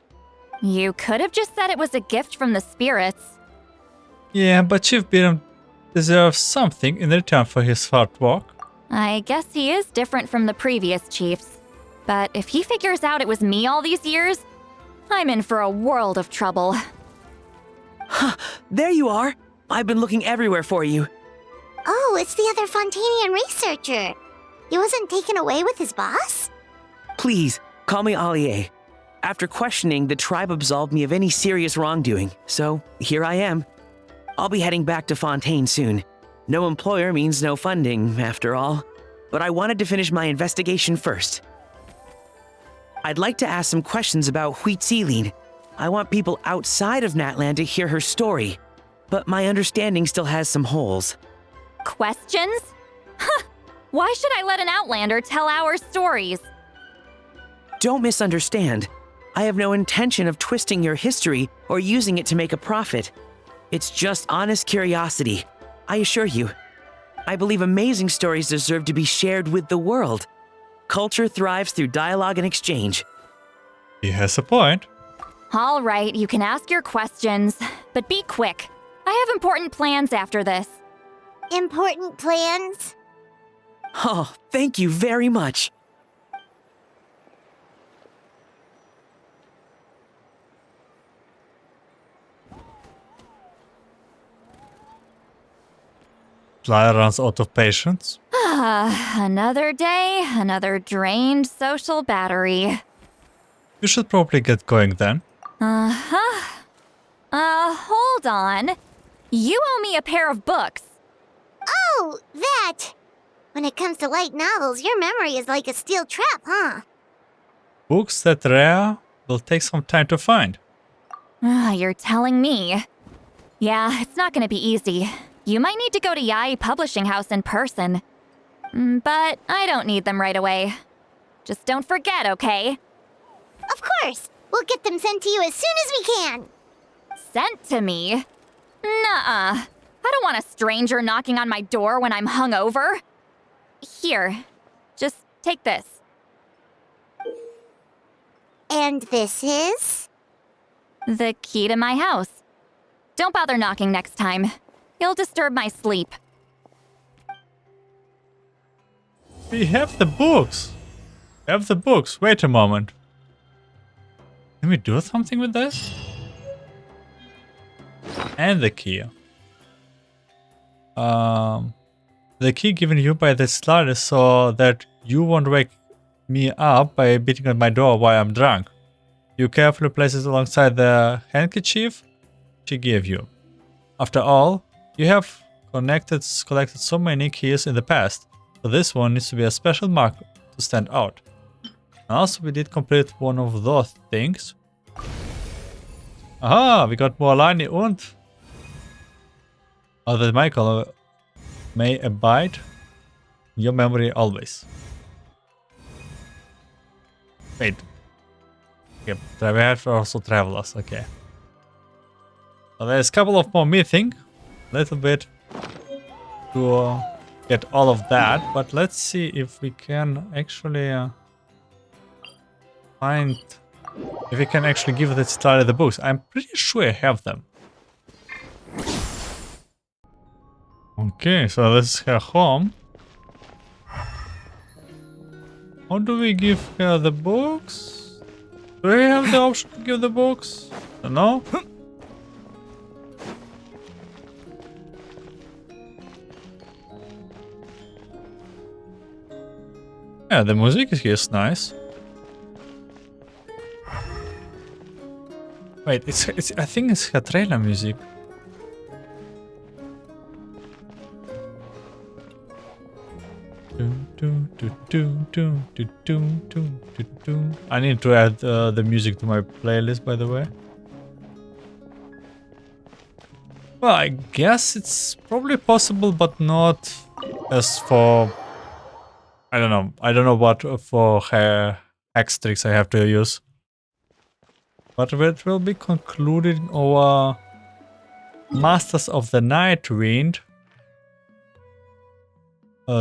You could have just said it was a gift from the spirits. Yeah, but Chief Biram deserves something in return for his hard work. I guess he is different from the previous chiefs. But if he figures out it was me all these years, I'm in for a world of trouble. There you are. I've been looking everywhere for you. Oh, it's the other Fontanian researcher. He wasn't taken away with his boss? Please, call me Allier. After questioning, the tribe absolved me of any serious wrongdoing, so here I am. I'll be heading back to Fontaine soon. No employer means no funding, after all. But I wanted to finish my investigation first. I'd like to ask some questions about Citlali. I want people outside of Natlan to hear her story, but my understanding still has some holes. Questions? Why should I let an Outlander tell our stories? Don't misunderstand. I have no intention of twisting your history or using it to make a profit. It's just honest curiosity, I assure you. I believe amazing stories deserve to be shared with the world. Culture thrives through dialogue and exchange. He has a point. All right, you can ask your questions, but be quick. I have important plans after this. Important plans? Oh, thank you very much. Citlali runs out of patience. Another day, another drained social battery. You should probably get going then. Uh-huh. Hold on. You owe me a pair of books. Oh, that! When it comes to light novels, your memory is like a steel trap, huh? Books that rare will take some time to find. You're telling me. Yeah, it's not gonna be easy. You might need to go to Yai Publishing House in person. But I don't need them right away. Just don't forget, okay? Of course! We'll get them sent to you as soon as we can! Sent to me? Nuh-uh. I don't want a stranger knocking on my door when I'm hungover. Here, just take this. And this is? The key to my house. Don't bother knocking next time. You'll disturb my sleep. We have the books. We have the books. Wait a moment. Can we do something with this? And the key. The key given you by the Citlali so that you won't wake me up by beating on my door while I'm drunk. You carefully place it alongside the handkerchief she gave you. After all, you have collected so many keys in the past, so this one needs to be a special mark to stand out. Also, we did complete one of those things. Aha, we got more Lani and that Michael may abide in your memory always. Wait. Yep, we have also travelers, okay. So there's a couple of more missing. A little bit to get all of that, but let's see if we can actually find... If we can actually give the Citlali the books. I'm pretty sure I have them. Okay, so this is her home. How do we give her the books? Do we have the option to give the books? No? Yeah, the music here is nice. Wait, it's I think it's her trailer music. I need to add the music to my playlist, by the way. Well, I guess it's probably possible, but not as for... I don't know what for her hex tricks I have to use. But it will be concluded in our Masters of the Night Wind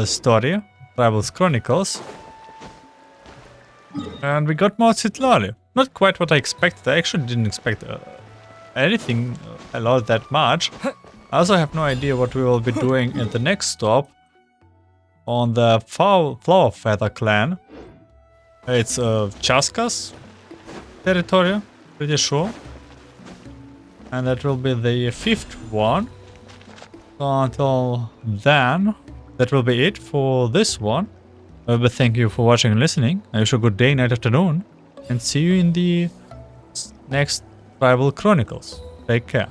story, Rivals Chronicles. And we got more Citlali. Not quite what I expected. I actually didn't expect anything a lot that much. I also have no idea what we will be doing at the next stop on the Flower Feather clan. It's Chaska's territory, pretty sure. And that will be the 5th one. So until then, that will be it for this one. But thank you for watching and listening. I wish you a good day, night, afternoon. And see you in the next Rival Chronicles. Take care.